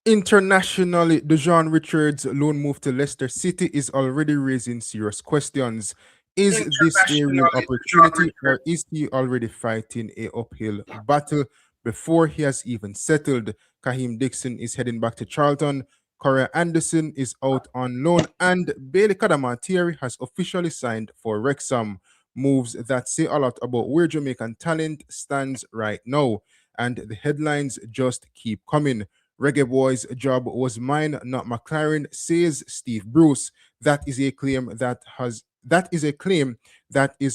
Internationally, Djon Richards' loan move to Leicester City is already raising serious questions. Is this a real Internationally, Djon opportunity, or Richards. is he already fighting a uphill battle before he has even settled? Kahim Dixon is heading back to Charlton. Corey Anderson is out on loan, and Bailey Kadamatieri has officially signed for Wrexham. Moves that say a lot about where Jamaican talent stands right now, and the headlines just keep coming. Reggae Boy's job was mine, not McLaren, says Steve Bruce. That is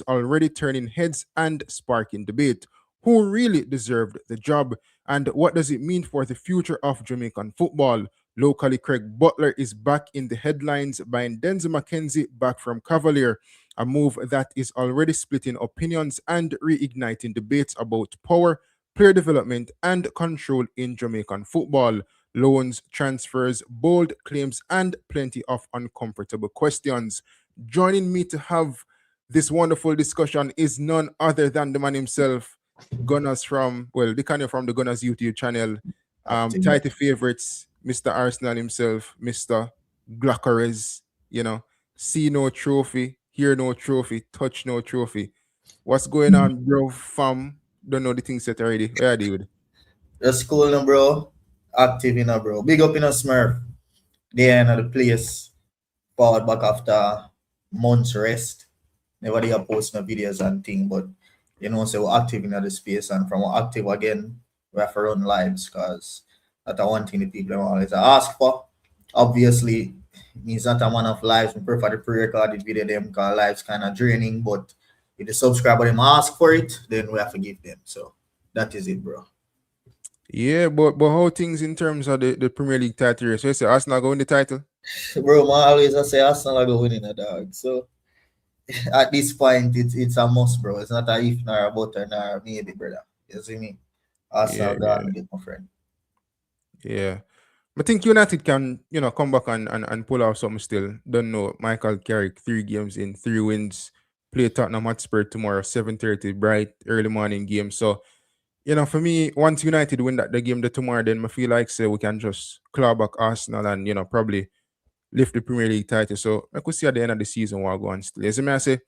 already turning heads and sparking debate. Who really deserved the job, and what does it mean for the future of Jamaican football? Locally, Craig Butler is back in the headlines, buying Denzel McKenzie back from Cavalier, a move that is already splitting opinions and reigniting debates about power, player development, and control in Jamaican football. Loans, transfers, bold claims, and plenty of uncomfortable questions. Joining me to have this wonderful discussion is none other than the man himself, Gunnaz Dicanio from the Gunnaz YouTube channel. Acting. Title favorites, Mr. Arsenal himself, Mr. Glockeres, see no trophy, hear no trophy, touch no trophy. What's going on, bro, fam? Don't know the thing set already. Where are they with? Just cool, no, bro. Active, bro. Big up in a Smurf. There in the place. Powered back after months rest. Never they are posting no videos and thing, but so we're active in the space, and from we're active again, we have to run lives, because that's one thing the people always ask for. Obviously, means not a man of lives. We prefer the pre-recorded video them, because lives kind of draining, but if the subscriber them ask for it, then we have to give them. So that is it, bro. Yeah, but how things in terms of the Premier League title race? So you say Arsenal going the title? Bro, I always say Arsenal are going winning a dog. So at this point, it's a must, bro. It's not a if nor a butter nor a maybe, brother. You see me? Arsenal Yeah, gone with it, my friend. yeah. I think United can, come back and pull off something still. Don't know. Michael Carrick, 3 games in, 3 wins. Play Tottenham Hotspur tomorrow, 7:30, bright, early morning game. So, for me, once United win the game tomorrow, then I feel like say we can just claw back Arsenal and, probably lift the Premier League title. So I could see at the end of the season what go on still. As I say.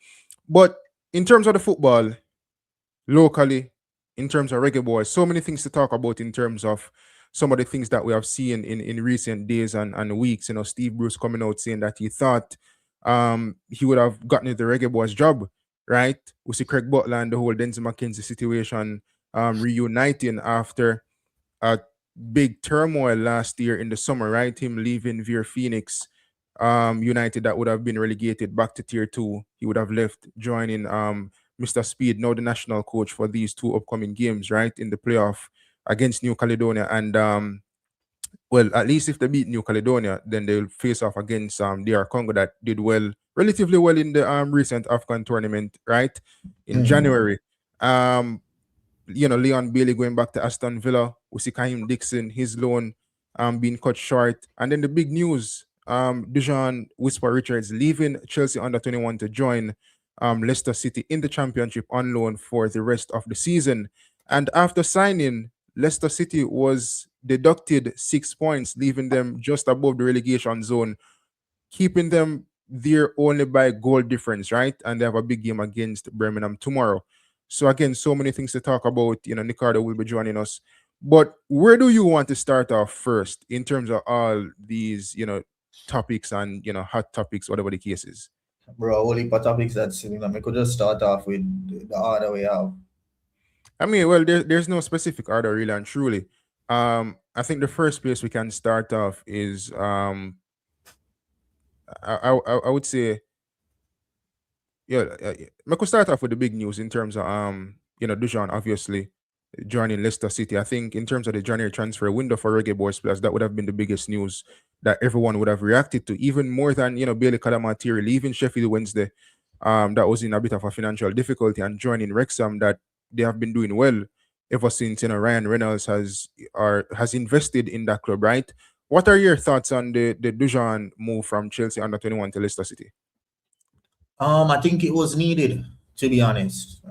But in terms of the football, locally, in terms of Reggae Boys, so many things to talk about in terms of some of the things that we have seen in recent days and weeks. Steve Bruce coming out saying that he thought he would have gotten the Reggae Boys job, right? We see Craig Butler and the whole Denzel McKenzie situation reuniting after a big turmoil last year in the summer, right? Him leaving via Phoenix United, that would have been relegated back to tier two. He would have left, joining Mr. Speid, now the national coach for these two upcoming games, right? In the playoff against New Caledonia. And well, at least if they beat New Caledonia, then they'll face off against DR Congo, that did well, relatively well in the recent AFCON tournament, right? In January. Leon Bailey going back to Aston Villa. We see Kaheim Dixon, his loan being cut short. And then the big news, Dujuan Richards leaving Chelsea under 21 to join Leicester City in the championship on loan for the rest of the season. And after signing, Leicester City was deducted 6 points, leaving them just above the relegation zone, keeping them there only by goal difference, right? And they have a big game against Birmingham tomorrow. So again, so many things to talk about. Nicardo will be joining us. But where do you want to start off first in terms of all these, topics and hot topics, whatever the case is? Bro, whole heap of topics that we could just start off with the order we have. I mean, well, there's no specific order really and truly. I think the first place we can start off is I would say, yeah, I could start off with the big news in terms of Dujon obviously joining Leicester City. I think in terms of the January transfer window for Reggae Boys Plus, that would have been the biggest news that everyone would have reacted to, even more than Bailey Cadamatiri leaving Sheffield Wednesday. That was in a bit of a financial difficulty, and joining Wrexham, that they have been doing well ever since Ryan Reynolds has invested in that club, right? What are your thoughts on the Dujon move from Chelsea under 21 to Leicester City? I think it was needed, to be honest.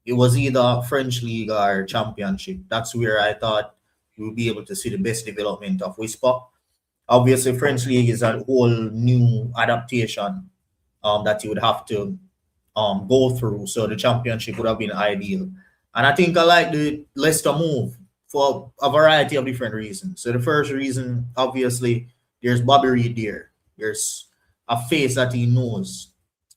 It was either French League or Championship. That's where I thought we'll be able to see the best development of Whisper. Obviously, French League is a whole new adaptation that you would have to go through. So the championship would have been ideal. And I think I like the Leicester move for a variety of different reasons. So the first reason, obviously, there's Bobby Reed there. There's a face that he knows,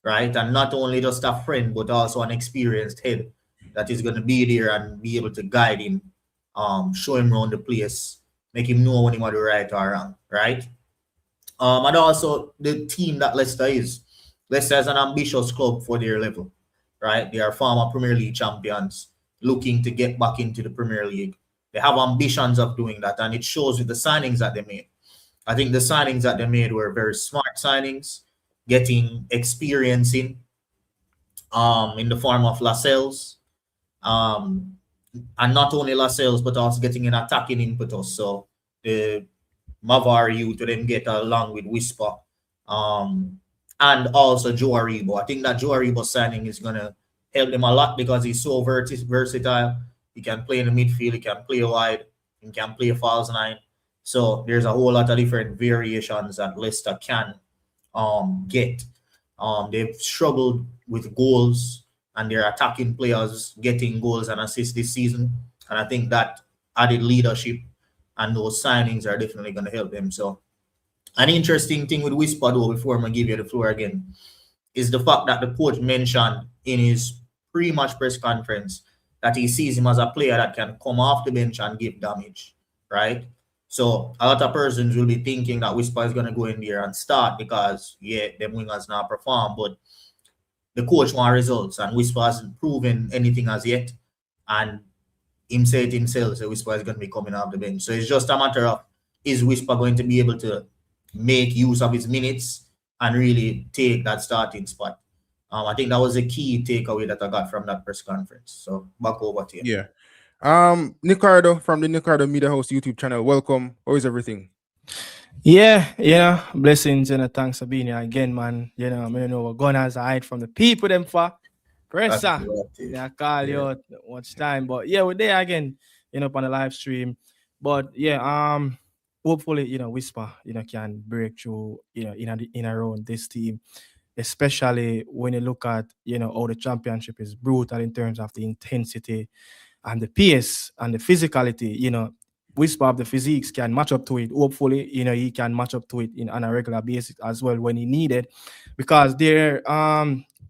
right? And not only just a friend, but also an experienced head that is going to be there and be able to guide him, show him around the place, make him know when he want to right or wrong, right? And also the team that Leicester is. Leicester is an ambitious club for their level, right? They are former Premier League champions looking to get back into the Premier League. They have ambitions of doing that, and it shows with the signings that they made. I think the signings that they made were very smart signings, getting experience in the form of Lascelles, and not only Lascelles, but also getting an attacking impetus. So the Mavar youth to then get along with Whisper. And also Joe Aribo. I think that Joe Aribo signing is going to help them a lot because he's so versatile. He can play in the midfield, he can play wide, he can play false nine. So there's a whole lot of different variations that Leicester can get. They've struggled with goals and their attacking players getting goals and assists this season. And I think that added leadership and those signings are definitely going to help them. So an interesting thing with Whisper, though, before I'm going to give you the floor again, is the fact that the coach mentioned in his pre-match press conference that he sees him as a player that can come off the bench and give damage, right? So a lot of persons will be thinking that Whisper is going to go in there and start because, yeah, them wingers now perform, but the coach want results, and Whisper hasn't proven anything as yet. And him said it himself, so Whisper is going to be coming off the bench. So it's just a matter of, is Whisper going to be able to make use of his minutes and really take that starting spot? I think that was a key takeaway that I got from that press conference. So back over to you. Yeah. Nicardo from the Nicardo Media House YouTube channel. Welcome. How is everything? Yeah, blessings and thanks for being here again, man. I know what Gunnaz I hide from the people them for. Pressure. I call you out much time. But yeah, we're there again, on the live stream. But yeah, hopefully, Whisper, can break through, in around this team, especially when you look at, how the championship is brutal in terms of the intensity and the pace and the physicality. Whisper of the physiques can match up to it. Hopefully, he can match up to it on a regular basis as well when he needed, because they're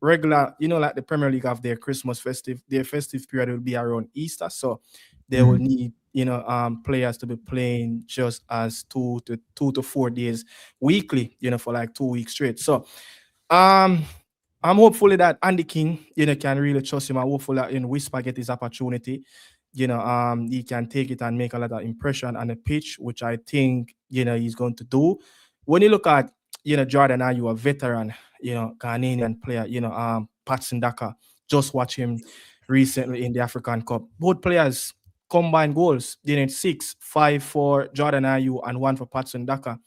regular, like the Premier League have their festive period will be around Easter, so they will need players to be playing just as 2 to 4 days weekly, for like 2 weeks straight. So I'm hopefully that Andy King, can really trust him. I'm hopeful that Whisper get his opportunity. He can take it and make a lot of impression on the pitch, which I think, he's going to do. When you look at, Jordan Ayew, a veteran, Ghanaian player, Patson Daka, just watch him recently in the African Cup. Both players combined goals, 5 for Jordan Ayew and 1 for Patson Daka.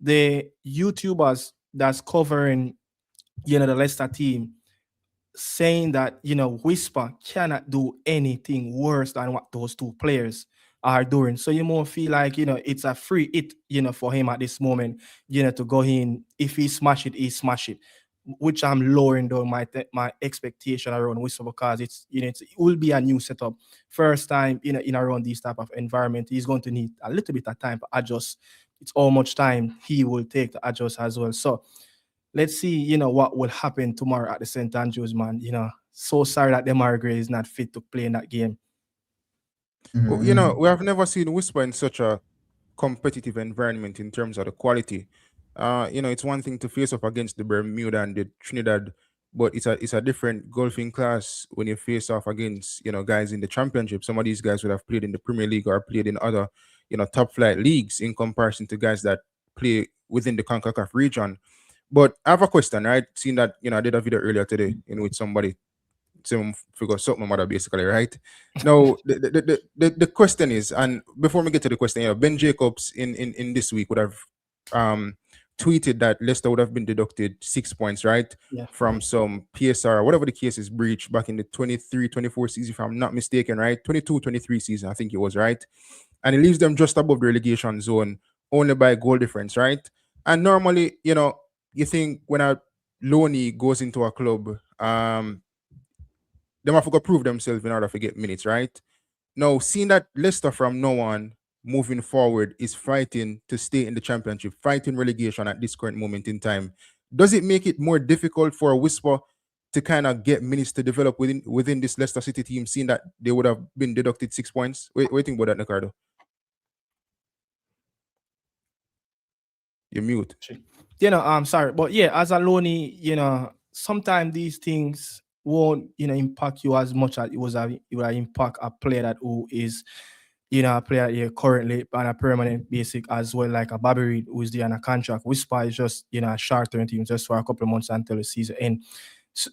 The YouTubers that's covering, the Leicester team, saying that Whisper cannot do anything worse than what those two players are doing. So you more feel like it's a free hit for him at this moment, to go in. If he smash it, he smash it, which I'm lowering down my expectation around Whisper, because it will be a new setup, first time in around this type of environment. He's going to need a little bit of time to adjust. It's how much time he will take to adjust as well. So let's see, what will happen tomorrow at the St. Andrews, man. So sorry that Demar Gray is not fit to play in that game. Well, we have never seen Whisper in such a competitive environment in terms of the quality. It's one thing to face up against the Bermuda and the Trinidad, but it's a different golfing class when you face off against, guys in the championship. Some of these guys would have played in the Premier League or played in other, top flight leagues in comparison to guys that play within the Concacaf region. But I have a question, right? Seeing that, I did a video earlier today, with somebody, some figure something about that basically, right? Now, the question is, and before we get to the question, Ben Jacobs in this week would have tweeted that Leicester would have been deducted 6 points, right? Yeah. From some PSR, whatever the case is, breach back in the 23-24 season, if I'm not mistaken, right? 22-23 season, I think it was, right? and it leaves them just above the relegation zone only by goal difference, right? And normally, you think when a loanee goes into a club, they have to go prove themselves in order to get minutes, right? Now, seeing that Leicester from now on moving forward is fighting to stay in the championship, fighting relegation at this current moment in time, does it make it more difficult for a Whisper to kind of get minutes to develop within this Leicester City team, seeing that they would have been deducted 6 points? What do you think about that, Ricardo? You're mute. I'm sorry, but yeah, as a loanee, sometimes these things won't, impact you as much as it would impact a player that who is, a player here currently on a permanent basic as well, like a Bobby Reed who is there on a contract. Whisper is just, a short-term team just for a couple of months until the season ends.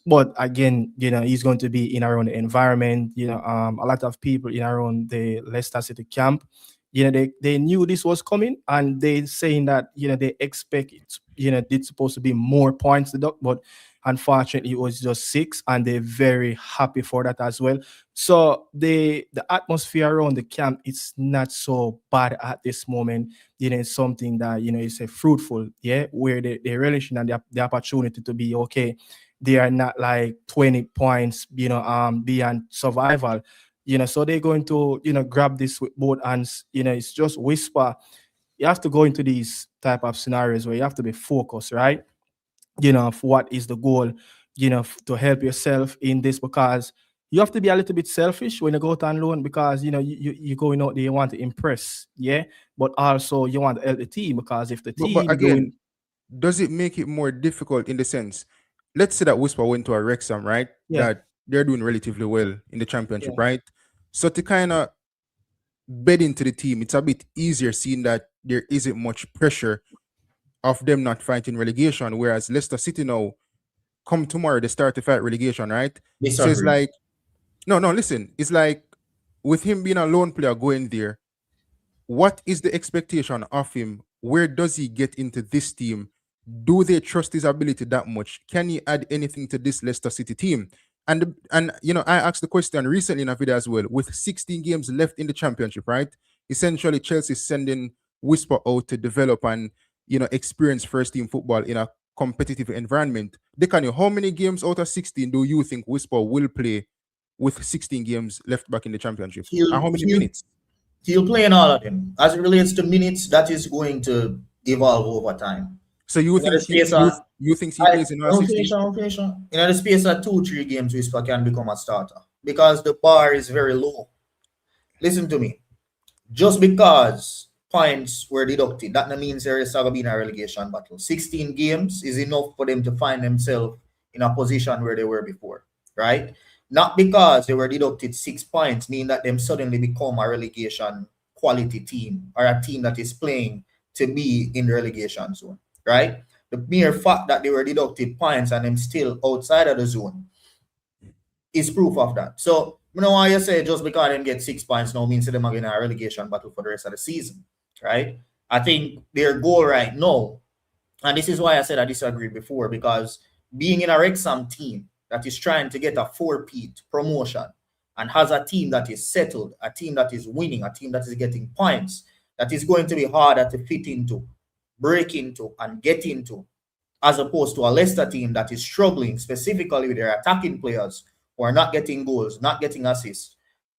But again, he's going to be in around the environment. A lot of people in around the Leicester City camp, they knew this was coming, and they saying that they expect it. It's supposed to be more points deduct, but unfortunately it was just 6, and they're very happy for that as well. So the atmosphere around the camp, it's not so bad at this moment. It's something that is a fruitful, where they relishing and the opportunity to be okay. They are not like 20 points, beyond survival. So they're going to, grab this with both hands. It's just Whisper. You have to go into these type of scenarios where you have to be focused, right? For what is the goal, to help yourself in this, because you have to be a little bit selfish when you go out on loan, because, you're going out there, you want to impress, but also you want to help the team, because if the team But again, does it make it more difficult in the sense, let's say that Whisper went to a Wrexham, right? Yeah. That they're doing relatively well in the championship, right? So to kind of bed into the team, it's a bit easier seeing that there isn't much pressure of them not fighting relegation. Whereas Leicester City now, come tomorrow, they start to fight relegation, right? So it's like, no, listen, it's like with him being a lone player going there, what is the expectation of him? Where does he get into this team? Do they trust his ability that much? Can he add anything to this Leicester City team? And I asked the question recently in a video as well. With 16 games left in the championship, right? Essentially, Chelsea sending Whisper out to develop and experience first team football in a competitive environment. Dicanio, how many games out of 16 do you think Whisper will play with 16 games left back in the championship? And how many minutes? He'll play in all of them. As it relates to minutes, that is going to evolve over time. So you think he plays in all 16? In the space of 2-3 games, Whisper can become a starter, because the bar is very low. Listen to me. Just because points were deducted, that means there is going to be a relegation battle. 16 games is enough for them to find themselves in a position where they were before, right? Not because they were deducted 6 points, mean that them suddenly become a relegation quality team, or a team that is playing to be in the relegation zone, right? The mere fact that they were deducted points and them still outside of the zone is proof of that. So, why you say just because them get 6 points now means them are in a relegation battle for the rest of the season, right? I think their goal right now, and this is why I said I disagree before, because being in a Wrexham team that is trying to get a 4-peat promotion and has a team that is settled, a team that is winning, a team that is getting points, that is going to be harder to fit into, break into, and get into, as opposed to a Leicester team that is struggling specifically with their attacking players who are not getting goals, not getting assists,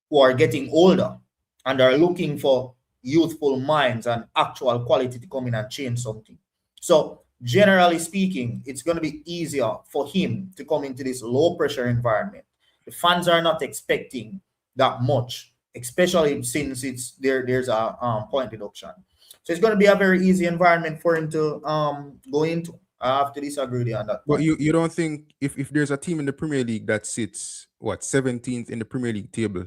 who are getting older and are looking for youthful minds and actual quality to come in and change something. So generally speaking, it's going to be easier for him to come into this low pressure environment. The fans are not expecting that much, especially since there's a point deduction. So it's going to be a very easy environment for him to go into. I have to disagree with you on that. But you don't think if there's a team in the Premier League that sits 17th in the Premier League table,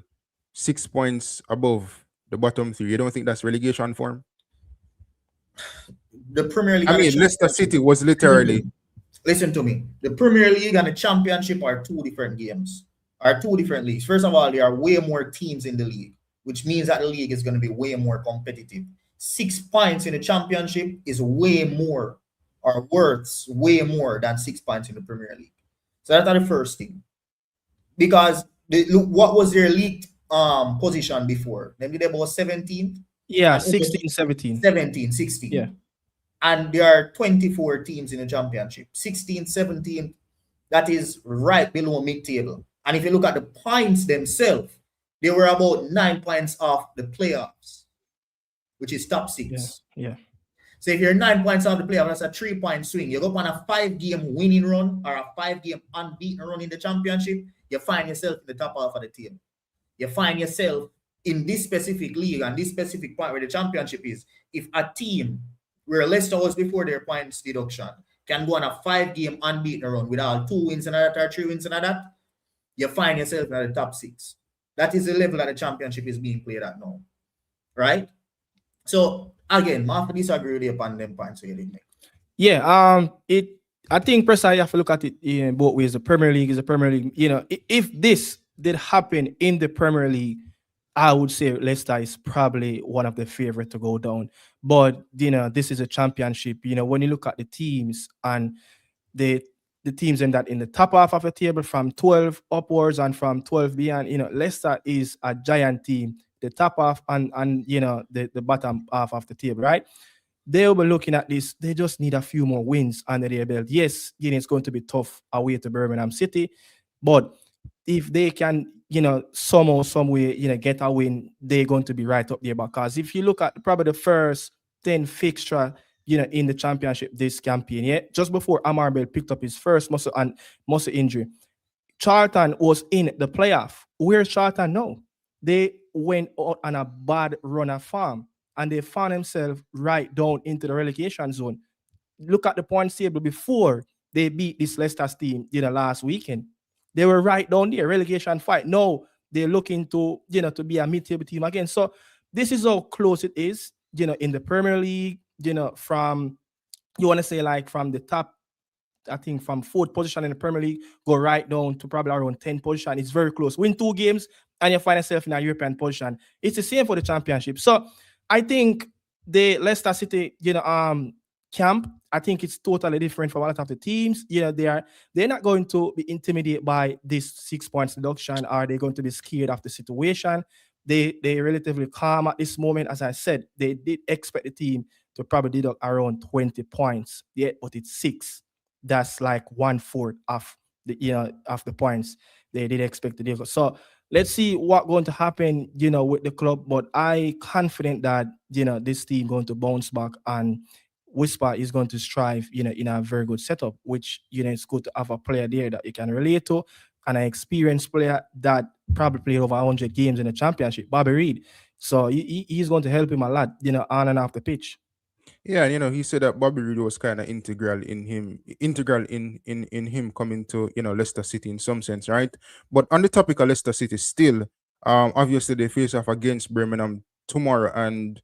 6 points above the bottom 3, you don't think that's relegation form? The Premier League. I mean, Leicester City was literally. Listen to me. The Premier League and the Championship are 2 different games, are 2 different leagues. First of all, there are way more teams in the league, which means that the league is going to be way more competitive. 6 points in the Championship is way more, or worth way more than 6 points in the Premier League. So that's the first thing. Because what was their league position before? They did about 17th, Yeah, And 16, 17. 17, 16. Yeah. And there are 24 teams in the championship. 16, 17, that is right below mid-table. And if you look at the points themselves, they were about 9 points off the playoffs, which is top 6. Yeah. So if you're 9 points off the playoffs, that's a 3-point swing. You go on a 5-game winning run or a 5-game unbeaten run in the championship, you find yourself in the top half of the table. You find yourself in this specific league and this specific point where the championship is. If a team where Leicester was before their points deduction can go on a 5-game unbeaten run with all 2 wins and that or 3 wins and that, you find yourself in the top 6. That is the level that the championship is being played at now. Right? So again, I have to disagree with you upon them points you didn't make. Yeah, I think personally you have to look at it in both ways. The Premier League is a Premier League. You know, if this did happen in the Premier League, I would say Leicester is probably one of the favorite to go down. But you know, this is a championship. You know, when you look at the teams and the teams in the top half of the table from 12 upwards and from 12 beyond, you know, Leicester is a giant team. The top half and you know the bottom half of the table, right? They'll be looking at this. They just need a few more wins under their belt. Yes, you know, it's going to be tough away to Birmingham City, but if they can, you know, somehow, some way, you know, get a win, they're going to be right up there. Because if you look at probably the first 10 fixture, you know, in the championship this campaign, yeah, just before Amar Bell picked up his first muscle injury, Charlton was in the playoff. Where's Charlton now? They went on a bad run of form and they found themselves right down into the relegation zone. Look at the points table before they beat this Leicester team, you know, last weekend. They were right down there, relegation fight. Now they're looking to, you know, to be a mid-table team again. So this is how close it is, you know, in the Premier League, you know, from, you want to say like from the top, I think from 4th position in the Premier League, go right down to probably around 10th position. It's very close. Win 2 games and you find yourself in a European position. It's the same for the championship. So I think the Leicester City, you know, camp, I think it's totally different from a lot of the teams. You know, they're not going to be intimidated by this 6 points deduction. Are they going to be scared of the situation? They relatively calm at this moment. As I said, they did expect the team to probably deduct around 20 points. Yeah, but it's 6. That's like 1/4 of the, you know, of the points they did expect to deduct. So let's see what's going to happen, you know, with the club. But I confident that, you know, this team going to bounce back and Whisper is going to strive, you know, in a very good setup, which, you know, it's good to have a player there that you can relate to and an experienced player that probably played over 100 games in the championship, Bobby Reid. So he's going to help him a lot, you know, on and off the pitch. Yeah, you know, he said that Bobby Reid was kind of integral in him coming to, you know, Leicester City in some sense, right? But on the topic of Leicester City, still, obviously they face off against Birmingham tomorrow, and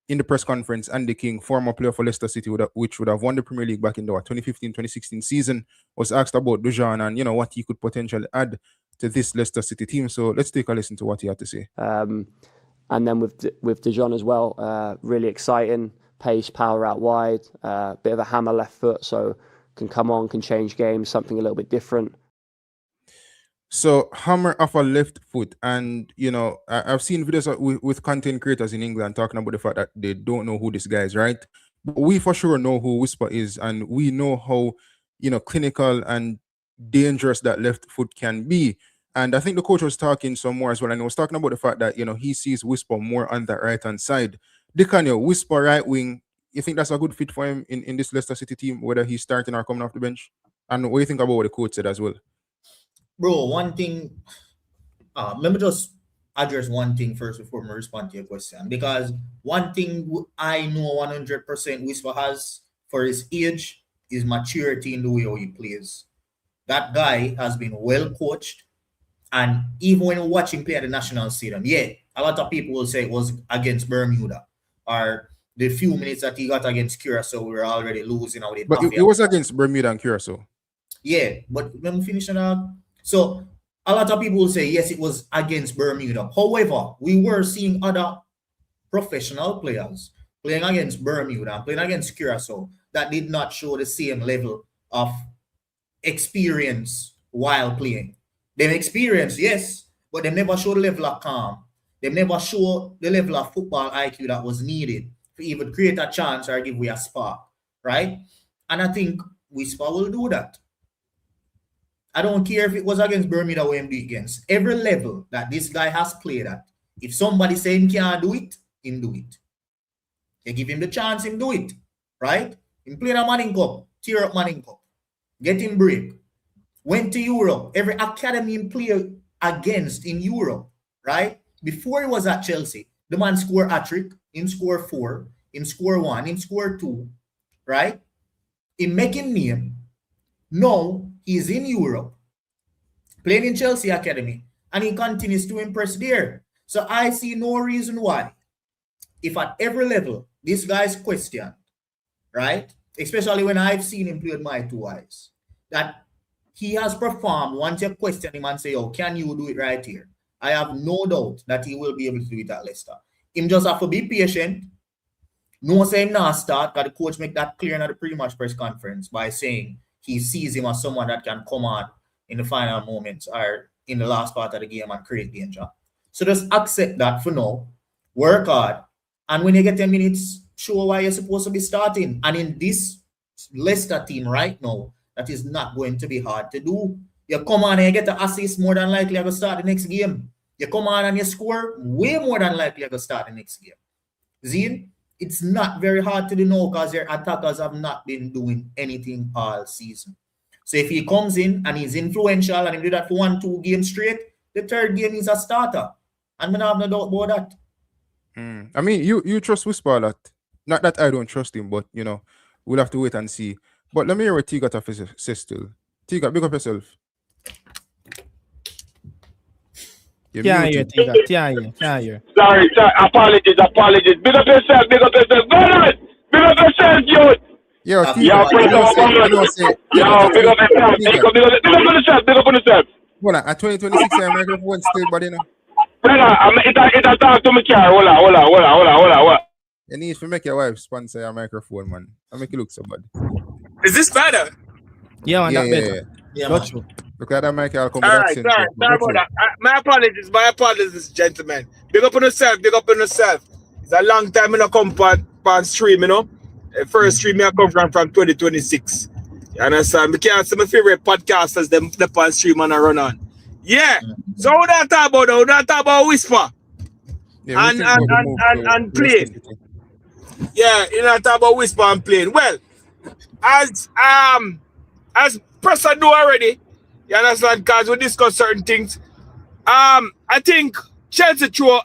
in the press conference, Andy King, former player for Leicester City, which would have won the Premier League back in the 2015-2016 season, was asked about Djon and, you know, what he could potentially add to this Leicester City team. So let's take a listen to what he had to say. And then with Djon as well, really exciting, pace, power out wide, bit of a hammer left foot, so can come on, can change games, something a little bit different. So hammer off a left foot, and you know, I've seen videos with content creators in England talking about the fact that they don't know who this guy is, right? But we for sure know who Whisper is, and we know how, you know, clinical and dangerous that left foot can be. And I think the coach was talking some more as well, and he was talking about the fact that, you know, he sees Whisper more on that right hand side. Dicanio, Whisper right wing, you think that's a good fit for him in this Leicester City team, whether he's starting or coming off the bench? And what do you think about what the coach said as well? Bro, one thing, let me just address one thing first before I respond to your question. Because one thing I know 100% Whisper has for his age is maturity in the way how he plays. That guy has been well coached. And even when you watch him play at the national stadium, yeah, a lot of people will say it was against Bermuda, or the few minutes that he got against Curacao, we were already losing out. But it was against Bermuda and Curacao. Yeah, but let me finish that. So a lot of people will say, yes, it was against Bermuda. However, we were seeing other professional players playing against Bermuda and playing against Curacao that did not show the same level of experience while playing. Them experience, yes, but they never showed the level of calm. They never show the level of football IQ that was needed to even create a chance or give away a spark, right? And I think Whisper will do that. I don't care if it was against Bermuda or MD against. Every level that this guy has played at, if somebody say him can't do it, him do it. They give him the chance, him do it, right? Him play a Manning Cup, tear up Manning Cup, get him break. Went to Europe, every academy him play against in Europe, right? Before he was at Chelsea, the man scored a trick, him score 4, him score 1, him score 2, right? Him make him name. Now he's in Europe, playing in Chelsea Academy, and he continues to impress there. So I see no reason why, if at every level this guy's questioned, right? Especially when I've seen him play with my 2 eyes, that he has performed. Once you question him and say, oh, can you do it right here? I have no doubt that he will be able to do it at Leicester. Him just have to be patient. No say him not start, because the coach make that clear in the pre-match press conference by saying he sees him as someone that can come on in the final moments or in the last part of the game and create danger. So just accept that for now. Work hard. And when you get 10 minutes, show why you're supposed to be starting. And in this Leicester team right now, that is not going to be hard to do. You come on and you get the assist, more than likely you're going to start the next game. You come on and you score, way more than likely you're going to start the next game. Zine, it's not very hard to do now because your attackers have not been doing anything all season. So if he comes in and he's influential and he do that for 1-2 games straight, the third game is a starter. And I have no doubt about that. I mean, you trust Whisper a lot. Not that I don't trust him, but, you know, we'll have to wait and see. But let me hear what Tiga have to say still. Tiga, big up yourself. Can't hear. Sorry, apologies. Big up yourself. Go on! Big up yourself, dude! Yo, Tiga, Big up yourself. Big up on yourself. Hold on, at 2026, your microphone still, but you know. Brother, it's a talk to me car. Hold on. You need to make your wife sponsor your microphone, man. I make it look so bad. Is this better? Yeah, man, Yeah, that better. Yeah, Got man. you. Look at that mic, I'll come All with right, accent. sorry about that. My apologies, gentlemen. Big up on yourself. It's a long time in a come on stream, you know. The first stream I come from 2026. You understand? We can't see my favorite podcasters, them on stream and I run on. Yeah. So we don't talk about Whisper. Yeah, and playing. Yeah, you know, talk about Whisper and playing. Well, as Presser do already, you understand, because we discuss certain things. I think Chelsea throw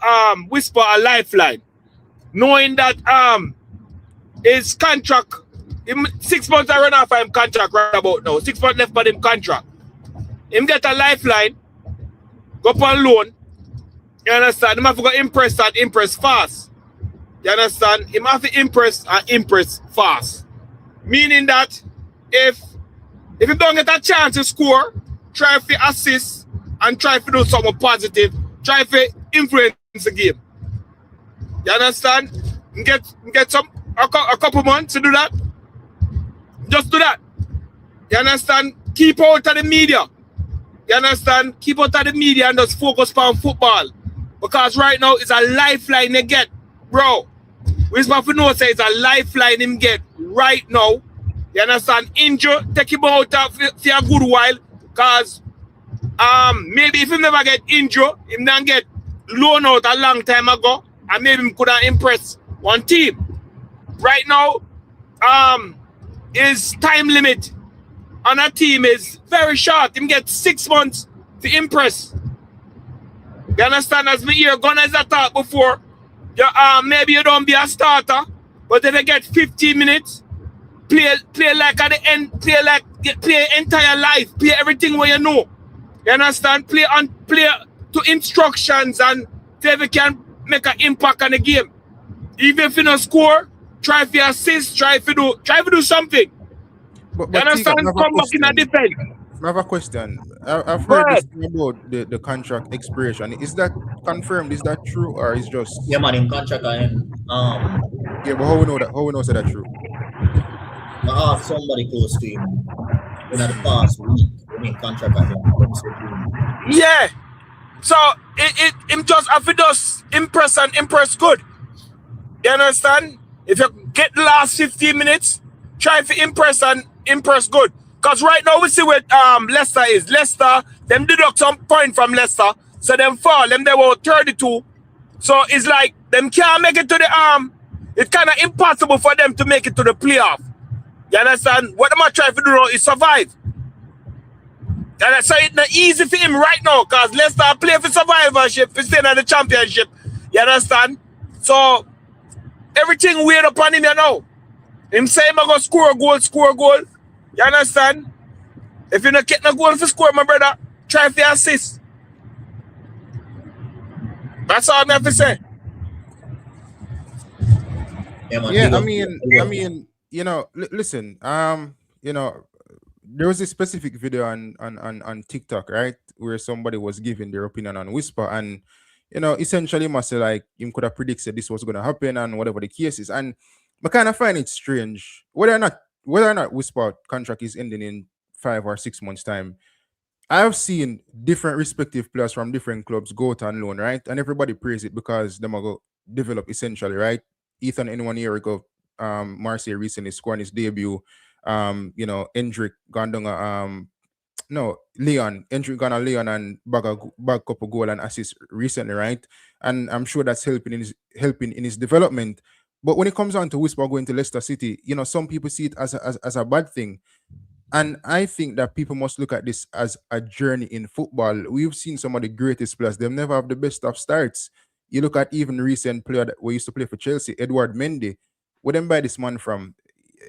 Whisper a lifeline, knowing that his contract, 6 months I run off of him contract right about now. 6 months left for him contract. Him get a lifeline, go up on loan. You understand? Him have to go impress and impress fast. You understand? Him have to impress and impress fast. Meaning that if you don't get a chance to score, try to assist and try to do something positive. Try to influence the game. You understand? Get a couple months to do that. Just do that. You understand? Keep out of the media. You understand? Keep out of the media and just focus on football. Because right now it's a lifeline they get. Bro, Whisper for no say it's a lifeline him get right now. You understand? Injure, take him out for a good while. Because maybe if he never get injured, him then get loaned out a long time ago. And maybe him could have impressed one team. Right now, his time limit on a team is very short. Him get 6 months to impress. You understand? As me hear Gunnaz talk before, maybe you don't be a starter, but if you get 15 minutes, play like at the end, play entire life, play everything where you know. You understand? Play to instructions and see if you can make an impact on the game. Even if you don't score, try to assist, try to do something. But you understand? Come back in a defense. I have a question. I've heard this thing about the contract expiration. Is that confirmed? Is that true, or is just? Yeah, man, in contract and Yeah, but how we know that? How we know say that true? I asked somebody close to him in the past week when in contract and him. Yeah. So him just have to just impress and impress good. You understand? If you get the last 15 minutes, try to impress and impress good. Because right now we see where Leicester is. Leicester, them deduct some point from Leicester. So them fall. Them they were 32. So it's like them can't make it to the it's kind of impossible for them to make it to the playoff. You understand? What them are trying to do now is survive. And so it's not easy for him right now because Leicester play for survivorship, for staying at the championship. You understand? So everything weird upon him, you know. Him say him going to score a goal. You understand? If you not get no goal for score, my brother, try for assist. That's all I have to say. Yeah, I mean, you know, listen, you know, there was a specific video on TikTok, right, where somebody was giving their opinion on Whisper, and you know, essentially must say like him could have predicted this was going to happen and whatever the case is, and I kind of find it strange whether or not Whisper contract is ending in 5 or 6 months time. I've seen different respective players from different clubs go out on loan, right, and everybody praise it because them are go develop essentially, right. Ethan in 1 year ago, Marseille recently scored his debut. You know, Hendrick Gondonga, no, Hendrick Gonna Leon and bag couple goal and assist recently, right? And I'm sure that's helping in his development. But when it comes on to Whisper going to Leicester City, you know, some people see it as a bad thing. And I think that people must look at this as a journey in football. We've seen some of the greatest players, they never have the best of starts. You look at even recent player that we used to play for Chelsea, Edward Mendy. Where them buy this man from?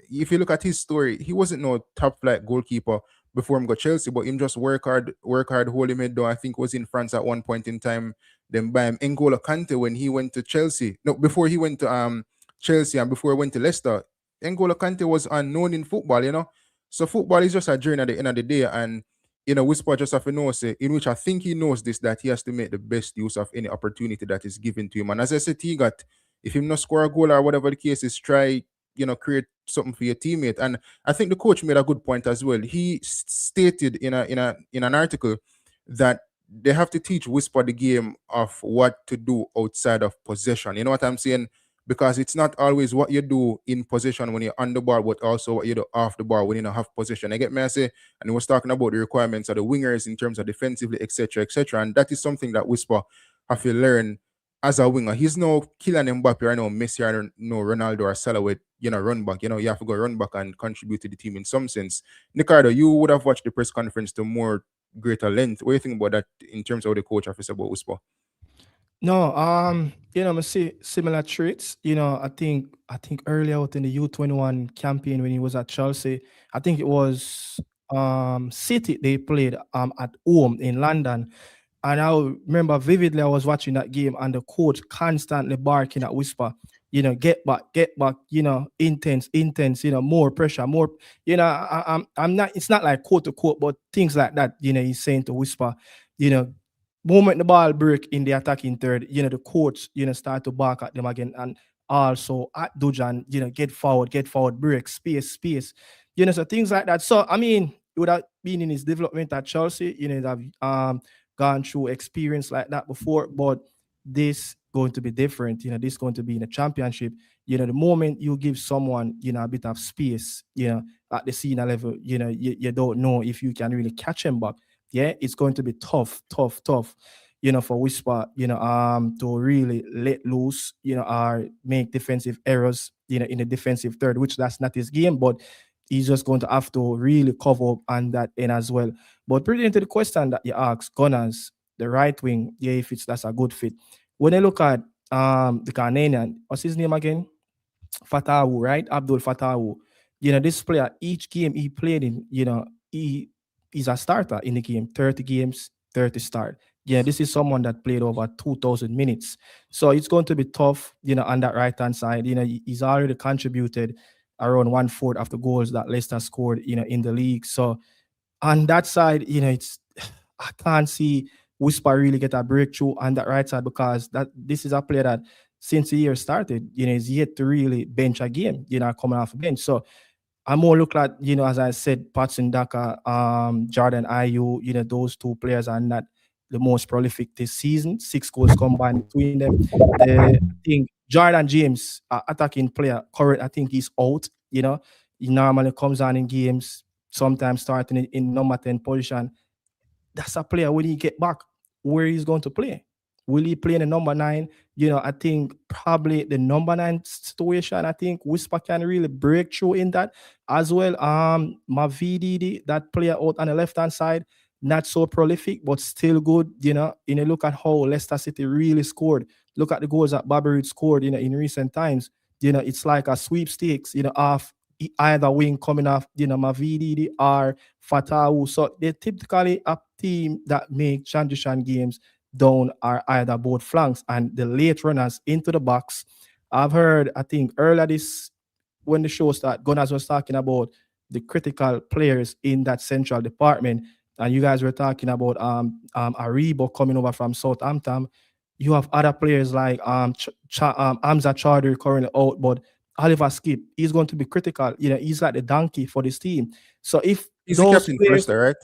If you look at his story, he wasn't no top flight goalkeeper before him go Chelsea, but him just work hard, hold him head down. I think was in France at one point in time. Then buy him N'Golo Kante when he went to Chelsea. No, before he went to Chelsea and before he went to Leicester, N'Golo Kante was unknown in football, you know. So football is just a journey at the end of the day, and you know, Whisper just have to know, say, in which I think he knows this, that he has to make the best use of any opportunity that is given to him. And as I said, he got, if him not score a goal or whatever the case is, try, you know, create something for your teammate. And I think the coach made a good point as well. He stated in an article that they have to teach Whisper the game of what to do outside of possession. You know what I'm saying? Because it's not always what you do in possession when you're on the ball, but also what you do off the ball when you don't have possession. I get me, I say, and he was talking about the requirements of the wingers in terms of defensively, etc., etc. And that is something that Whisper have to learn as a winger. He's no Kylian Mbappe or no Messi or no Ronaldo or Salah with, you know, run back. You know, you have to go run back and contribute to the team in some sense. Ricardo, you would have watched the press conference to more greater length. What do you think about that in terms of what the coach has to say about Whisper? No, you know, I see similar traits. You know, I think earlier out in the U21 campaign when he was at Chelsea, I think it was City they played at home in London. And I remember vividly I was watching that game and the coach constantly barking at Whisper, you know, get back, you know, intense, you know, more pressure, more, you know, I'm not, it's not like quote to quote, but things like that, you know, he's saying to Whisper, you know, moment the ball break in the attacking third, you know, the coach, you know, start to bark at them again. And also at Dujuan, you know, get forward, break, space, you know, so things like that. So, I mean, it would have been in his development at Chelsea, you know, have gone through experience like that before, but this going to be different. You know, this going to be in a championship. You know, the moment you give someone, you know, a bit of space, you know, at the senior level, you know, you don't know if you can really catch him back. Yeah, it's going to be tough, you know, for Whisper, you know, to really let loose, you know, or make defensive errors, you know, in the defensive third, which that's not his game, but he's just going to have to really cover up on that end as well. But pretty into the question that you asked, Gunnaz, the right wing, yeah, if that's a good fit. When you look at the Ghanaian, what's his name again? Fatawu, right? Abdul Fatawu. You know, this player, each game he played in, you know, he's a starter in the game, 30 games, 30 start. Yeah, this is someone that played over 2,000 minutes. So it's going to be tough, you know, on that right-hand side. You know, he's already contributed around 1/4 of the goals that Leicester scored, you know, in the league. So on that side, you know, it's I can't see Whisper really get a breakthrough on that right side because this is a player that since the year started, you know, is yet to really bench a game, you know, coming off the bench. So I'm more look at, you know, as I said, Patson Daka, Jordan Ayew, you know, those two players are not the most prolific this season. 6 goals combined between them. I think Jordan James, attacking player, current, I think he's out. You know, he normally comes on in games, sometimes starting in number 10 position. That's a player when he get back, where he's going to play. Will he play in the number 9? You know, I think probably the number 9 situation, I think Whisper can really break through in that as well. Mavidi, that player out on the left-hand side, not so prolific, but still good. You know, look at how Leicester City really scored. Look at the goals that Bobby Reed scored, you know, in recent times. You know, it's like a sweepstakes, you know, off either wing coming off, you know, Mavidi or Fatawu. So they're typically a team that make transition games down or either both flanks, and the late runners into the box. I've heard, I think earlier this, when the show started, Gunnaz was talking about the critical players in that central department, and you guys were talking about Aribo coming over from Southampton. You have other players like Hamza Chaudhry currently out, but Oliver Skip, he's going to be critical. You know, he's like the donkey for this team. So if he's the captain first, right?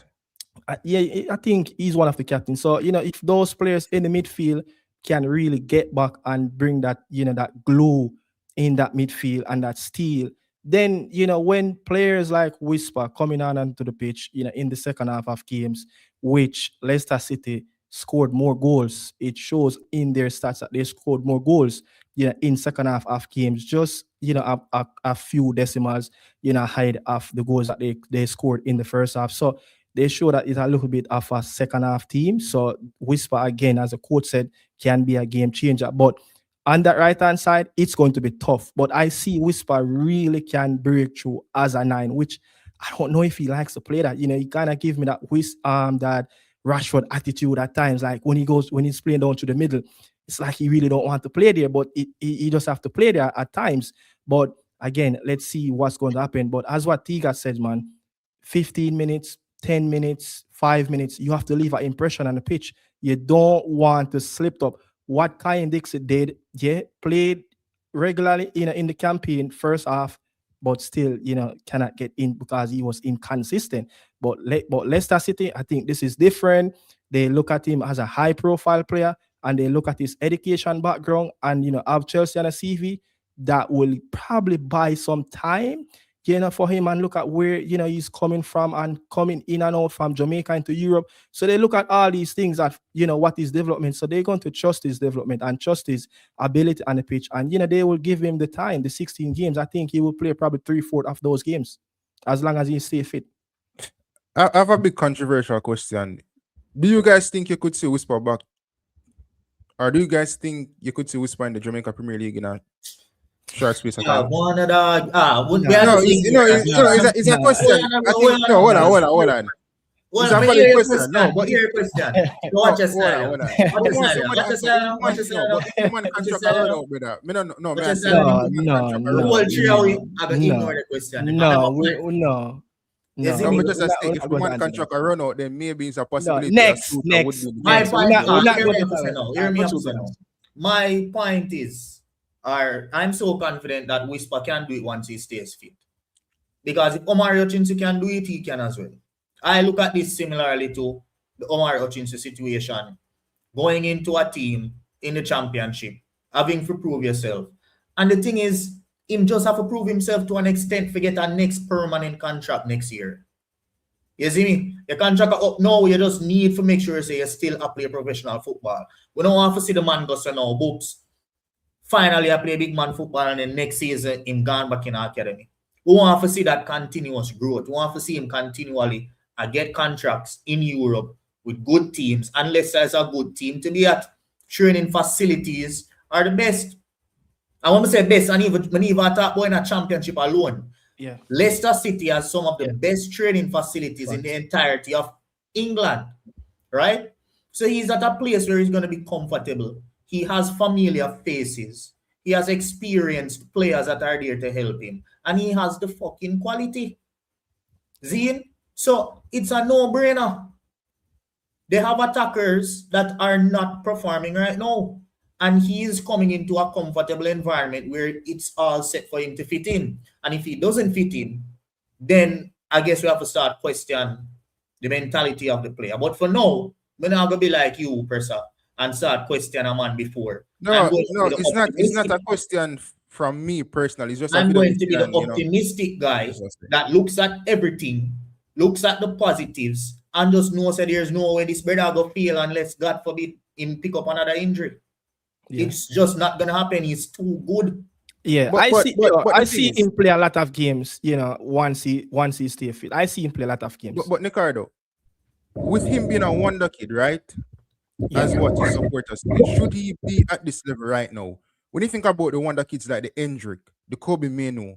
Yeah, I think he's one of the captains. So, you know, if those players in the midfield can really get back and bring that, you know, that glue in that midfield and that steel, then, you know, when players like Whisper coming on onto the pitch, you know, in the second half of games, which Leicester City scored more goals, it shows in their stats that they scored more goals, you know, in second half of games, just, you know, a few decimals, you know, ahead of the goals that they scored in the first half. So they show that it's a little bit of a second half team. So Whisper, again, as the coach said, can be a game changer. But on that right-hand side, it's going to be tough. But I see Whisper really can break through as a 9, which I don't know if he likes to play that. You know, he kind of give me that that Rashford attitude at times. Like when he's playing down to the middle, it's like he really don't want to play there, but he just have to play there at times. But again, let's see what's going to happen. But as what Tiga said, man, 15 minutes, 10 minutes, 5 minutes, you have to leave an impression on the pitch. You don't want to slip up. What Kahim Dixon did, yeah, played regularly in the campaign first half, but still, you know, cannot get in because he was inconsistent. But Leicester City, I think this is different. They look at him as a high-profile player, and they look at his education background, and, you know, have Chelsea on a CV that will probably buy some time, you know, for him, and look at where, you know, he's coming from and coming in and out from Jamaica into Europe. So they look at all these things that, you know, what his development. So they're going to trust his development and trust his ability on the pitch. And, you know, they will give him the time, the 16 games. I think he will play probably 3/4 of those games as long as he stays fit. I have a big controversial question. Do you guys think you could see Whisper back? Or do you guys think you could see Whisper in the Jamaica Premier League in a short space of time? One of the wouldn't be it's a question. I think no, hold on. It's a valid question. No, but your question. Watch us now. Watch us now. Man contract around out with that. No. Whole 3 hours, I got ignore the question. No. I'm just saying, if one contract run out, then maybe it's a possibility. Next. My point My point is, I'm so confident that Whisper can do it once he stays fit. Because if Omar Hutchinson can do it, he can as well. I look at this similarly to the Omar Hutchinson situation. Going into a team in the championship, having to prove yourself. And the thing is, him just have to prove himself to an extent to get a next permanent contract next year. You see me? Your contract up now, you just need to make sure you still play professional football. We don't want to see the man go so now, books. Finally, I play big man football and then next season, him gone back in our academy. We want to see that continuous growth. We want to see him continually get contracts in Europe with good teams, unless there's a good team to be at. Training facilities are the best. I want to say best, and even talk about in a championship alone. Yeah. Leicester City has some of the best training facilities in the entirety of England, right? So he's at a place where he's going to be comfortable. He has familiar faces. He has experienced players that are there to help him. And he has the fucking quality. Zine? So it's a no-brainer. They have attackers that are not performing right now. And he is coming into a comfortable environment where it's all set for him to fit in. And if he doesn't fit in, then I guess we have to start questioning the mentality of the player. But for now, I'm not gonna be like you, Persa, and start question a man before. No, it's not a question from me personally. It's just I'm a going to be the you know, optimistic guy that looks at everything, looks at the positives, and just knows that there's no way this brother go fail unless God forbid him pick up another injury. Yeah. It's just not gonna happen. He's too good. Yeah, I see him play a lot of games. You know, once he stay fit, I see him play a lot of games. But Ricardo, with him being a wonder kid, right? As what his supporters say, should he be at this level right now? When you think about the wonder kids like the Hendrick, the Kobe Manu,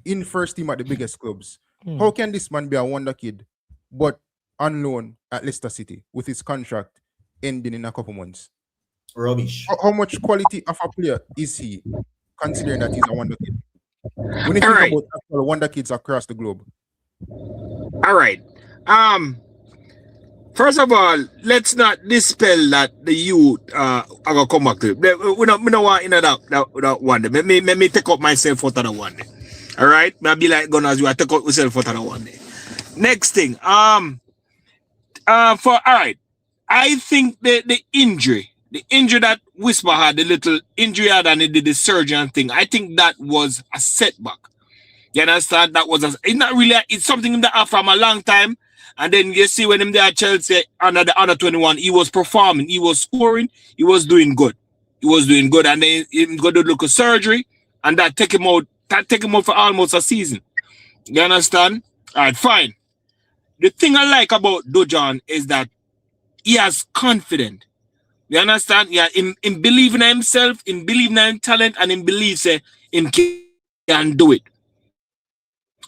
in first team at the biggest clubs, how can this man be a wonder kid, but on loan at Leicester City with his contract ending in a couple months? Rubbish. How much quality of a player is he, considering that he's a wonder kid? When you think about actual wonder kids across the globe. All right. First of all, let's not dispel that the youth are gonna come back to it. We don't want in that one day. Let me take up myself out of the one day. All right, maybe like Gunnaz, you take out yourself out of the one day. Next thing, all right, I think the injury that Whisper had, the little injury had, and he did the surgery and thing, I think that was a setback. You understand? That was it's not really. It's something that happened from a long time. And then you see when him there at Chelsea under the under 21, he was performing, he was scoring, he was doing good. And then he got to look at surgery, and that take him out for almost a season. You understand? All right, fine. The thing I like about Djon is that he has confidence. You understand? Yeah, in believing in himself, in believing in talent, and in believes him can do it.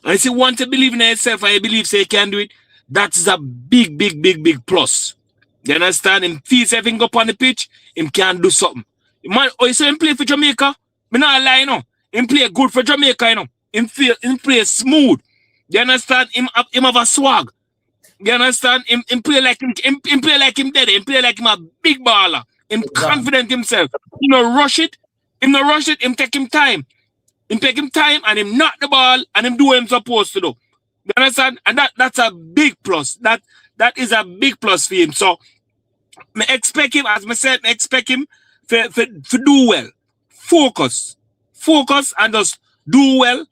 And if you want to believe in himself and he believes he can do it, that's a big plus. You understand? Him feels everything up on the pitch, him can do something. Man, you say him play for Jamaica? Me not lie, you know. Him play good for Jamaica, you know. Him play smooth. You understand? Him have a swag. You understand? Him play like him play like him dead. Him play like him a big baller. Him confident himself. Him not rush it. Him take him time. Him take him time and him knock the ball and him do what him supposed to do. You understand? And that's a big plus. That is a big plus for him. So I expect him, as I said, I expect him to do well. Focus and just do well.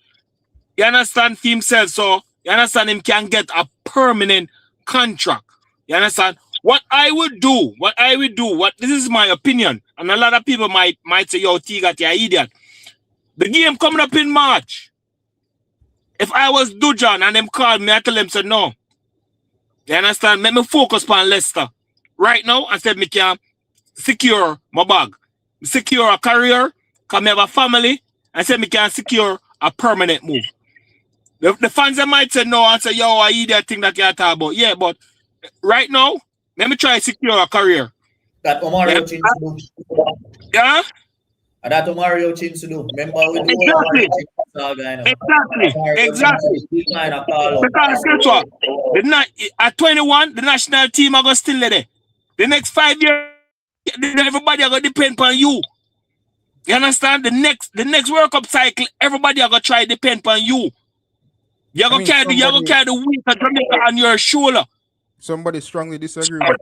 You understand, for himself. So you understand, him can get a permanent contract. You understand? What I would do, this is my opinion, and a lot of people might say, yo, Tigat, you're an idiot. The game coming up in March. If I was Djon and them called me, I tell them, say no. You understand? Let me focus on Leicester. Right now, I said me can secure my bag. Secure a career, because I have a family. I said me can secure a permanent move. The fans might say no and say, yo, I idiot thing that you're talking about. Yeah, but right now, let me try to secure a career. That Mario Chin to do. Yeah? And that Mario Chin to do. Remember we do Exactly. Because guess what? At 21, the national team are going to still there. The next 5 years, everybody are going to depend on you. You understand? The next World Cup cycle, everybody are going to try to depend on you. You're going to carry the weight of Jamaica on your shoulder. Somebody strongly disagree with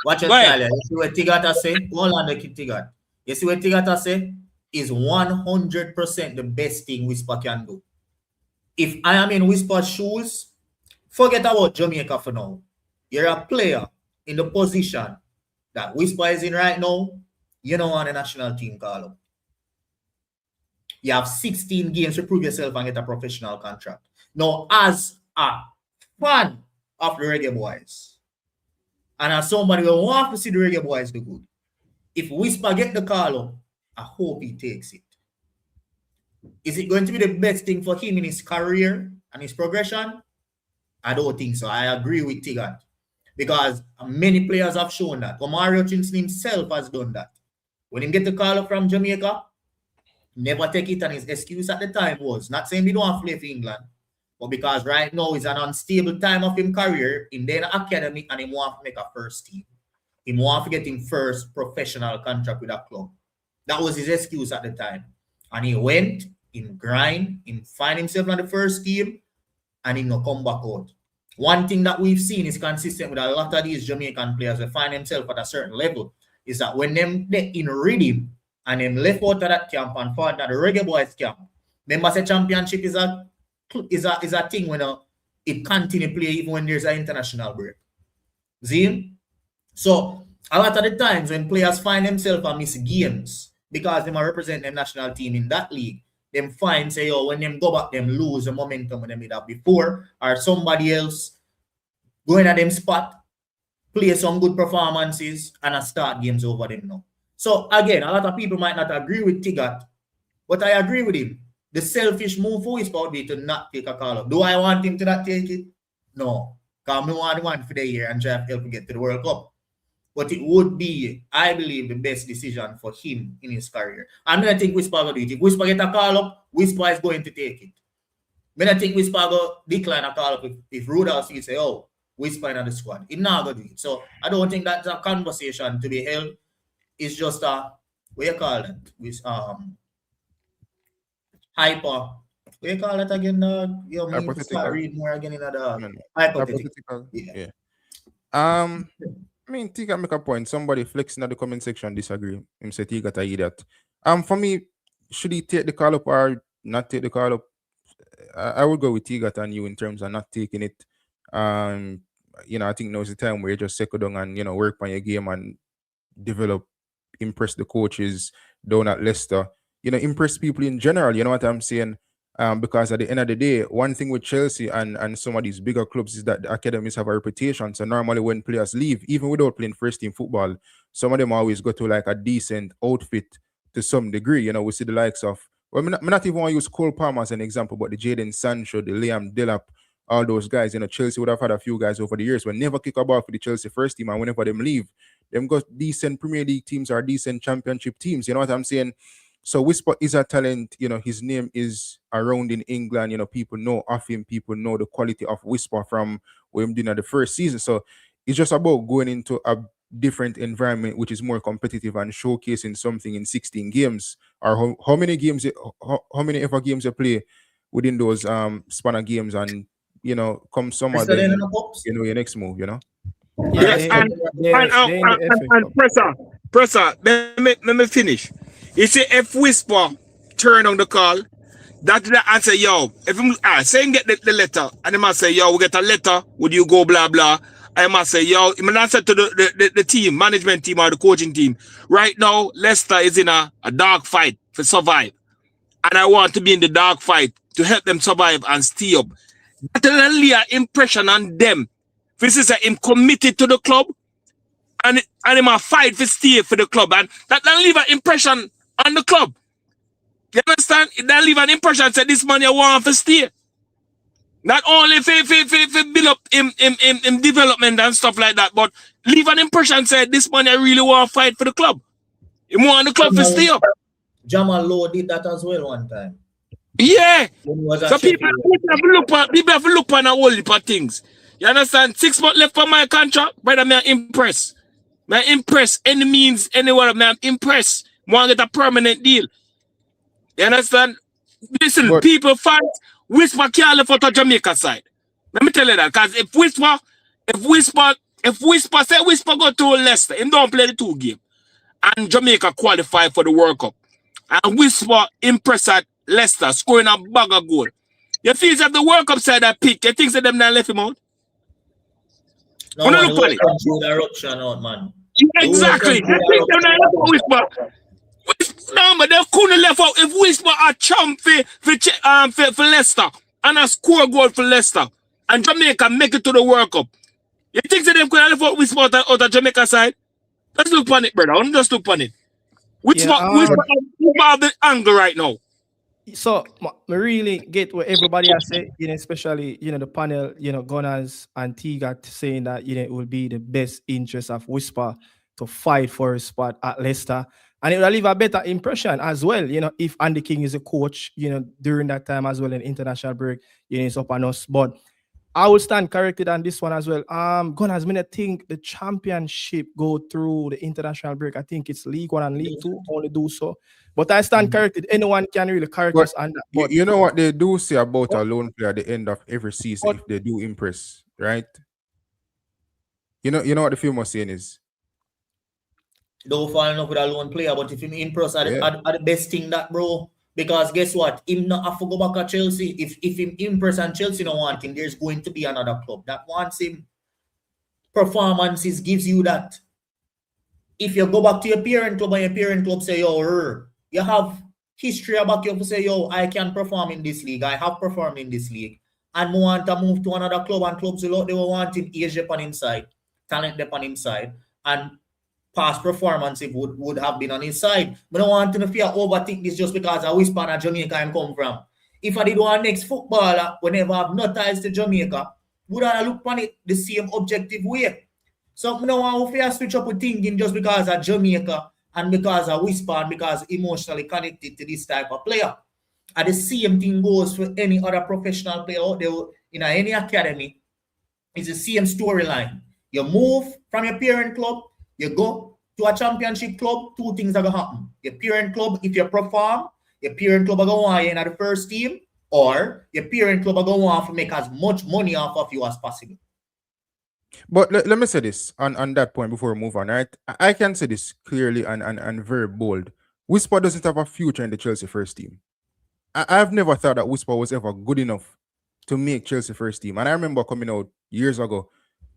Watch your style. You see what Tigata say? Hold on, Tigat. You see what Tigata say? Is 100% the best thing Whisper can do. If I am in Whisper's shoes, forget about Jamaica for now. You're a player in the position that Whisper is in right now. You don't want a national team call up. You have 16 games to prove yourself and get a professional contract. Now, as a fan of the Reggae Boyz, and as somebody who wants to see the Reggae Boyz do good, if Whisper get the call up, I hope he takes it. Is it going to be the best thing for him in his career and his progression? I don't think so. I agree with Tigat. Because many players have shown that. Mario Chinson himself has done that. When he get the call up from Jamaica, never take it, and his excuse at the time was not saying he don't want to play for England, but because right now is an unstable time of his career in the academy and he want to make a first team. He want to get him first professional contract with a club. That was his excuse at the time. And he went, in grind, in find himself on the first team, and he no come back out. one thing that we've seen is consistent with a lot of these Jamaican players that find themselves at a certain level is that when they're in rhythm and them left out of that camp and fought at the Reggae Boyz camp, remember the championship is a thing when it continue play even when there's an international break. See? So a lot of the times when players find themselves and miss games because they might represent their national team in that league, them find say, when them go back, them lose the momentum when they did that before, or somebody else going at them spot, play some good performances, and start games over them now. So again, a lot of people might not agree with Tigat, but I agree with him. The selfish move for Whisper would be to not take a call up. Do I want him to not take it? No. Because I want one for the year and try to help him get to the World Cup. But it would be, I believe, the best decision for him in his career. And I think Whisper will do it. If Whisper get a call up, Whisper is going to take it. I think Whisper will decline a call up if Rudolph Speid say, Whisper in the squad. It's not going to do it. So I don't think that's a conversation to be held. It's just what you call it? With hyper. What you call it again? Hypothetical. Read more again in the No. hypothetical. Yeah. I mean, Tiga make a point. Somebody flexing at the comment section disagree. Him say Tiga ta idiot. For me, should he take the call up or not take the call up? I would go with Tiga and you in terms of not taking it. I think now's the time where you just settle down and work on your game and develop, impress the coaches down at Leicester. Impress people in general. You know what I'm saying? Because at the end of the day, one thing with Chelsea and some of these bigger clubs is that the academies have a reputation. So normally when players leave, even without playing first team football, some of them always go to like a decent outfit to some degree. We see the likes of, well, I'm not even want to use Cole Palmer as an example, but the Jadon Sancho, the Liam Delap, all those guys. Chelsea would have had a few guys over the years, but never kick a ball for the Chelsea first team. And whenever them leave, them got decent Premier League teams or decent championship teams. You know what I'm saying? So Whisper is a talent, his name is around in England, people know of him, people know the quality of Whisper from what him doing at the first season. So it's just about going into a different environment, which is more competitive and showcasing something in 16 games. Or how many games, how many ever games you play within those span of games, and come summer, then your next move, Yes, and Presser, let me finish. You see, if Whisper turn on the call, that's the answer, if him saying get the letter, and he must say, we get a letter, would you go blah blah? I must say, he must answer to the team, management team or the coaching team. Right now, Leicester is in a dark fight to survive. And I want to be in the dark fight to help them survive and stay up. That will leave an impression on them. This is him committed to the club, and him a fight for stay for the club, and that will leave an impression on the club. You understand? It will leave an impression say this man you want to stay. Not only for build up in development and stuff like that, but leave an impression say this man you really want to fight for the club. He want the club to stay up. Jamal Lowe did that as well one time. Yeah. So people have to look on a whole heap of things. You understand? 6 months left for my contract, brother. I'm impressed. I'm impressed. Any means, anywhere, I'm impressed. Want to get a permanent deal. You understand? Listen, people fight. Whisper can't left out of Jamaica side. Let me tell you that. Because if Whisper say Whisper go to Leicester, him don't play the 2 game. And Jamaica qualify for the World Cup. And Whisper impress at Leicester, scoring a bag of goal. You feel if the World Cup side that pick, you think that them not left him out? No, man, look at it. Eruption out, man. Exactly. You think them not left out Whisper? No, but they couldn't left out if Whisper a champ for Leicester and a score goal for Leicester and Jamaica make it to the World Cup. You think that them could have left out Whisper out of Jamaica side? Let's look on it, brother. I'm just look on it. Whisper have the angle right now. So I really get what everybody has said, especially the panel, Gunnaz and Tiga saying that it will be the best interest of Whisper to fight for a spot at Leicester. And it will leave a better impression as well, if Andy King is a coach, during that time as well in international break, it's up on us. But I will stand corrected on this one as well. Gunnaz, I think the championship go through the international break. I think it's League 1 and League 2 only do so. But I stand corrected. Anyone can really correct us on that. But you know what they do say about a lone player at the end of every season if they do impress. right? You know what the famous saying is? Don't fall in love with a lone player, but if him impress are Yeah. the best thing that, bro. Because guess what? Him not have to go back to Chelsea. If him impress and Chelsea don't want him, there's going to be another club that wants him. Performances gives you that. If you go back to your parent club and your parent club say, yo, you have history about you to say, yo, I can perform in this league. I have performed in this league. And want to move to another club, and clubs will they will want him age upon him side, talent upon him side, and past performance it would have been on his side. But I don't want to fear overthink this just because I whisper in Jamaica I'm come from. If I did one next footballer, whenever I have no ties to Jamaica, would I look on it the same objective way? So I don't want to switch up with thinking just because of Jamaica and because I whisper and because emotionally connected to this type of player. And the same thing goes for any other professional player out there in any academy. It's the same storyline. You move from your parent club, you go to a championship club, two things are going to happen. Your parent club, if you perform, your parent club are going to want you in the first team, or your parent club are going to want to make as much money off of you as possible. But let me say this on that point before we move on, right? I can say this clearly and very bold. Whisper doesn't have a future in the Chelsea first team. I've never thought that Whisper was ever good enough to make Chelsea first team. And I remember coming out years ago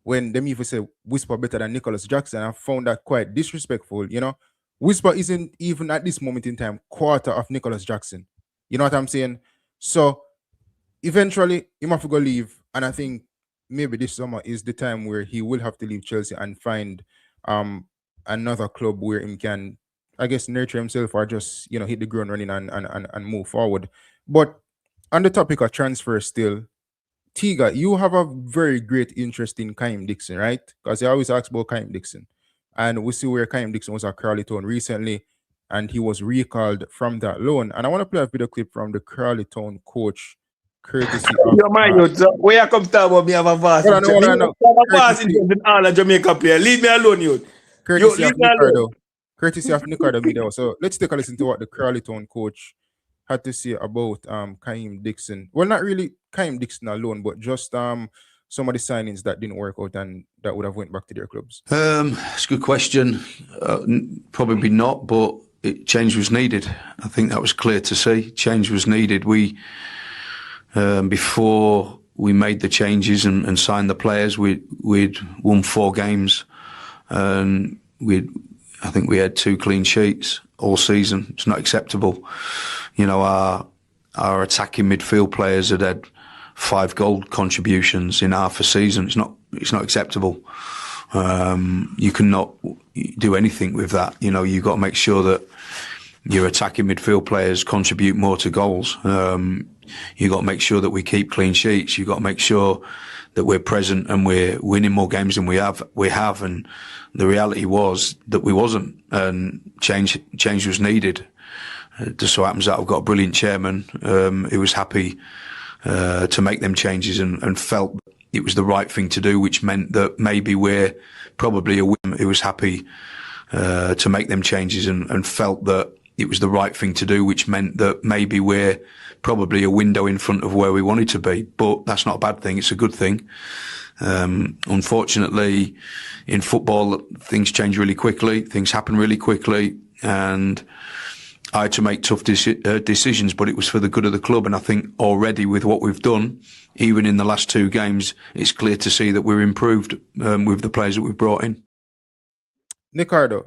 when them even said Whisper better than Nicholas Jackson. I found that quite disrespectful, you know. Whisper isn't even at this moment in time quarter of Nicholas Jackson. You know what I'm saying? So eventually he must go leave. And I think maybe this summer is the time where he will have to leave Chelsea and find another club where he can, I guess, nurture himself or just, you know, hit the ground running and move forward. But on the topic of transfer still, Tiga, you have a very great interest in Kahim Dixon, right? Because you always ask about Kahim Dixon. And we see where Kahim Dixon was at Crawley Town recently, and he was recalled from that loan. And I want to play a video clip from the Crawley Town coach, courtesy of... Yo, man, where you come talk about me have a vast in all of Jamaica player. Leave me alone, you. Courtesy of Nicardo Media. So let's take a listen to what the Crawley Town coach had to say about Kahim Dixon. Well, not really Kahim Dixon alone, but just some of the signings that didn't work out and that would have went back to their clubs. It's a good question. Probably not, but change was needed. I think that was clear to see. Change was needed. We before we made the changes and signed the players, we'd won 4 games, and I think we had 2 clean sheets all season. It's not acceptable. You know, our attacking midfield players had 5 goal contributions in half a season. It's not acceptable. You cannot do anything with that. You know, you've got to make sure that your attacking midfield players contribute more to goals. You've got to make sure that we keep clean sheets. You've got to make sure that we're present and we're winning more games than we have. And the reality was that we wasn't, and change was needed. It just so happens that I've got a brilliant chairman who was happy to make them changes and felt it was the right thing to do, which meant that maybe we're probably a win. Who was happy to make them changes and felt that it was the right thing to do, which meant that maybe we're probably a window in front of where we wanted to be. But that's not a bad thing. It's a good thing. Unfortunately, in football, things change really quickly. Things happen really quickly. And I had to make tough decisions, but it was for the good of the club. And I think already with what we've done, even in the last 2 games, it's clear to see that we're improved with the players that we've brought in. Nicardo,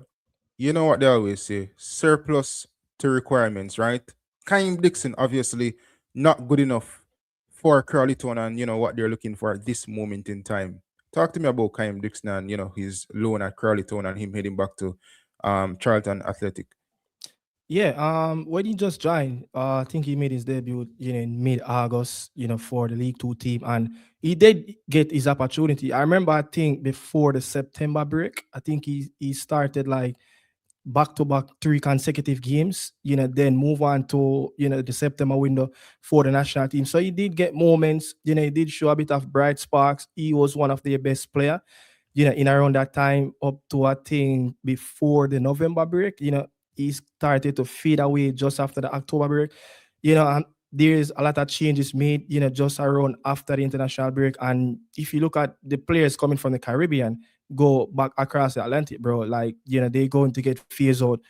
you know what they always say, surplus to requirements, right? Kahim Dixon, obviously, not good enough for Crawley Town and, you know, what they're looking for at this moment in time. Talk to me about Kahim Dixon and, you know, his loan at Crawley Town and him heading back to Charlton Athletic. Yeah, when he just joined, I think he made his debut, you know, in mid-August, you know, for the League 2 team, and he did get his opportunity. I remember, I think before the September break, I think he started like back-to-back 3 consecutive games, you know, then move on to, you know, the September window for the national team. So he did get moments, you know, he did show a bit of bright sparks. He was one of their best players, you know, in around that time up to, I think, before the November break, you know, he started to fade away just after the October break, you know, and there's a lot of changes made, just around after the international break. And if you look at the players coming from the Caribbean, go back across the Atlantic, bro, like, they're going to get phased out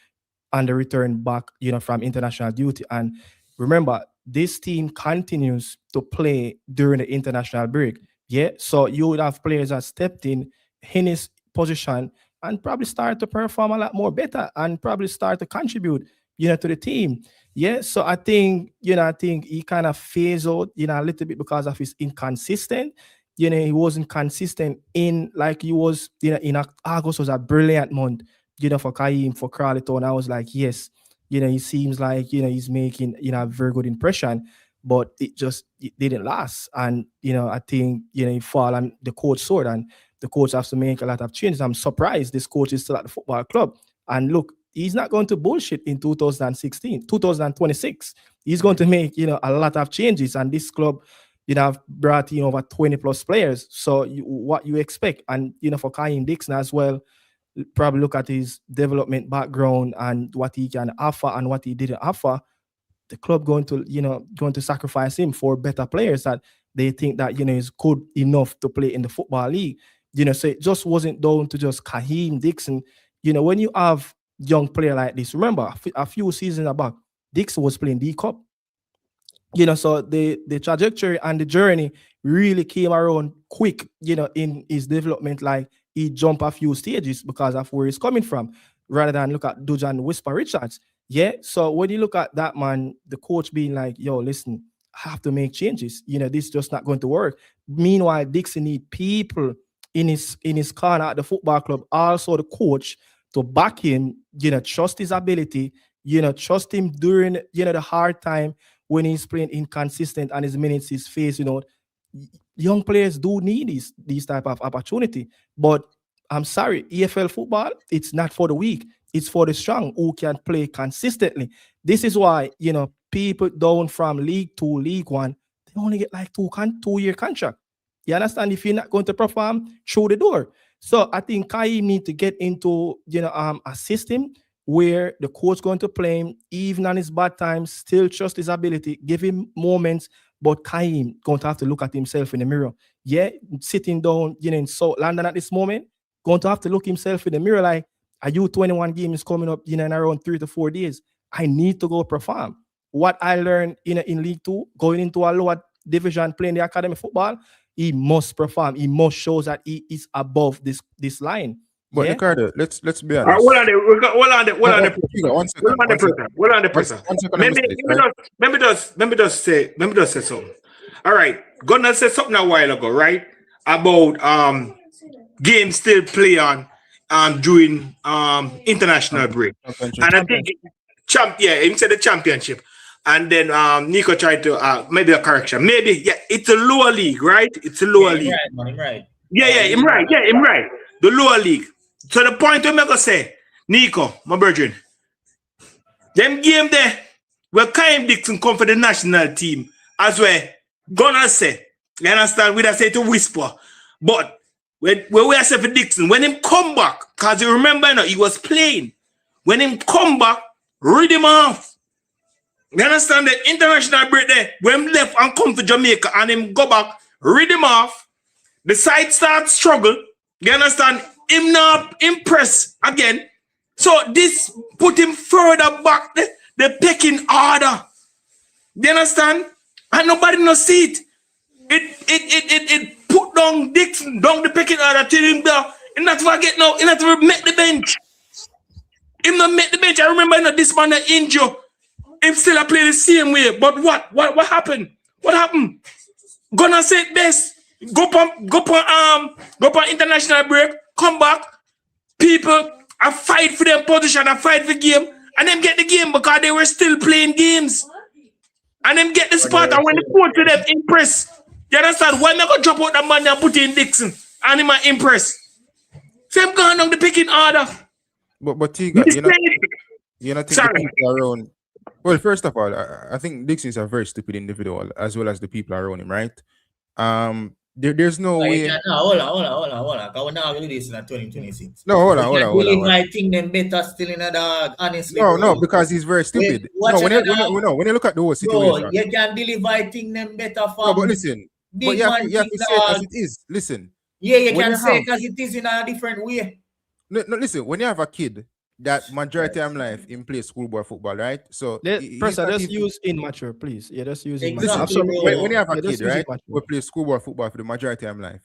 and the return back, from international duty. And remember, this team continues to play during the international break. Yeah. So you would have players that stepped in his position and probably start to perform a lot more better and probably start to contribute, to the team. Yeah. So I think he kind of phased out, a little bit because of his inconsistent. He wasn't consistent in like he was, in August was a brilliant month, for Kahim, for Crawley Town. I was like, yes, he seems like, he's making, a very good impression, but it didn't last. And, I think, he fall on the coach sword and the coach has to make a lot of changes. I'm surprised this coach is still at the football club. And look, he's not going to bullshit in 2026. He's going to make, a lot of changes. And this club, have brought in over 20 plus players. So what you expect? And, for Kahim Dixon as well, probably look at his development background and what he can offer and what he didn't offer. The club going to sacrifice him for better players that they think that, is good enough to play in the football league. So it just wasn't down to just Kahim Dixon. When you have young player like this, remember a few seasons back, Dixon was playing D Cup. So the trajectory and the journey really came around quick, in his development. Like he jumped a few stages because of where he's coming from, rather than look at Djon Richards. Yeah. So when you look at that, man, the coach being like, yo, listen, I have to make changes. This is just not going to work. Meanwhile, Dixon need people in his corner at the football club, also the coach, to back him, trust his ability, trust him during, the hard time when he's playing inconsistent and his minutes is facing. Young players do need these type of opportunity. But I'm sorry, EFL football, it's not for the weak. It's for the strong who can play consistently. This is why, people down from League 2, League 1, they only get like 2-year contract. You understand? If you're not going to perform, through the door. So I think Kahim need to get into, a system where the coach going to play him, even on his bad times, still trust his ability, give him moments, but Kahim going to have to look at himself in the mirror. Yeah, sitting down, in South London at this moment, going to have to look himself in the mirror like, a U21 game is coming up, in around 3 to 4 days. I need to go perform. What I learned in League 2, going into a lower division, playing the academy football, he must perform. He must show that he is above this line. But yeah? Ricardo, let's be honest. Hold on the person. Let me just say something. All right, Gunnaz said something a while ago, right? About games still play on during international break. And I think he said the championship. And then Nico tried to maybe a correction. Maybe it's a lower league, right? It's a lower league. Right. Him right. The lower league. So the point I'm gonna say, Nico, my brethren, them game there where Kahim Dixon come for the national team, as well, Gunnaz say, you understand? We say to whisper. But when we say for Dixon, when him come back, because you remember he was playing. When him come back, read him off. You understand the international break there? When him left and come to Jamaica and him go back, read him off. The side starts struggle. You understand? Him not impressed again. So this put him further back the pecking order. You understand? And nobody no see it. It put down Dixon down the pecking order till him there. He not forget now. He not make the bench. Him not make the bench. I remember this man that injured. Him still play the same way. But what happened? What happened? Gonna say it best. Go on international break. Come back. People are fight for their position. I fight for game. And them get the game because they were still playing games. And them get the spot. And when they put to them impress. You understand? Why am I going to drop out that man and put in Dixon? And him impress. Same going on the picking order. But Tiga, you know, think the people around. Well, first of all, I think Dixon is a very stupid individual, as well as the people around him, right? There's no way. Hold on. Because we're not going to do this in 2026. No, hold on. Deliver, I think them better still in a dog, honestly. No, because he's very stupid. When you look at the whole situation. Bro, you can deliver, I think them better for. No, but listen. But you have to say it as it is. Listen. Yeah, you can say it as it is in a different way. No, listen. When you have a kid that majority of life in play schoolboy football, right? So just use immature, please. Yeah, just use immature. Listen, when you have a kid, right, who play schoolboy football for the majority of life,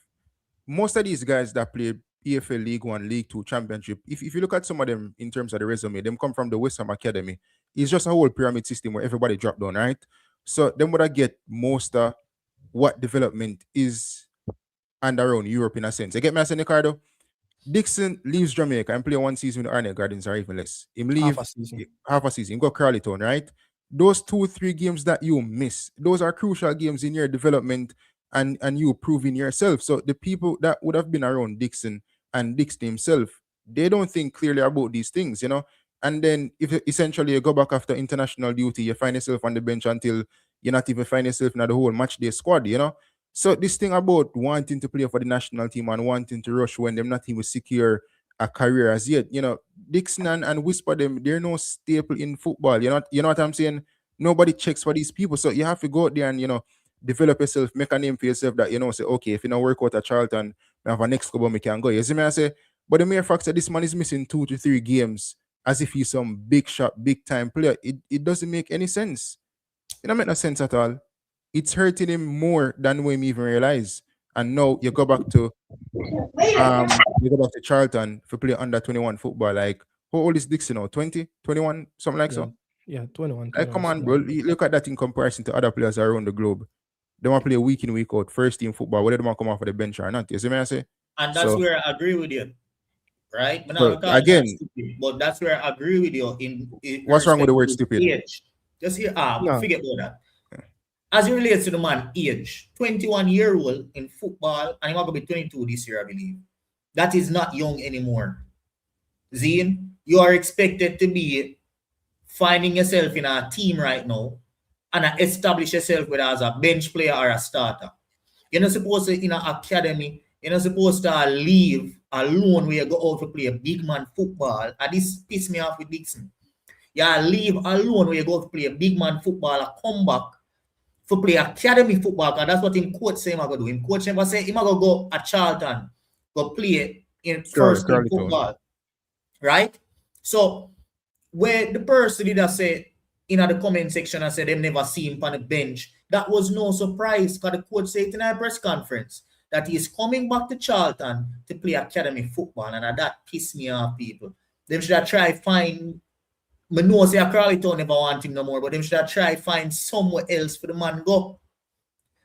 most of these guys that play EFL League 1, League 2, Championship, if you look at some of them in terms of the resume, them come from the West Ham Academy. It's just a whole pyramid system where everybody drop down, right? So them would get most of what development is and around Europe in a sense. You get me, I say, Ricardo? Dixon leaves Jamaica and play one season with Arnett Gardens or even less. Him leave half a season. Him go Crawleytown, right? Those 2-3 games that you miss, those are crucial games in your development and you proving yourself. So the people that would have been around Dixon and Dixon himself, they don't think clearly about these things, you know. And then if essentially you go back after international duty, you find yourself on the bench until you're not even find yourself in the whole match day squad, you know. So this thing about wanting to play for the national team and wanting to rush when they're not even secure a career as yet, you know, Dixon and Whisper them, they're no staple in football. You know what I'm saying? Nobody checks for these people. So you have to go out there and, you know, develop yourself, make a name for yourself that, you know, say, okay, if you don't work out at Charlton, I have a next club, me can go. You see me? I say, but the mere fact that this man is missing 2 to 3 games as if he's some big shot, big time player, it doesn't make any sense. It don't make no sense at all. It's hurting him more than we even realize. And now you go back to Charlton for play under 21 football. Like, how old is Dixon now? 20, 21, something like so. Yeah, 21. Like, come on, bro. Look at that in comparison to other players around the globe. They want to play week in, week out, first team football, whether they want to come off of the bench or not. You see me? I say? And that's where I agree with you. Right? But again, but that's where I agree with you. In what's wrong with the word stupid? Age. Just here, forget about that. As it relates to the man age, 21-year-old in football, and he's going to be 22 this year, I believe. That is not young anymore. Zine, you are expected to be finding yourself in a team right now and establish yourself whether as a bench player or a starter. You're not supposed to, in an academy, you're not supposed to leave alone where you go out to play a big man football. And this pissed me off with Dixon. You leave alone where you go to play a big man football, a comeback, for play academy football, because that's what him coach say him going to do. Him coach never say him going to go at Charlton, go play in first team football. Right? So, where the person did say in the comment section and said they never see him on the bench, that was no surprise, because the coach said in a press conference that he is coming back to Charlton to play academy football, and that pissed me off, people. They should have tried find. I know say Crawleytown never want him no more, but them should have tried find somewhere else for the man go.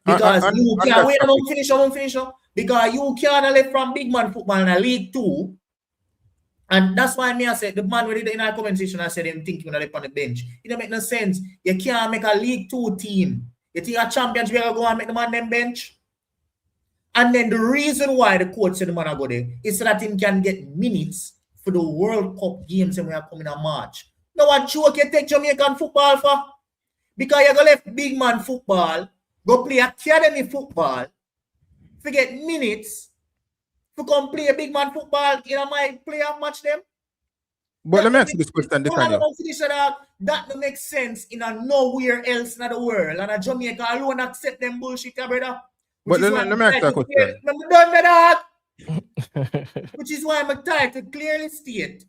Because you can't wait about finish up. Because you can't let from big man football in a League 2. And that's why I said the man with it in our conversation, I said him thinking when I left on the bench. It don't make no sense. You can't make a League 2 team. You think a championship you go and make the man them bench. And then the reason why the coach said the man go there is so that him can get minutes for the World Cup games when we are coming in March. No one joke you take Jamaican football for. Because you go left big man football, go play academy football, forget minutes, to come play a big man football, you know, my player match them. But let me ask you this question, Dicanio. That don't make sense in a nowhere else in the world. And a Jamaica alone accept them bullshit, brother. But let me ask you a question. I'm done with that. Which is why I'm tired to clearly state.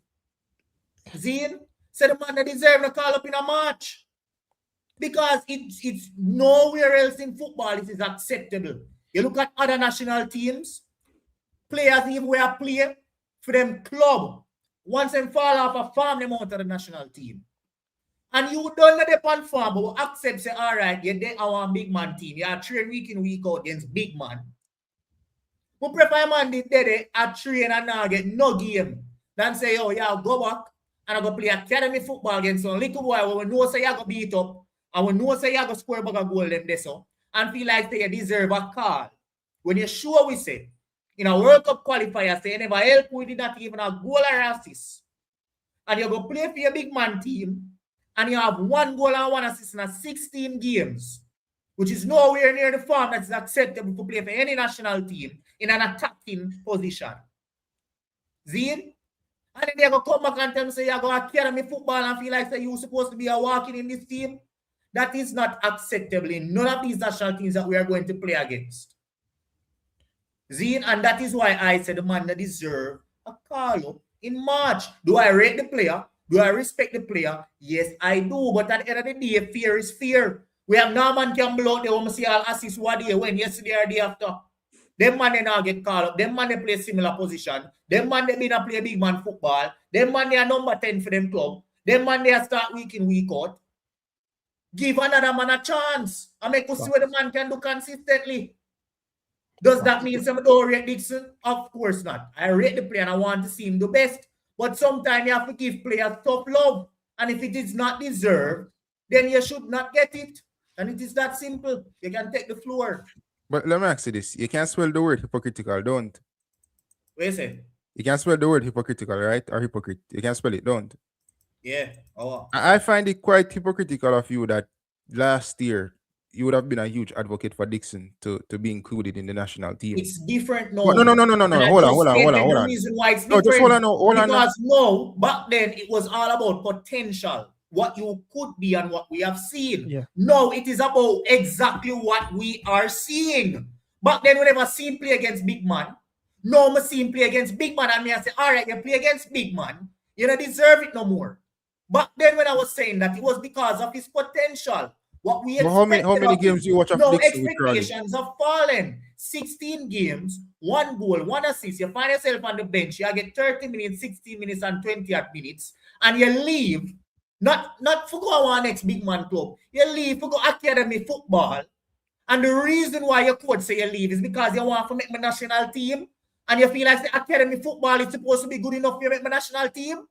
Zine, said the man that deserve to call up in a match. Because it's nowhere else in football it is acceptable. You look at other national teams, players even where play for them club. Once them fall off a farm them out of the national team. And you don't let them on farm, but accept say, all right, you're there our big man team. You are train week in, week out against big man. We prefer man did there at train and now get no game. Then say, oh, yeah, go back and I go play academy football against some little boy where we know say you go beat up and we know say you go score back a goal them there so and feel like they deserve a call. When you're sure we say in a World Cup qualifier, say you never help with not even a goal or assist. And you go play for your big man team and you have 1 goal and 1 assist in a 16 games. which is nowhere near the form that's acceptable to play for any national team in an attacking position. See? And then they're going to come back and tell me, say, you're going to academy football and feel like say, you're supposed to be walking in this team. That is not acceptable in none of these national teams that we are going to play against. Zine, and that is why I said the man that deserve a call-up in March. Do I rate the player? Do I respect the player? Yes, I do. But at the end of the day, fear is fear. We have no man can blow out the home see all assists one day when yesterday or day after. Them man they now get called up. Them man they play similar position. Them man they been a play big man football. Them man they are number 10 for them club. Them man they start week in, week out. Give another man a chance. And make us see what the man can do consistently. Does that mean some don't rate Dixon? Of course not. I rate the player and I want to see him do best. But sometimes you have to give players tough love. And if it is not deserved, then you should not get it. And it is that simple. You can take the floor. But let me ask you this. You can't spell the word hypocritical, don't? What you say? You can't spell the word hypocritical, right? Or hypocrite. You can't spell it, don't? Yeah. Oh. I find it quite hypocritical of you that last year you would have been a huge advocate for Dixon to be included in the national team. It's different now. No. Hold on. The reason why it's No, different. just hold on. Because no, back then it was all about potential. What you could be and what we have seen. Yeah. No, it is about exactly what we are seeing. Back then, we never seen play against big man. No, I seen play against big man, and I say, all right, you play against big man, you don't deserve it no more. Back then, when I was saying that, it was because of his potential. What we how many games do you watch of no, Dixon? expectations have fallen. 16 games, 1 goal, 1 assist. You find yourself on the bench. You get 30 minutes, 16 minutes, and 28 minutes, and you leave. Not for go our next big man club. You leave for go academy football. And the reason why your coach say you leave is because you want to make my national team. And you feel like the academy football is supposed to be good enough to make my national team.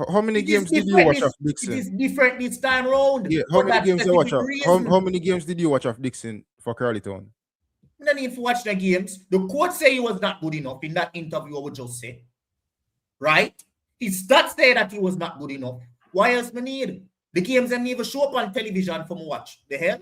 How many games did you watch of Dixon? It is different this time round. Yeah, how many games you watch of? How many games did you watch of Dixon for Carleton? You don't need to watch the games. The coach say he was not good enough in that interview I would just say. Right? His stats say that he was not good enough. Why else me need? The games don't even show up on television for me watch. The hell?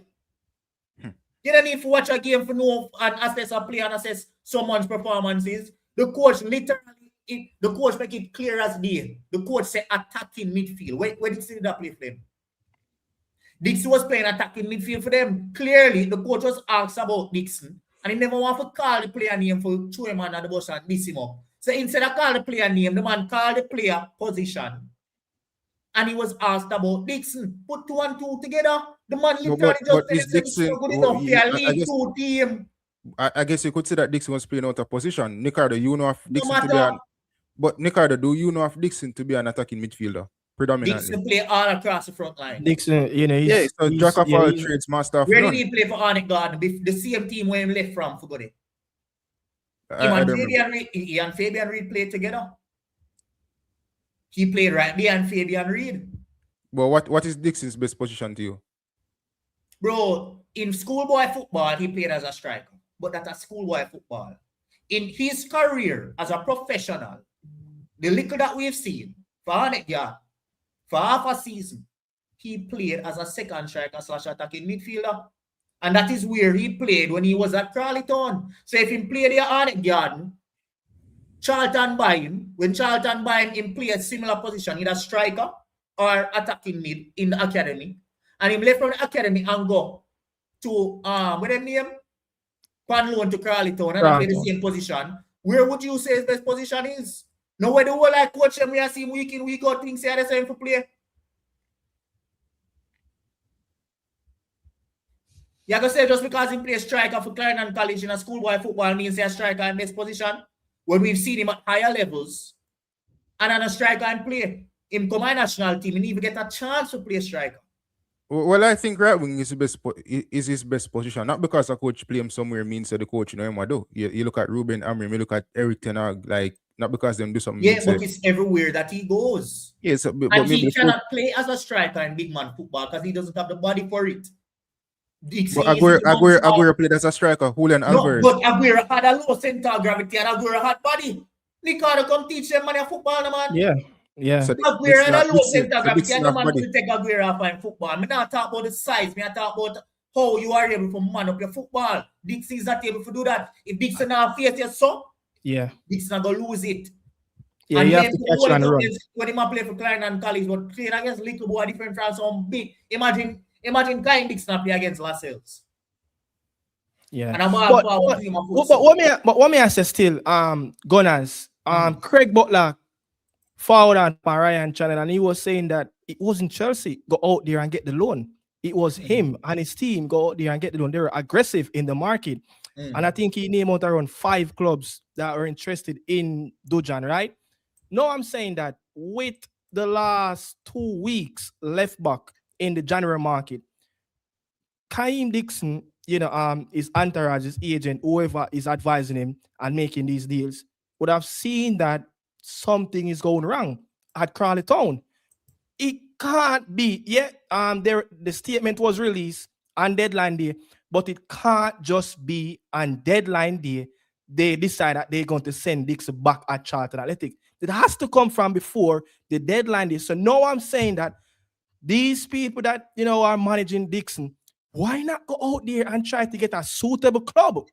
You don't need to watch a game for know and assess a player and assess someone's performances. The coach literally, the coach make it clear as day. The coach say attacking midfield. Where did you see that play for them? Dixon was playing attacking midfield for them. Clearly, the coach was asked about Dixon and he never want to call the player name for throw him under the bus and diss him up. So instead of call the player name, the man called the player position. And he was asked about Dixon. Put 2 and 2 together. The man literally just said it's good enough for a League 2 team. I guess you could say that Dixon was playing out of position. Nicardo, you know of Dixon to be but Nicardo, do you know of Dixon to be an attacking midfielder? Predominantly. Dixon play all across the front line. Dixon, you know, he's jack of all trades, master of where none. did he play for Arnett Garden? The same team where he left from, forgot it. He and Fabian Reed played together. He played right there and Fabian Reed. But what is Dixon's best position to you? Bro, in schoolboy football, he played as a striker. But that's a schoolboy football. In his career as a professional, the little that we've seen for Arnett Garden, for half a season, he played as a second striker / attacking midfielder. And that is where he played when he was at Carleton. So if he played at Arnett Garden, Charlton buy him. When Charlton buy him, he play a similar position, either striker or attacking mid in the academy. And he left from the academy and go to, what their name? Pan loan to Carleton and play the same position. Where would you say his best position is? Now where the whole like coach him, we are seeing week in, week out, things say the same for play. You have to say just because he plays striker for Clarendon College in a schoolboy football means he's a striker in this position. When we've seen him at higher levels and on a striker and play, him come my national team and even get a chance to play striker. Well, I think right wing is his best position. Not because a coach play him somewhere means that the coach know him what do. You look at Ruben Amorim, you look at Eric Ten Hag, like not because them do something. Yeah, but it's everywhere that he goes. Yeah, so, but and he cannot play as a striker in big man football because he doesn't have the body for it. But Aguero played as a striker, Julian Alvarez. But Aguero had a low center of gravity and Aguero had body. Ricardo come teach them man football, man. Yeah. Yeah. So Aguero and a low centre back. Dixon You have man body. to take Aguero off in football. I'm not talk about the size. I talk about how you are able to man up your football. Dixon is not able to do that. If Dixon not face your son, Yeah. Dixon going to lose it. Yeah, and you have to catch it and run. When he play for Klein and College, but playing against little boy different from some big. Imagine Kahim Dixon play against Lascelles. Yeah. And I'm but what may I say still, Gunnaz, Craig Butler forward on Ryan channel, and he was saying that it wasn't Chelsea go out there and get the loan. It was him and his team go out there and get the loan. They were aggressive in the market. And I think he named out around 5 clubs that are interested in Dujuan, right? No, I'm saying that with the last 2 weeks left back in the January market, Kahim Dixon, his entourage, his agent, whoever is advising him and making these deals, would have seen that something is going wrong at Crawley Town. It can't be. The statement was released on deadline day, but it can't just be on deadline day. They decide that they're going to send Dixon back at Charlton Athletic. It has to come from before the deadline day. So now I'm saying that these people that are managing Dixon, why not go out there and try to get a suitable club?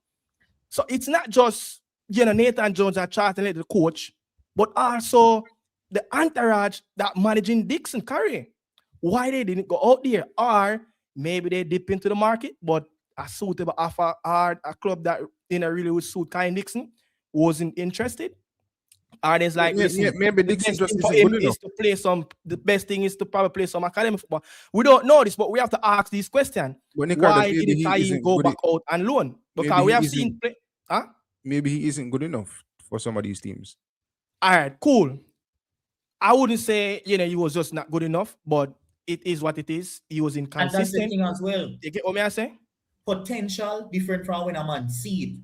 So it's not just Nathan Jones at Charlton Athletic, the coach, but also the entourage that managing Dixon career. Why they didn't go out there? Or maybe they dip into the market, but a suitable offer or a club that really would suit Kahim Dixon wasn't interested. Or there's like maybe Dixon just isn't good enough. To play the best thing is to probably play some academy football. We don't know this, but we have to ask these questions. Why didn't Kahim go back out and loan? Because we have seen play. Maybe he isn't good enough for some of these teams. All right, cool. I wouldn't say he was just not good enough, but it is what it is. He was inconsistent. And that's the thing as well. You get what me I say? Potential different from when a man seed.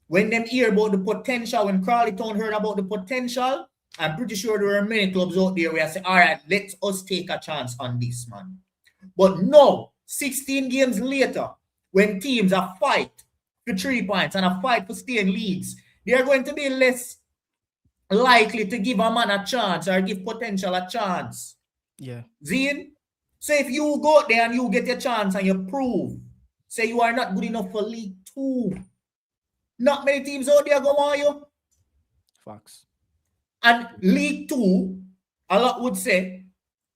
When them hear about the potential, when Crawley Town heard about the potential, I'm pretty sure there were many clubs out there where I say, all right, let us take a chance on this, man. But no, 16 games later, when teams are fight for 3 points and a fight for staying leagues, they are going to be less likely to give a man a chance or give potential a chance. Yeah. Zine? So if you go there and you get your chance and you prove, say you are not good enough for League 2, not many teams out there go on you. Facts. And League 2, a lot would say,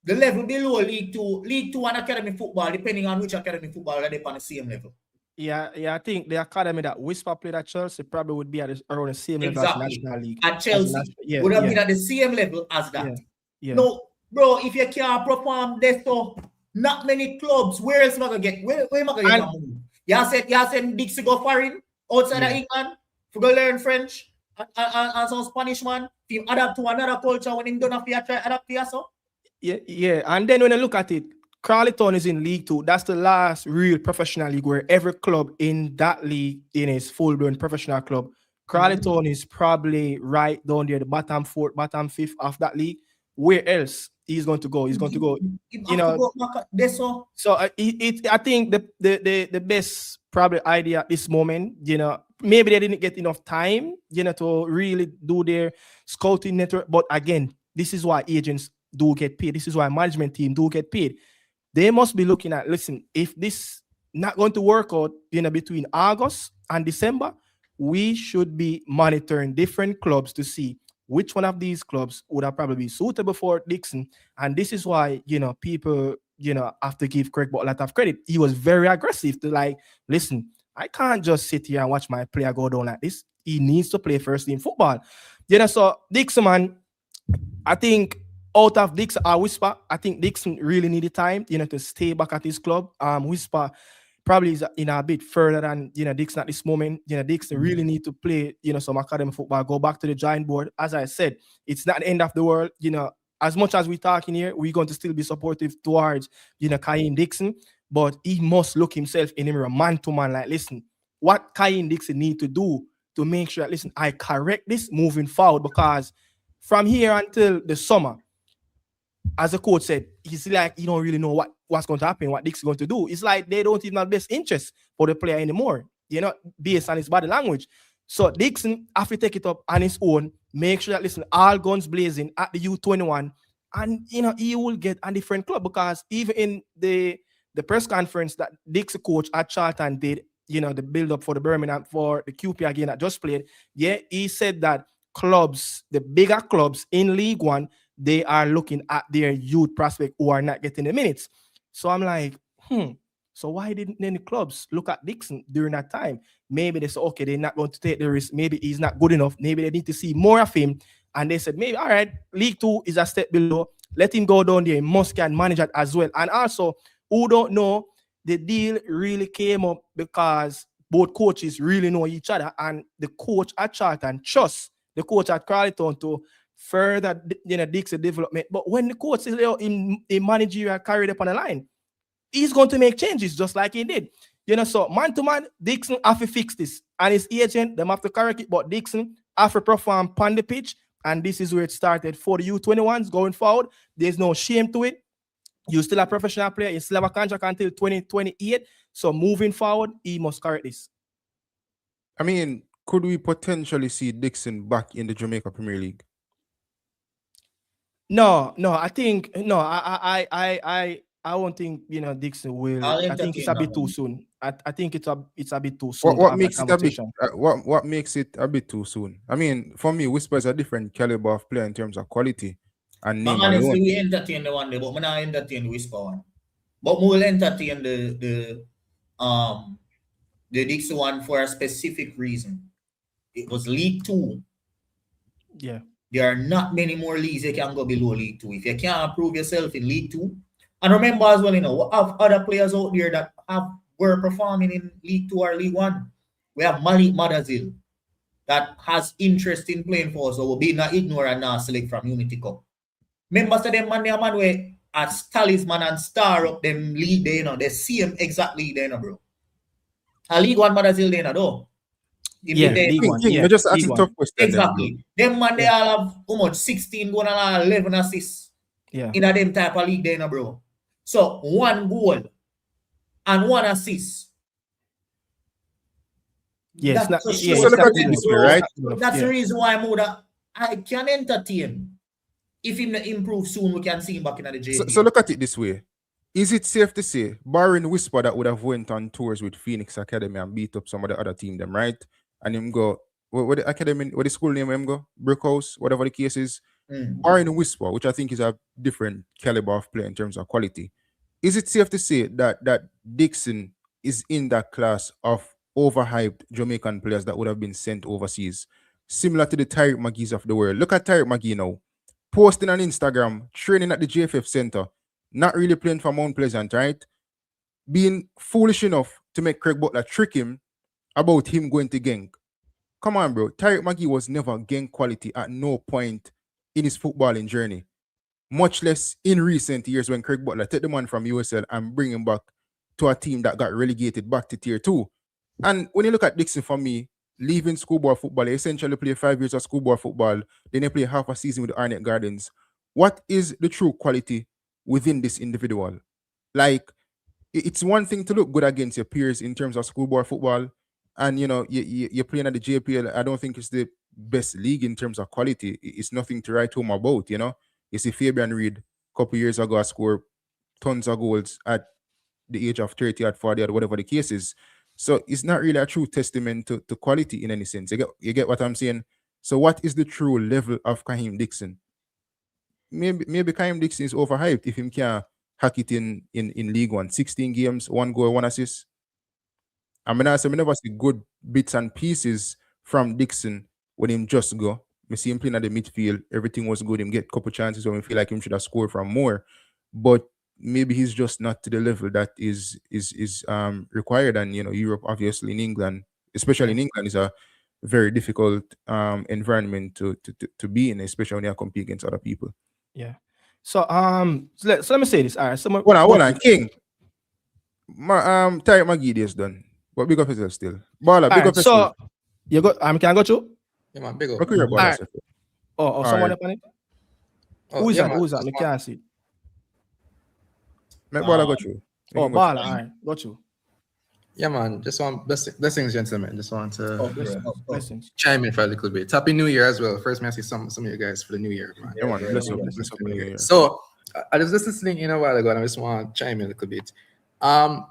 the level below League 2 and academy football, depending on which academy football, they're on the same level. Yeah, I think the academy that Whisper played at Chelsea probably would be around the same level as National League. At Chelsea, would have been at the same level as that. Yeah. No, bro, if you can't perform this, so not many clubs, where else am I going to get? Where am I going to get money? You said Dixie go foreign outside of England to go learn French and some Spanish, man. If you adapt to another culture when you don't have to try adapt to yourself. Yeah. And then when you look at it, Crawley Town is in League 2. That's the last real professional league where every club in that league is full-blown professional club. Crawley Town is probably right down there, the bottom 4th, bottom 5th of that league. Where else he's going to go? He's going to go, So I think the best probably idea at this moment, maybe they didn't get enough time, to really do their scouting network. But again, this is why agents do get paid. This is why management team do get paid. They must be looking at, listen, if this not going to work out, between August and December, we should be monitoring different clubs to see which one of these clubs would have probably be suitable for Dixon. And this is why, people, have to give Craig Butler a lot of credit. He was very aggressive to listen, I can't just sit here and watch my player go down like this. He needs to play first team football. So Dixon, man, I think out of Dixon or Whisper, I think Dixon really needed time, to stay back at his club. Whisper probably is a bit further than Dixon at this moment. Dixon really need to play, some academy football, go back to the giant board. As I said, it's not the end of the world. As much as we're talking here, we're going to still be supportive towards Kahim Dixon, but he must look himself in a mirror, man to man. Listen, what Kahim Dixon need to do to make sure, listen, I correct this moving forward, because from here until the summer, as the coach said, he's like, you don't really know what's going to happen, what Dixon's going to do. It's like they don't even have best interest for the player anymore, based on his body language. So Dixon have to take it up on his own make sure that listen, all guns blazing at the U21, and he will get a different club, because even in the press conference that Dixon coach at Charlton did, the build up for the Birmingham for the QP again that just played, he said that clubs, the bigger clubs in League One, they are looking at their youth prospect who are not getting the minutes. So I'm like, so why didn't any clubs look at Dixon during that time? Maybe they said, okay, they're not going to take the risk. Maybe he's not good enough. Maybe they need to see more of him. And they said, maybe, all right, League 2 is a step below. Let him go down there. He must can manage it as well. And also, who don't know, the deal really came up because both coaches really know each other. And the coach at Charlton trusts the coach at Carleton to further, Dixon development. But when the coach is in managerial career up on the line, he's going to make changes just like he did. So man to man, Dixon have to fix this. And his agent, them have to correct it. But Dixon have to perform on the pitch. And this is where it started for the U21s going forward. There's no shame to it. You're still a professional player. You still have a contract until 2028. So moving forward, he must correct this. I mean, could we potentially see Dixon back in the Jamaica Premier League? No, I think no. I won't think Dixon will. I think it's a bit too soon. I think it's a bit too soon. What makes it a bit? What makes it a bit too soon? I mean, for me, Whisper is a different caliber of player in terms of quality and name alone. Honestly, we entertain the one day, but we not entertain Whisper one. But we will entertain the Dixon one for a specific reason. It was League 2. Yeah. There are not many more leagues you can go below League 2. If you can't prove yourself in League 2, and remember as well, we have other players out there that were performing in League 2 or League 1. We have Malik Madazil that has interest in playing for us, so we'll be not ignore and not select from Unity Cup. Members of them man where as talisman and star up them league there, they see him exactly there, bro. A League 1 Madazil there, though. League 1. Yeah, just asking tough questions. Exactly. Them man, they all have how much 16 goals and 11 assists. Yeah. In a them type of league there, bro. So 1 goal and 1 assist. Yes, so look at it this way, right? That's the reason why I can entertain. If he improve soon, we can see him back in the JV. So look at it this way. Is it safe to say, barring Whisper that would have went on tours with Phoenix Academy and beat up some of the other team, them, right? And him go, what the academy, what the school name him go? Brickhouse, whatever the case is. Barring Whisper, which I think is a different caliber of play in terms of quality. Is it safe to say that Dixon is in that class of overhyped Jamaican players that would have been sent overseas? Similar to the Tyreek McGee's of the world. Look at Tyreek McGee now. Posting on Instagram, training at the JFF Center, not really playing for Mount Pleasant, right? Being foolish enough to make Craig Butler trick him about him going to Genk. Come on, bro. Tyreek McGee was never Genk quality at no point in his footballing journey. Much less in recent years when Craig Butler took the man from USL and bring him back to a team that got relegated back to Tier 2. And when you look at Dixon, for me, leaving schoolboy football, he essentially play 5 years of schoolboy football, then they play half a season with the Arnett Gardens. What is the true quality within this individual? Like, it's one thing to look good against your peers in terms of schoolboy football, and you're playing at the JPL. I don't think it's the best league in terms of quality. It's nothing to write home about, You see Fabian Reed a couple years ago scored tons of goals at the age of 30 at 40 or whatever the case is. So it's not really a true testament to quality in any sense. You get what I'm saying? So what is the true level of Kahim Dixon? Maybe Kahim Dixon is overhyped if him can hack it in League 1. 16 games, 1 goal, 1 assist. I mean, I never see good bits and pieces from Dixon when him just go. I see him playing at the midfield. Everything was good. Him get a couple chances when we feel like him should have scored from more. But maybe he's just not to the level that is required. And Europe, obviously, in England, especially in England, is a very difficult environment to be in, especially when you compete against other people. Yeah. So let me say this. All right. Hold on, King. Tyreek McGee is done, but big up yourself still. Baller, big up yourself. So you got can I go to? Yeah, man, big up. Okay, your baller. Oh, someone up on it. Who's that? Who's that? I can't see. Make baller got you. Baller. All right, got you. Yeah, man. Just want blessings, gentlemen. Just want to Blessings. chime in for a little bit. Happy New Year as well. First, may I see some of you guys for the New Year, man. Yeah, man. Bless up. So I was just listening in a while ago, and I just want to chime in a little bit. And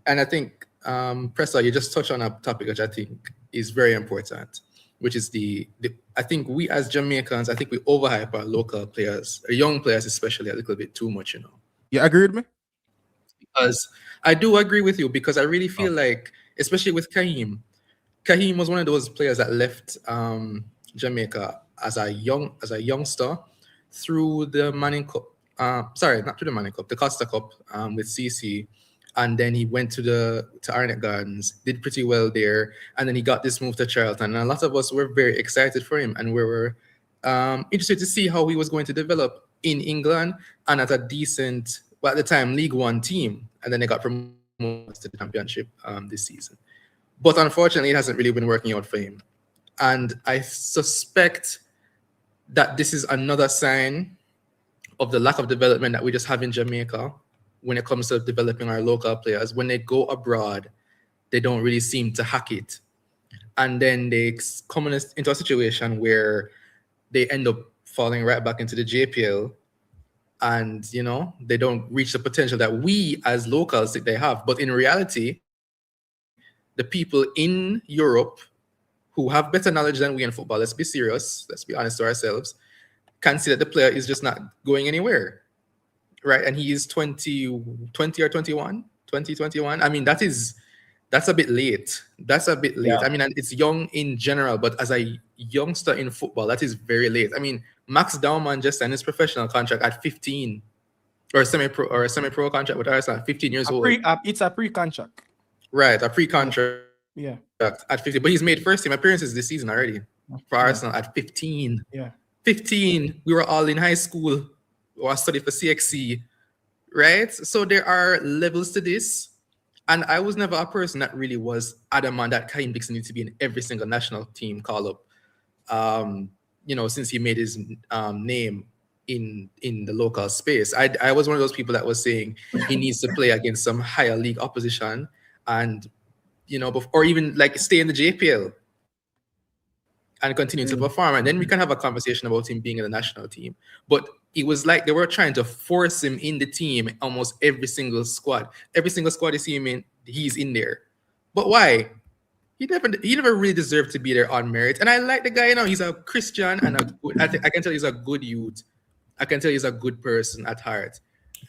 I think Pressa, you just touched on a topic which I think is very important, which is the I think we as Jamaicans, I think we overhype our local players, our young players especially, a little bit too much, you know. You agree with me? Because I do agree with you, because I really feel like, especially with Kahim was one of those players that left Jamaica as a youngster through the Manning Cup. Sorry, not through the Manning Cup, the Costa Cup with CC. And then he went to Arnett Gardens, did pretty well there. And then he got this move to Charlton. And a lot of us were very excited for him. And we were interested to see how he was going to develop in England and at a decent, well, at the time, League One team. And then they got promoted to the Championship this season. But unfortunately, it hasn't really been working out for him. And I suspect that this is another sign of the lack of development that we just have in Jamaica when it comes to developing our local players. When they go abroad, they don't really seem to hack it. And then they come into a situation where they end up falling right back into the JPL, and, you know, they don't reach the potential that we as locals think they have. But in reality, the people in Europe who have better knowledge than we in football, let's be serious, let's be honest to ourselves, can see that the player is just not going anywhere. Right, and he is 20 or 21. I mean, that's a bit late. That's a bit late. Yeah. I mean, and it's young in general, but as a youngster in football, that is very late. I mean, Max Dauman just signed his professional contract at 15, or a semi-pro contract with Arsenal at 15 years old. It's a pre-contract. Right, a pre-contract. Yeah. At 15, but he's made first team appearances this season already for Arsenal at 15. Yeah. 15. We were all in high school or study for CXC, right? So there are levels to this. And I was never a person that really was adamant that Kahim Dixon needs to be in every single national team call-up, you know, since he made his name in the local space. I was one of those people that was saying he needs to play against some higher league opposition and, you know, or even like stay in the JPL and continue to perform. And then we can have a conversation about him being in the national team. But it was like they were trying to force him in the team almost every single squad. Every single squad you see him in, he's in there. But why? He never really deserved to be there on merit. And I like the guy, you know, he's a Christian and I can tell he's a good youth. I can tell he's a good person at heart.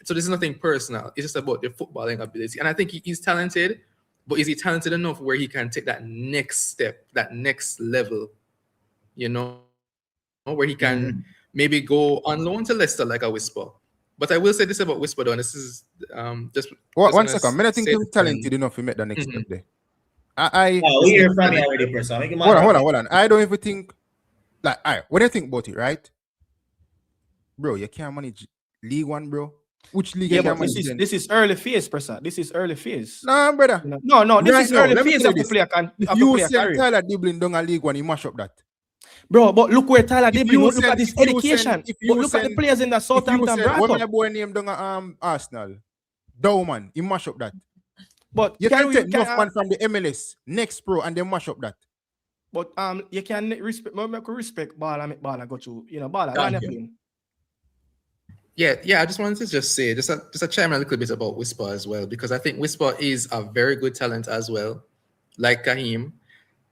So this is nothing personal. It's just about the footballing ability. And I think he's talented, but is he talented enough where he can take that next step, that next level, you know, where he can maybe go on loan to Leicester like a Whisper. But I will say this about Whisper, though, and this is just... One second. I think he's talented enough to make the next step there. We hear from you already, person. Hold on. I don't even think... Like, what do you think about it, right? Bro, you can't manage League One, bro. Which league you can't manage? This is early phase, Prasad. This is early phase. Nah, brother. No, this is early phase of the player. You send Tyler Diblin down a League One, you mash up that. Bro, but look where Tyler Diblin, look at this education. But look at the players in the Southampton brought what up. my boy named down Arsenal? Dowman, he mash up that. But you can take enough man from the MLS, next pro, and then mash up that. But you can respect ball and make ball and go to, you know, ball and Yeah, I just wanted to just say, just a chime in a little bit about Whisper as well, because I think Whisper is a very good talent as well, like Kahim.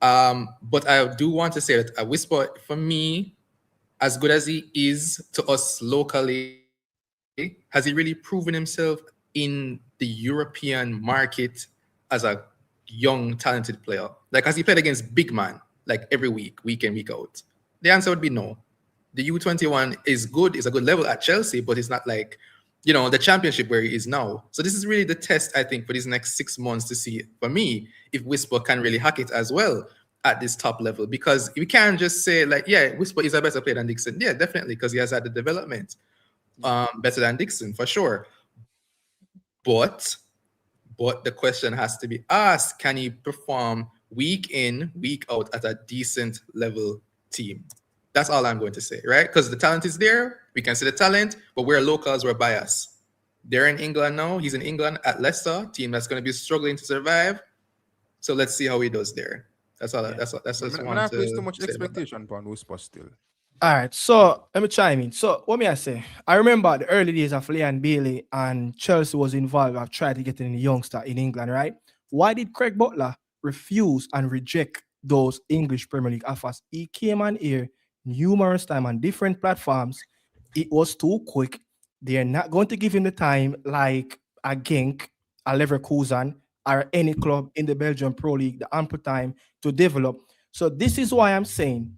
But I do want to say that a Whisper, for me, as good as he is to us locally, has he really proven himself in the European market as a young, talented player? Like, has he played against big man, like every week in, week out? The answer would be no. The U21 is good, is a good level at Chelsea, but it's not like, you know, the championship where he is now. So this is really the test, I think, for these next 6 months to see, for me, if Whisper can really hack it as well at this top level. Because we can't just say, like, yeah, Whisper is a better player than Dixon. Yeah, definitely, because he has had the development better than Dixon, for sure. But the question has to be asked, can he perform week in, week out at a decent level team? That's all I'm going to say, right? Because the talent is there. We can see the talent, but we're locals, we're biased. They're in England now. He's in England at Leicester, team that's going to be struggling to survive. So let's see how he does there. That's all. That's just I'm want not to place too much say about that. expectation upon Whisper still. All right, so let me chime in. So what may I say? I remember the early days of Leon Bailey and Chelsea was involved. I've tried to get in a youngster in England, right? Why did Craig Butler refuse and reject those English Premier League offers? He came on here numerous times on different platforms. It was too quick. They're not going to give him the time like a Genk, a Leverkusen, or any club in the Belgian Pro League, the ample time to develop. So this is why I'm saying,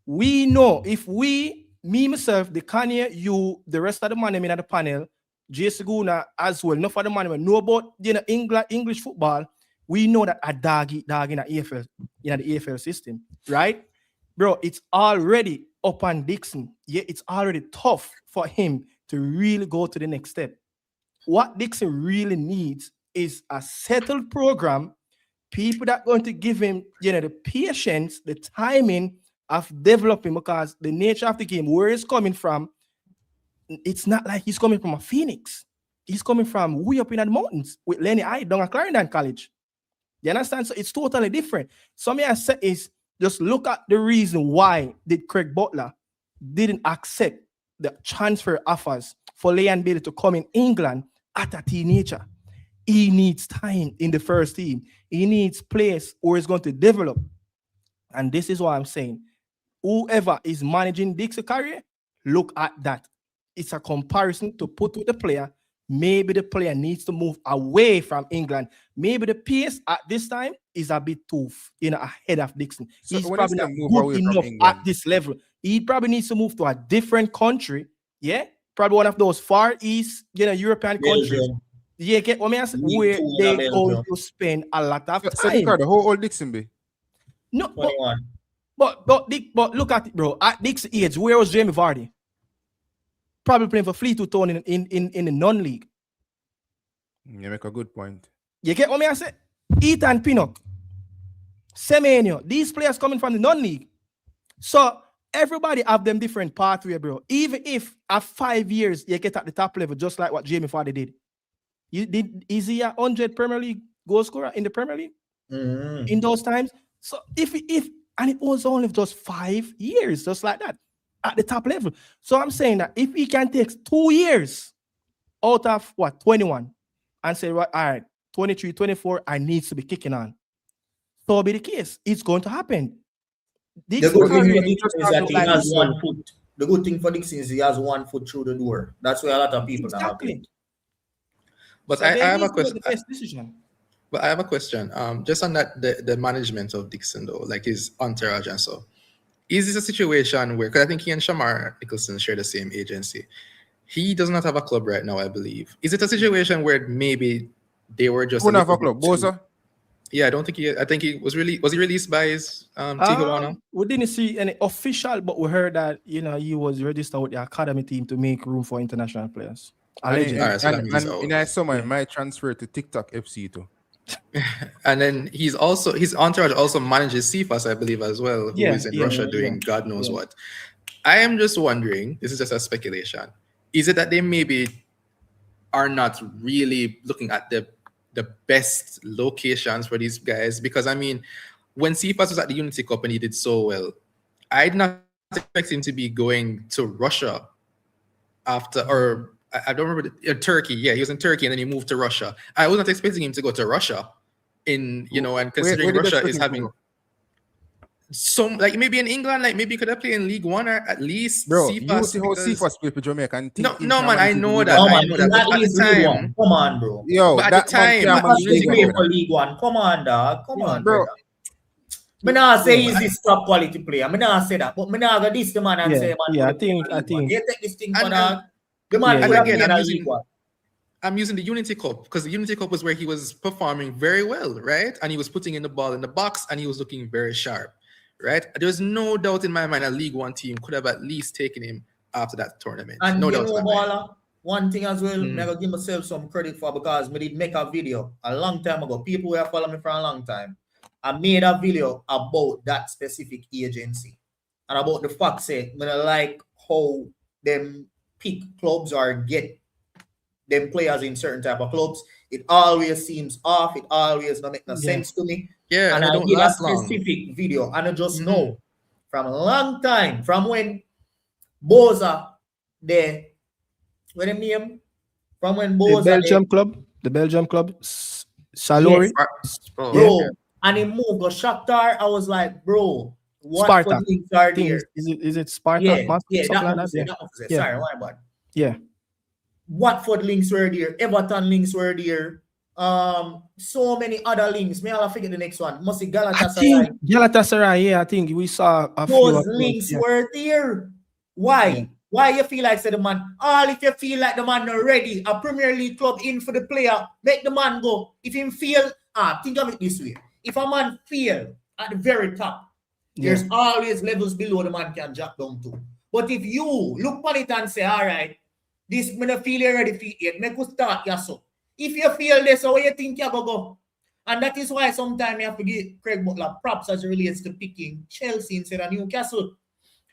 we know if we, me, myself, Dicanio, you, the rest of the man in the panel, Jay Seguna as well, enough of the man know about English football, we know that a dog in the EFL, in the EFL system, right? Bro, it's already up on Dixon. Yeah, it's already tough for him to really go to the next step. What Dixon really needs is a settled program, people that are going to give him, the patience, the timing of developing, because the nature of the game, where he's coming from, it's not like he's coming from a Phoenix. He's coming from way up in the mountains with Lenny Hyde down at Clarendon College. You understand? So it's totally different. Something I say is just look at the reason why did Craig Butler didn't accept the transfer offers for Leon Bailey to come in England at a teenager. He needs time in the first team. He needs place where he's going to develop. And this is what I'm saying. Whoever is managing Dixon's career, look at that. It's a comparison to put with the player. Maybe the player needs to move away from England. Maybe the pace at this time is a bit too, ahead of Dixon. So He's when probably you not say move good away from enough England, at this level. He probably needs to move to a different country. Yeah, probably one of those Far East, European countries. Belgium. Yeah, get what I mean? Where they're going to spend a lot of so time. Ricardo, how old Dixon be? No, 21. but look at it, bro. At Dixon's age, where was Jamie Vardy? Probably playing for Fleetwood Town in the non-league. You make a good point. You get what I say? Ethan Pinnock, Semenyo, these players coming from the non-league. So everybody have them different pathway, bro. Even if at 5 years you get at the top level, just like what Jamie Vardy did. Is he a 100 Premier League goal scorer in the Premier League in those times? So if and it was only just 5 years, just like that, at the top level. So I'm saying that if he can take 2 years out of 21 and say, right, all right, 23, 24, I need to be kicking on. So be the case. It's going to happen. The good thing for Dixon is that he has 1 foot. The good thing for Dixon is he has 1 foot through the door. That's where a lot of people now have it. But So I have a question. The best decision. But I have a question. Just on that, the management of Dixon though, like his entourage and so. Is this a situation where, because I think he and Shamar Nicholson share the same agency. He does not have a club right now, I believe. Is it a situation where maybe they were just Who don't have a club? Boza? Yeah, I don't think I think he was released by his Tijuana? We didn't see any official, but we heard that he was registered with the academy team to make room for international players. Allegedly. And I saw my transfer to TikTok FC too. And then his entourage also manages CFAS, I believe, as well, who is in Russia doing God knows what. I am just wondering, this is just a speculation, is it that they maybe are not really looking at the best locations for these guys? Because I mean, when CFAS was at the Unity Cup and he did so well, I did not expect him to be going to Russia after, or I don't remember, Turkey. Yeah, he was in Turkey and then he moved to Russia. I was not expecting him to go to Russia and considering Russia is having some, like maybe in England, like maybe he could have played in League One or at least bro, CFAS. You see how CFAS play for Jamaica. No, man, I know that. I know that. But at the time, come on, bro. Yo, but at the time, for League One. Come on, dog. Come on, bro. Me not say he's this top quality player. Me not say that, but me not go this the man and say, man. Yeah, I think. You take this thing for that. The man, and again, I'm using the Unity Cup because the Unity Cup was where he was performing very well, right? And he was putting in the ball in the box and he was looking very sharp, right? There's no doubt in my mind a League One team could have at least taken him after that tournament. And no you doubt know, in my mind. one thing as well, never give myself some credit for, because I did make a video a long time ago. People who have followed me for a long time. I made a video about that specific agency and about the fact that I like how them pick clubs or get them players in certain type of clubs. It always seems off. It always don't make no sense to me. Yeah, and they I don't did a last long. specific video, and I just know from a long time, from when Boza, the Belgium club, Salori, yes. Bro, and he moved to Shakhtar. I was like, bro, what for links are there? Is it Sparta? Sorry, my bad. Yeah. Watford links were there, Everton links were there. So many other links. May I forget the next one? Must be Galatasaray. I think we saw a those links were there. Why? Yeah. Why you feel like say the man? All if you feel like the man not ready, a Premier League club in for the player, make the man go. If him feel, think of it this way. If a man feel at the very top, there's always levels below the man can jump down to. But if you look on it and say, all right, this me not feel ready for it, make us start yourself. If you feel this, how you think you go? And that is why sometimes you have to give Craig Butler props as it relates to picking Chelsea instead of Newcastle.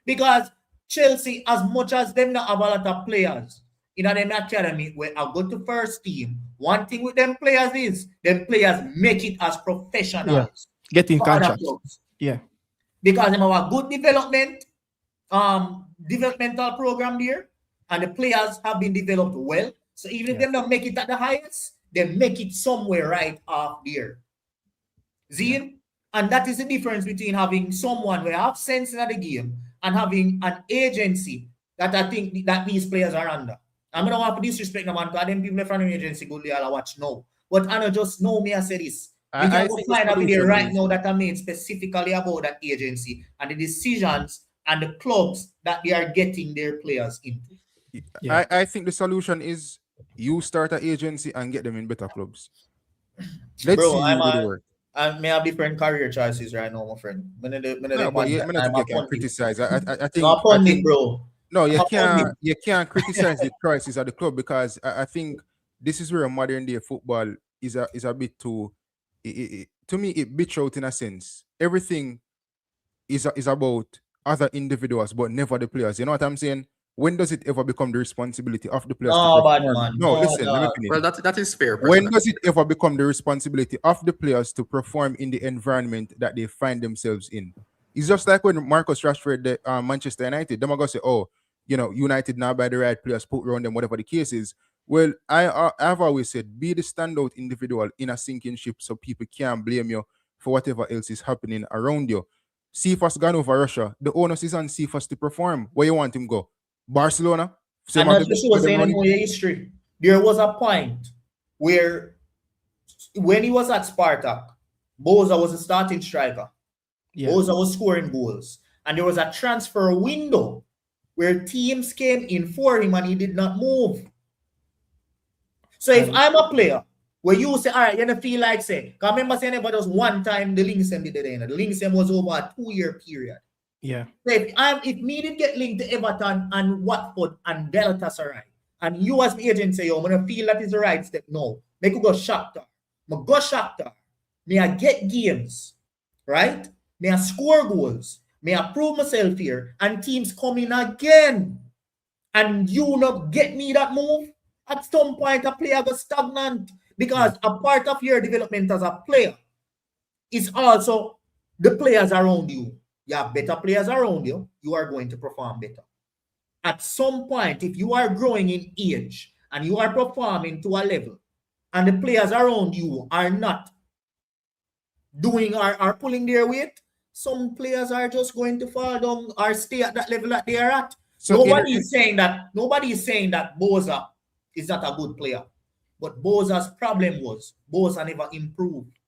Because Chelsea, as much as them not have a lot of players in them academy where I go to first team, one thing with them players is them players make it as professionals. Yeah. Getting contracts. Yeah. Because they have a good developmental program there, and the players have been developed well. So even if they don't make it at the highest, they make it somewhere right off there. See? And that is the difference between having someone who have sense in the game and having an agency that I think that these players are under. I'm not want to disrespect them, man, because them people from the agency go there watch now. But I just know me, I say this. You can go find a video right now that I made specifically about that agency and the decisions and the clubs that they are getting their players into. Yeah. I think the solution is you start an agency and get them in better clubs. Let's see how it works. I may have different career choices right now, my friend. But you can't criticize. I think, bro. No, you can't criticize the choices of the club, because I think this is where modern day football is a bit too. To me, it bitch out in a sense. Everything is about other individuals, but never the players. You know what I'm saying? When does it ever become the responsibility of the players? Listen, let me finish. Well, that is fair. When does it ever become the responsibility of the players to perform in the environment that they find themselves in? It's just like when Marcus Rashford, Manchester United, them are going to say, oh, United now by the right players, put around them, whatever the case is. Well, I've always said, be the standout individual in a sinking ship so people can't blame you for whatever else is happening around you. Cephas gone over Russia. The onus is on Cephas to perform. Where you want him go? Barcelona? And not just was saying in your history. There was a point where when he was at Spartak, Boza was a starting striker. Yeah. Boza was scoring goals. And there was a transfer window where teams came in for him and he did not move. So if I'm a player where you say, all right, you don't feel like say, because I remember saying it was one time the Linksem did it. The Linksem was over a 2-year period. Yeah. So if me did get linked to Everton and Watford and Galatasaray, and you as the agent say, yo, I'm gonna feel that is the right step. No, make you go Shakhtar. May I get games, right? May I score goals? May I prove myself here? And teams come in again. And you not get me that move? At some point, a player goes stagnant. Because a part of your development as a player is also the players around you. You have better players around you, you are going to perform better. At some point, if you are growing in age and you are performing to a level and the players around you are not doing or pulling their weight, some players are just going to fall down or stay at that level that they are at. So nobody is saying that Boza is not a good player. But Boza's problem was Boza never improved.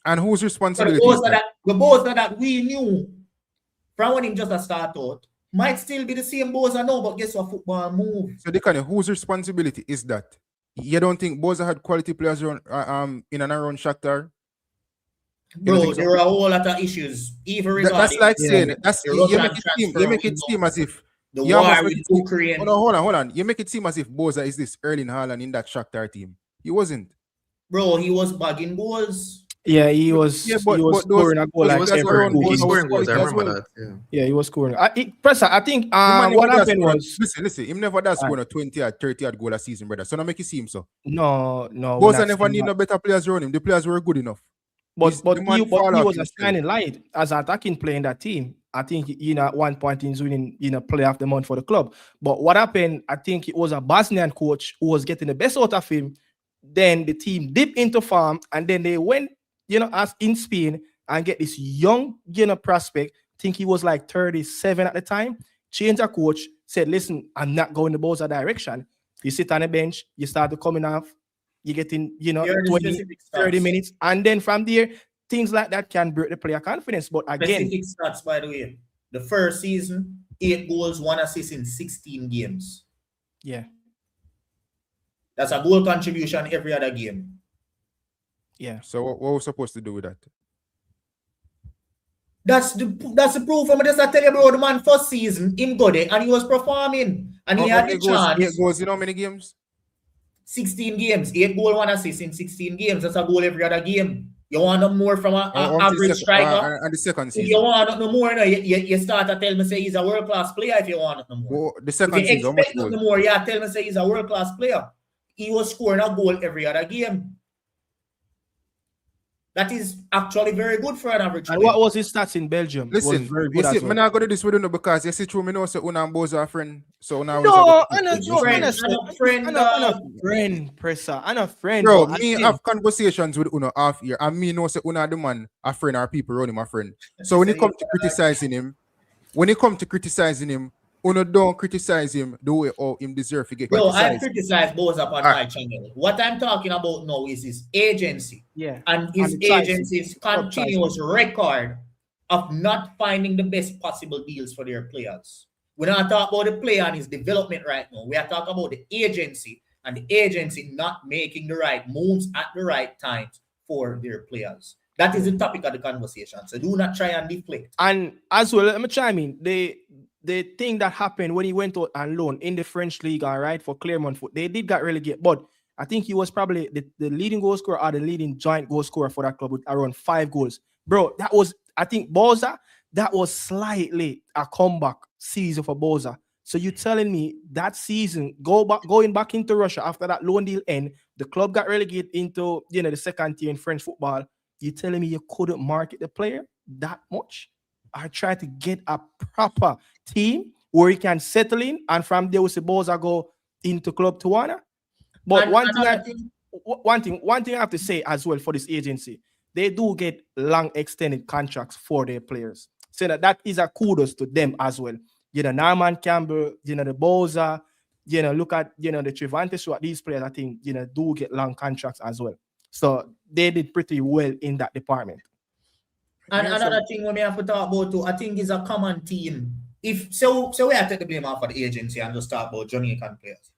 And whose responsibility? The Boza that we knew from when he just started out might still be the same Boza now, but guess what? Football move. So Dicanio, whose responsibility is that? You don't think Boza had quality players around, in and around Shakhtar? Bro, there are a whole lot of issues. Even that's like saying you make it seem as if the war with Ukraine. Hold on. You make it seem as if Boza is this Erling Haaland in that Shakhtar team. He wasn't. Bro, he was bagging goals. Yeah, he was but scoring a goal those like players every around 2 He was games. scoring goals. I quality as remember well. that. Yeah. Yeah, he was scoring. Presser, I think The man what never does happened score. was Listen, him never does Alright. score a 20 or 30 odd goal a season, brother. So now make it seem so. no, we're Boza not never saying need that. no better players around him. The players were good enough. But The man he fall off was a himself. shining light as an attacking player in that team. I think at one point he's winning player of the month for the club. But what happened? I think it was a Bosnian coach who was getting the best out of him. Then the team dipped into form, and then they went as in Spain and get this young prospect. I think he was like 37 at the time. Changed a coach, said, "Listen, I'm not going the Boza direction." You sit on the bench, you start to coming off. You get in, 20, 30 minutes. And then from there, things like that can break the player confidence. But again, specific stats, by the way. The first season, 8 goals, 1 assist in 16 games. yeah. That's a goal contribution every other game. Yeah. So what we're supposed to do with that? That's the proof. I'm just tell you, bro, the man first season, him go there and he was performing. And he had the chance. 8 goals in how many games? 16 games. 8 goals, 1 assist in 16 games. That's a goal every other game. You want no more from an average striker? And the second If season. you want no more, you start to tell me say he's a world-class player if you want no more. The second If you season, how much expect no goals? more, tell me say he's a world-class player. He was scoring a goal every other game. That is actually very good for an average And player. what was his stats in Belgium? It was Listen, very you good see, as well. I'm not going to do this with you because you see through me know say Una and Boza are friend. So now No, I'm a friend, Presser. I'm a friend. bro, but me again, have conversations with Una half year, and me know say Una the man a friend or people around him a friend. So when it come to criticizing him, Una don't criticize him the way him deserve to get Bro, I criticized. criticize Boza on my channel. What I'm talking about now is his agency. yeah. And his And the size. agency's continuous record of not finding the best possible deals for their players. We're not talking about the player and his development right now. We are talking about the agency and the agency not making the right moves at the right times for their players. That is the topic of the conversation. So do not try and deflect. And as well, let me chime in. The thing that happened when he went out on loan in the French league, all right, for Clermont Foot, they did got relegated, but I think he was probably the leading goal scorer or the leading joint goal scorer for that club with around 5 goals. Bro, that was, I think, Boza, that was slightly a comeback season for Boza. So you're telling me that season, going back into Russia after that loan deal end, the club got relegated into the second tier in French football. You're telling me you couldn't market the player that much? I try to get a proper team where he can settle in, and from there, we see Boza go into Club Tijuana. But one thing I have to say as well for this agency, they do get long extended contracts for their players. So that is a kudos to them as well. Norman Campbell, the Boza, look at the Trivantes, what these players I think do get long contracts as well. So they did pretty well in that department. And another thing we have to talk about too, I think is a common theme. So we have to take the blame off of the agency and just talk about Jamaican players.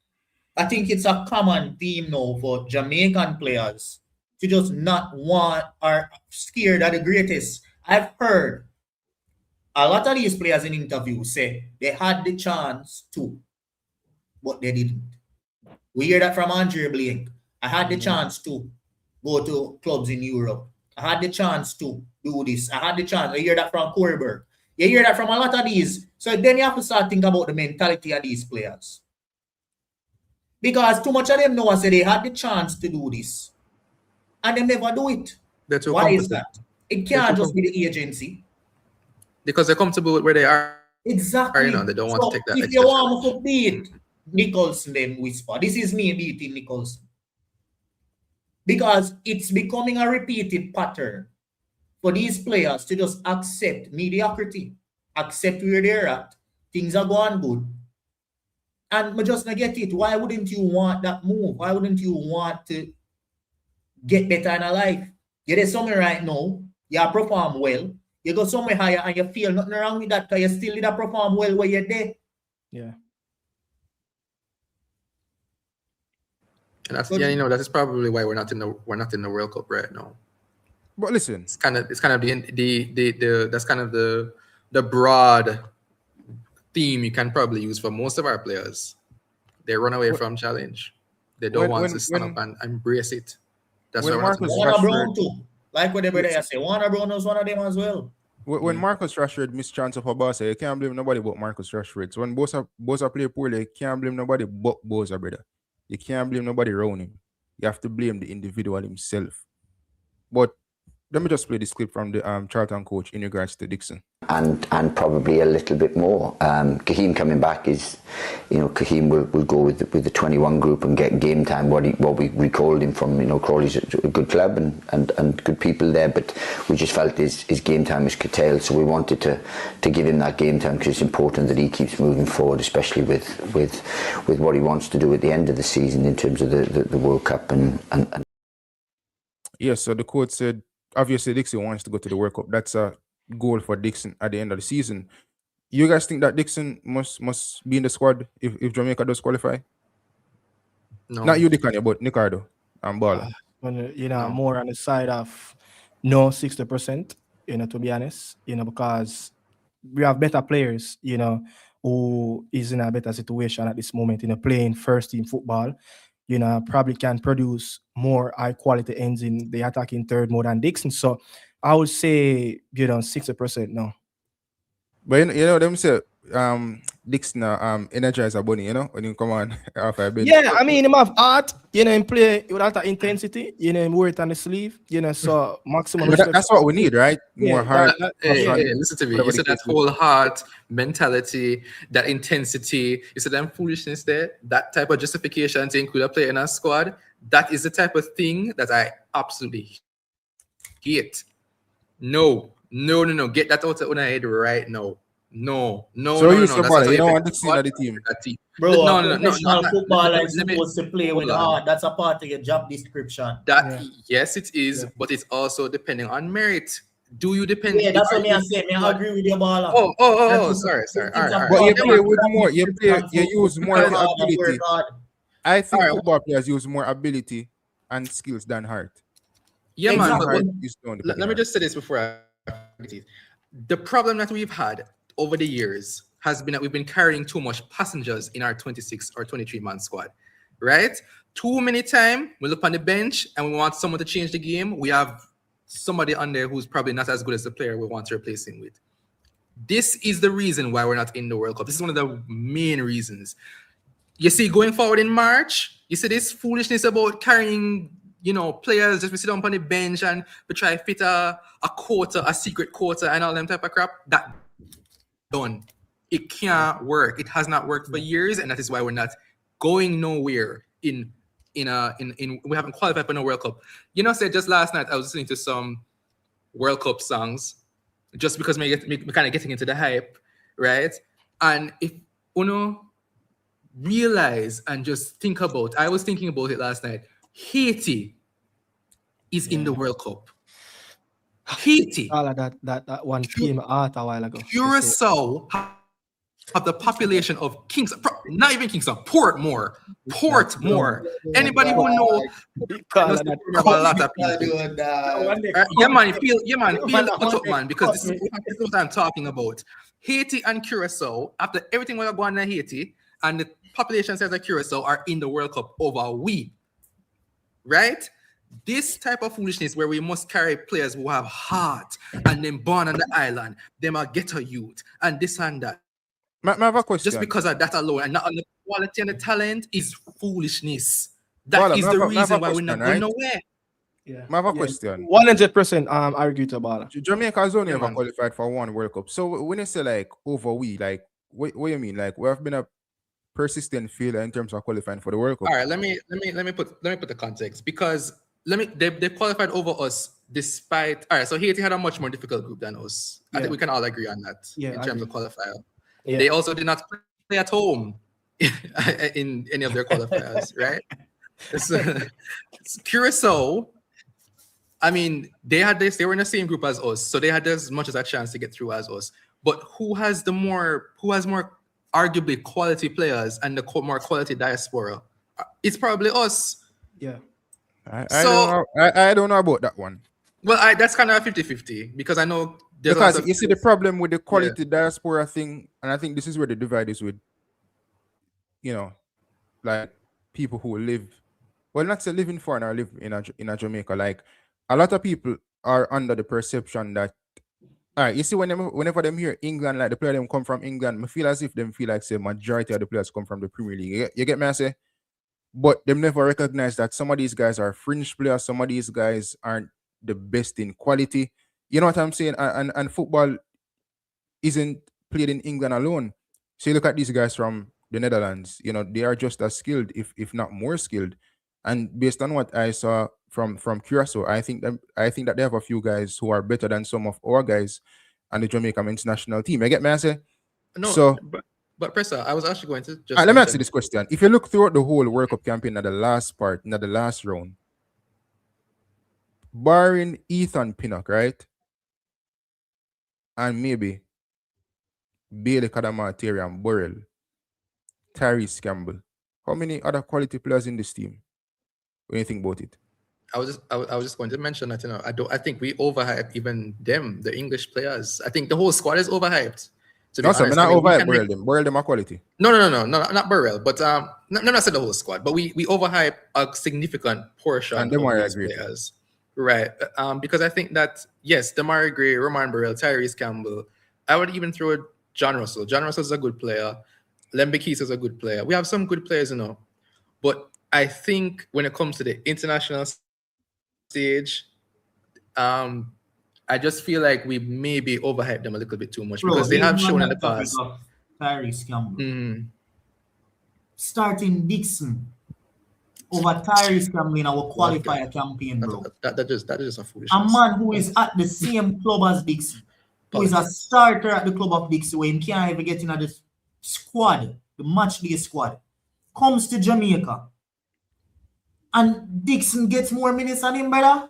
I think it's a common theme now for Jamaican players to just not want or scared of the greatest. I've heard a lot of these players in interviews say they had the chance to, but they didn't. We hear that from Andre Blake. I had the chance to go to clubs in Europe. I had the chance to do this. I had the chance. I hear that from Corberg. You hear that from a lot of these. So then you have to start thinking about the mentality of these players. Because too much of them know and say they had the chance to do this. And they never do it. Why is that? It can't just be the agency. Because they're comfortable with where they are. Exactly. They don't want to take that. If you want to beat Nicholson, then whisper. This is me beating Nicholson. Because it's becoming a repeated pattern for these players to just accept mediocrity, accept where they're at. Things are going good. And we just not get it. Why wouldn't you want that move? Why wouldn't you want to get better in life? You're there somewhere right now, you perform well, you go somewhere higher and you feel nothing wrong with that because you still did perform well where you're there. Yeah. And that's that is probably why we're not in the World Cup right now. But listen, it's kind of the that's kind of the broad theme you can probably use for most of our players. They run away from challenge. They don't want to stand up and embrace it. That's why Warner Like what everybody say, Warner Brown was one of them as well. When Marcus Rashford missed chance of a Barca, you can't blame nobody but Marcus Rashford. So when Bosa play poorly, you can't blame nobody but Bosa, brother. You can't blame nobody around him. You have to blame the individual himself. But let me just play this clip from the Charlton coach in regards to Dixon. And probably a little bit more. Kahim coming back is, Kahim will go with the 21 group and get game time. What we recalled him from, Crawley's a good club and good people there, but we just felt his game time was curtailed, so we wanted to give him that game time because it's important that he keeps moving forward, especially with what he wants to do at the end of the season in terms of the World Cup and. Yes, so the coach said obviously Dixon wants to go to the World Cup. That's a goal for Dixon at the end of the season. You guys think that Dixon must be in the squad if Jamaica does qualify? No. Not you, Dicanio, but Ricardo and Bala. More on the side of no 60%, to be honest, because we have better players, who is in a better situation at this moment, playing first team football. Probably can produce more high quality ends in the attacking third more than Dixon. So I would say, 60% no. But them say Dixon energize a bunny, when you come on off a bench. Yeah, I mean him have art, him play with a lot of intensity, him work on the sleeve, so maximum. That's what we need, right? More heart. Hey, listen to me. You said that whole heart mentality, that intensity, you said that foolishness there, that type of justification to include a player in our squad. That is the type of thing that I absolutely hate. No. Get that out of your head right now. No. So you don't want Dixon at the team. Bro, professional footballer is supposed to play with heart. That's a part of your job description. Yes, it is, but it's also depending on merit. Do you depend? Yeah, that's what I say. I agree with you, Baller. Oh, sorry. All right. But you play with more. You use more ability. I think football players use more ability and skills than heart. Yeah, exactly. Man. Let me just say this before I. The problem that we've had over the years has been that we've been carrying too much passengers in our 26 or 23-man squad, right? Too many times we look on the bench and we want someone to change the game. We have somebody on there who's probably not as good as the player we want to replace him with. This is the reason why we're not in the World Cup. This is one of the main reasons. You see, going forward in March, you see this foolishness about carrying players just sit down on the bench and we try to fit a quota, a secret quota, and all them type of crap. That done. It can't work. It has not worked for years, and that is why we're not going nowhere in we haven't qualified for no World Cup. Said just last night I was listening to some World Cup songs just because me kind of getting into the hype, right? And if realize and just think about, I was thinking about it last night. Haiti is in the World Cup. Haiti. All of that one came out a while ago. Curacao have the population of Kingston, not even Kingston, Portmore. Anybody who know a lot of people. Yeah, man, feel the cut up, man, because this is what I'm talking about. Haiti and Curacao, after everything we are going on in Haiti, and the population size of Curacao are in the World Cup over we. Right? This type of foolishness where we must carry players who have heart and then born on the island, them are ghetto youth and this and that. I have a question. Just because of that alone and not on the quality and the talent is foolishness. That is the reason why we're not going nowhere. Yeah. I have a question. 100% argue to Bala. Jamaica has only ever qualified for one World Cup. So when you say like over we, like what do you mean? Like we have been a persistent failure in terms of qualifying for the World Cup. All right, let me put the context, because they qualified over us despite. All right, so Haiti had a much more difficult group than us. I think we can all agree on that in terms of qualifier. Yeah. They also did not play at home in any of their qualifiers, right? Curacao, I mean, they were in the same group as us, so they had as much as a chance to get through as us. But who has more arguably quality players and the more quality diaspora? It's probably us. Yeah. I don't know about that one. Well, that's kind of a 50-50 because I know because you see the problem with the quality diaspora thing, and I think this is where the divide is with, like people who live, well, not say live in foreign or live in a Jamaica. Like a lot of people are under the perception that, all right, you see, whenever them hear England, like the player them come from England, I feel as if them feel like say majority of the players come from the Premier League. You get me? I say, but them never recognize that some of these guys are fringe players. Some of these guys aren't the best in quality. You know what I'm saying? And football isn't played in England alone. So you look at these guys from the Netherlands. You know, they are just as skilled, if not more skilled. And based on what I saw from Curacao, I think that they have a few guys who are better than some of our guys on the Jamaica men's national team. I get me? I say. No, So, but Pressa, I was actually going to just let me ask you this question. If you look throughout the whole World Cup campaign at the last part, not the last round, barring Ethan Pinnock, right? And maybe Bailey Kadama, and Burrell, Tyrese Campbell. How many other quality players in this team? What do you think about it? I was just going to mention that, you know, I think we overhype even them, the English players. I think the whole squad is overhyped. No, sir, not overhype Burrell them. Burrell them are quality. No, not Burrell, but not said the whole squad, but we overhype a significant portion and of these players. Right. Because I think that, yes, Damari Gray, Roman Burrell, Tyrese Campbell, I would even throw Djon Russell. Djon Russell is a good player. Lembe Keys is a good player. We have some good players, you know. But I think when it comes to the international stage, I just feel like we maybe overhyped them a little bit too much, because they have shown in the past. Tyrese Campbell. Starting Dixon over Tyrese Campbell in our qualifier campaign, bro. That is just a foolish. A man who is at the same club as Dixon, who is a starter at the club of Dixon, where he can't even get into the squad, the match day squad, comes to Jamaica, and Dixon gets more minutes than him, brother.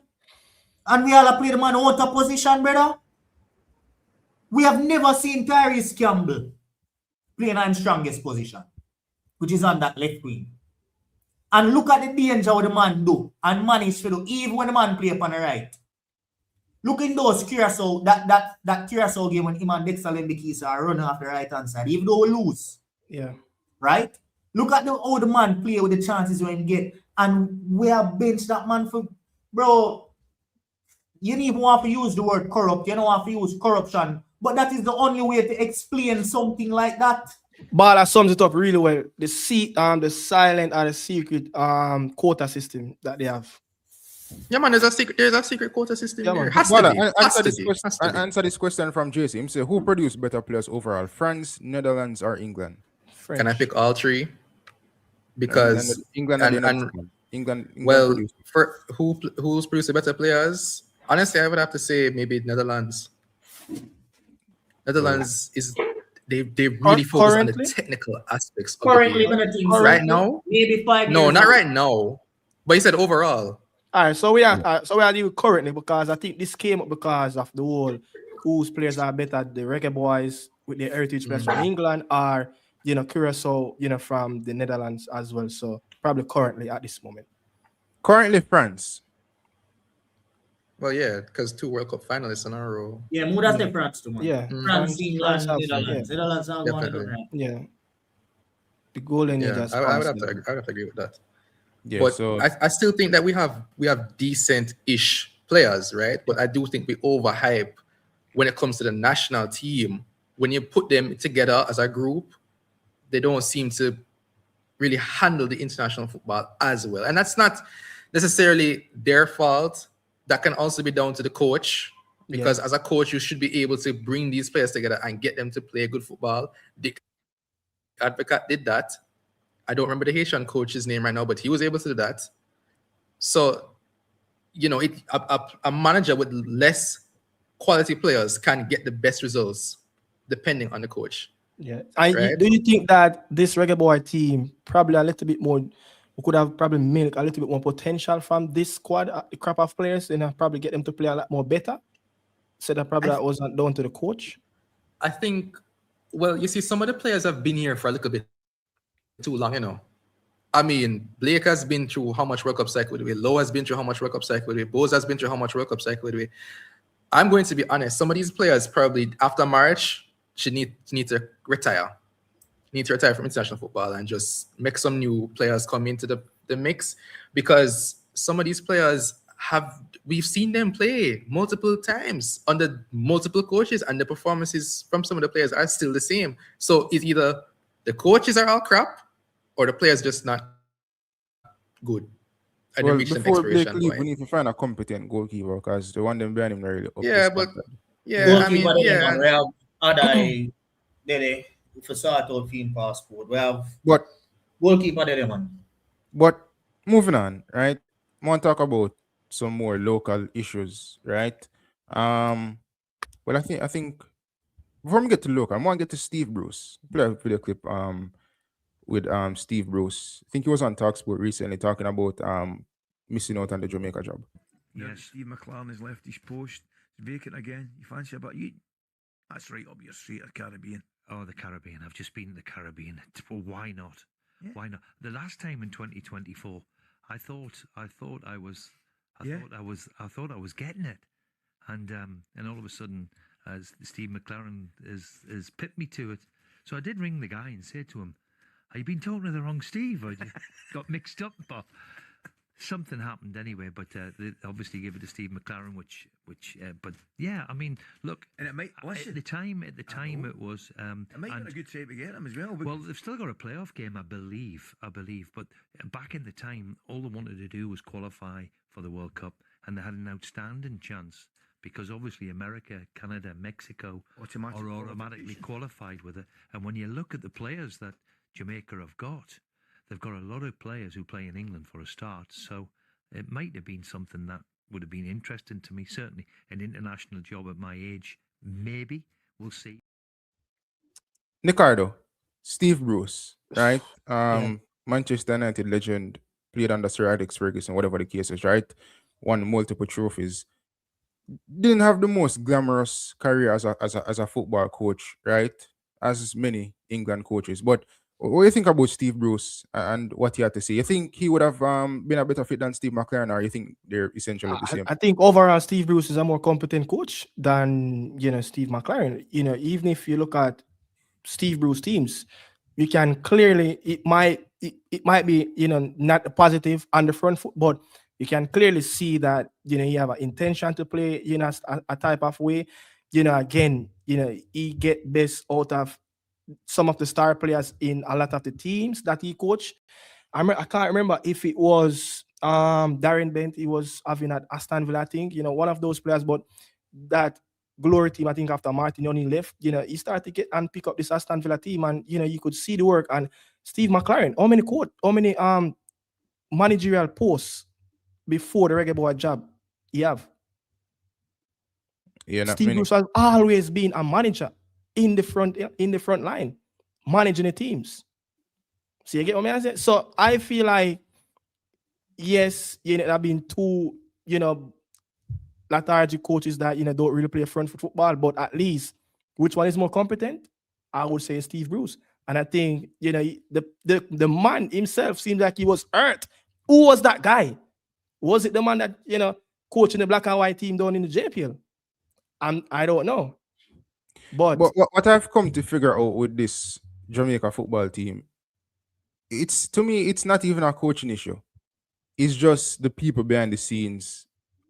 And we all play the man out of position, brother. We have never seen Tyrese Campbell playing in strongest position, which is on that left wing. And look at the danger what the man do and manage to do, even when the man play up on the right. Look in those Curacao, that Curacao game when him and Dexter Lembe Keys are running off the right hand side, even though we lose. Yeah. Right? Look at how the man play with the chances when he get. And we have benched that man for, bro. You don't even want to use the word corrupt. You don't want to use corruption. But that is the only way to explain something like that. Bala sums it up really well. The silent and the secret quota system that they have. Yeah, man, there's a secret quota system. Yeah, there. Man. Answer this question from JC. Him say, who produced better players overall? France, Netherlands, or England? French. Can I pick all three? Because England well, for who's produced the better players? Honestly, I would have to say maybe Netherlands. Netherlands is they really focus on the technical aspects of currently the game. Right now? Maybe 5 years. No, not right now. But you said overall. All right, so we are dealing currently, because I think this came up because of the whole whose players are better, the Reggae Boyz with their heritage players from England, or Curacao, from the Netherlands as well. So probably currently at this moment. Currently France. Well, yeah, because 2 World Cup finalists in a row. Yeah, more than the France too, man. Yeah. France, England, Netherlands. Netherlands are going to go right. Yeah. The golden age. I would have to agree with that. Yeah, but so I still think that we have decent-ish players, right? But I do think we overhype when it comes to the national team. When you put them together as a group, they don't seem to really handle the international football as well. And that's not necessarily their fault. That can also be down to the coach, because as a coach, you should be able to bring these players together and get them to play good football. Dick Advocat did that. I don't remember the Haitian coach's name right now, but he was able to do that. So, a manager with less quality players can get the best results depending on the coach. Yeah. Right? Do you think that this Reggae Boy team probably a little bit more, we could have probably milked a little bit more potential from this squad, the crop of players, and probably get them to play a lot more better? So that probably that wasn't down to the coach? I think, well, you see, some of the players have been here for a little bit too long, I mean, Blake has been through how much World Cup cycle with Lowe has been through how much World Cup cycle with Boz has been through how much World Cup cycle with I'm going to be honest, some of these players probably after March should need to retire. Need to retire from international football and just make some new players come into the mix, because some of these players we've seen them play multiple times under multiple coaches, and the performances from some of the players are still the same. So it's either the coaches are all crap or the players just not good. And Well, reach an before Blake expiration leave, point. we need to find a competent goalkeeper because the one them behind him not really up Yeah, to but standard. yeah, I mean, Goalkeeper, yeah. we have other they for sort out field passport. We have But goalkeeper there, man. But moving on, right? I want to talk about some more local issues, right? Well, I think before we get to local, I want to get to Steve Bruce. Play a video clip with Steve Bruce. I think he was on Talksport recently talking about missing out on the Jamaica job. Yes, Steve McLaren has left his post. It's vacant again. You fancy about you? That's right up your street at Caribbean. Oh, the Caribbean. I've just been in the Caribbean. Well, why not? Yeah. Why not? The last time in 2024, I thought I was getting it, and all of a sudden, Steve McLaren has pipped me to it. So I did ring the guy and say to him, "Have you been talking to the wrong Steve? Or you got mixed up?" But something happened anyway. But they obviously give it to Steve McLaren, which but yeah, I mean, look, And it might listen. at the time it was. It might and- be a good time to get him as well. well, they've still got a playoff game, I believe. But back in the time, all they wanted to do was qualify for the World Cup, and they had an outstanding chance because obviously America, Canada, Mexico Automatic are automatically qualified with it. And when you look at the players that Jamaica have got, they've got a lot of players who play in England for a start. So it might have been something that would have been interesting to me. Certainly, an international job at my age, maybe. We'll see. Ricardo, Steve Bruce, right? Manchester United legend, played under Sir Alex Ferguson, whatever the case is, right? Won multiple trophies. Didn't have the most glamorous career as a football coach, right? As many England coaches. But what do you think about Steve Bruce and what he had to say? You think he would have been a better fit than Steve McLaren, or you think they're essentially the same? I think overall Steve Bruce is a more competent coach than Steve McLaren. Even if you look at Steve Bruce teams, you can clearly it might be not a positive on the front foot, but you can clearly see that you have an intention to play a type of way. Again, he get best out of some of the star players in a lot of the teams that he coached. I can't remember if it was Darren Bent he was having at Aston Villa, I think, one of those players, but that glory team, I think after Martin only left, he started to get and pick up this Aston Villa team, and you could see the work. And Steve McLaren, how many managerial posts before the Reggae Boyz job he have? Yeah, not Steve many. Bruce has always been a manager in the front line, managing the teams. So you get what I'm saying? So I feel like, yes, there have been two, lethargic coaches that don't really play front foot football, but at least which one is more competent? I would say Steve Bruce. And I think the man himself seems like he was hurt. Who was that guy? Was it the man that coaching the black and white team down in the JPL? I don't know. But what I've come to figure out with this Jamaica football team, to me, it's not even a coaching issue. It's just the people behind the scenes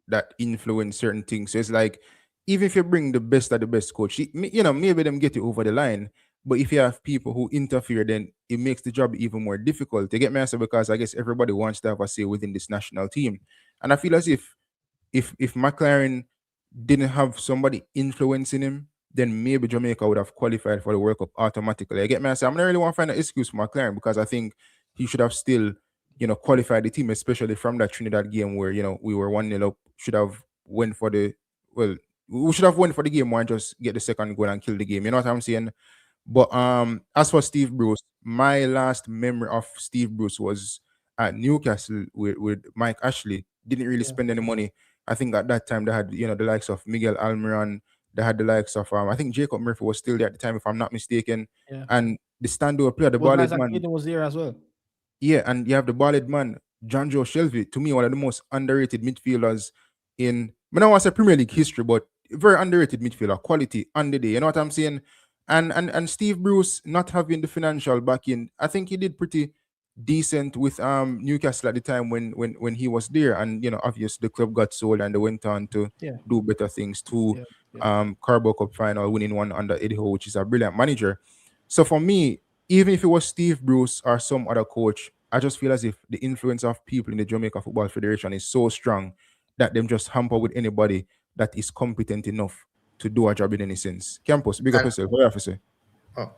that influence certain things. So it's like, even if you bring the best of the best coach, maybe them get you over the line. But if you have people who interfere, then it makes the job even more difficult. You get me answer? Because I guess everybody wants to have a say within this national team. And I feel as if McLaren didn't have somebody influencing him, then maybe Jamaica would have qualified for the World Cup automatically. I get me answer? I'm not really want to find an excuse for McLaren, because I think he should have still, qualified the team, especially from that Trinidad game where, we were 1-0 up, we should have went for the game and just get the second goal and kill the game. You know what I'm saying? But as for Steve Bruce, my last memory of Steve Bruce was at Newcastle with Mike Ashley. Didn't really spend any money. I think at that time they had, the likes of Miguel Almiron. They had the likes of I think Jacob Murphy was still there at the time, if I'm not mistaken. Yeah. And the stand-up player, the ballad man. was there as well. Yeah, and you have the ballad man, John Joe Shelby, to me one of the most underrated midfielders in, I don't want to say Premier League history, but very underrated midfielder, quality on the day. You know what I'm saying? And Steve Bruce not having the financial backing, I think he did pretty decent with Newcastle at the time when he was there, and obviously the club got sold and they went on to do better things too. Carabao Cup final, winning one under Eddie Howe, which is a brilliant manager. So for me, even if it was Steve Bruce or some other coach, I just feel as if the influence of people in the Jamaica Football Federation is so strong that them just hamper with anybody that is competent enough to do a job in any sense. Campus, big up yourself. What do you have to say? Oh.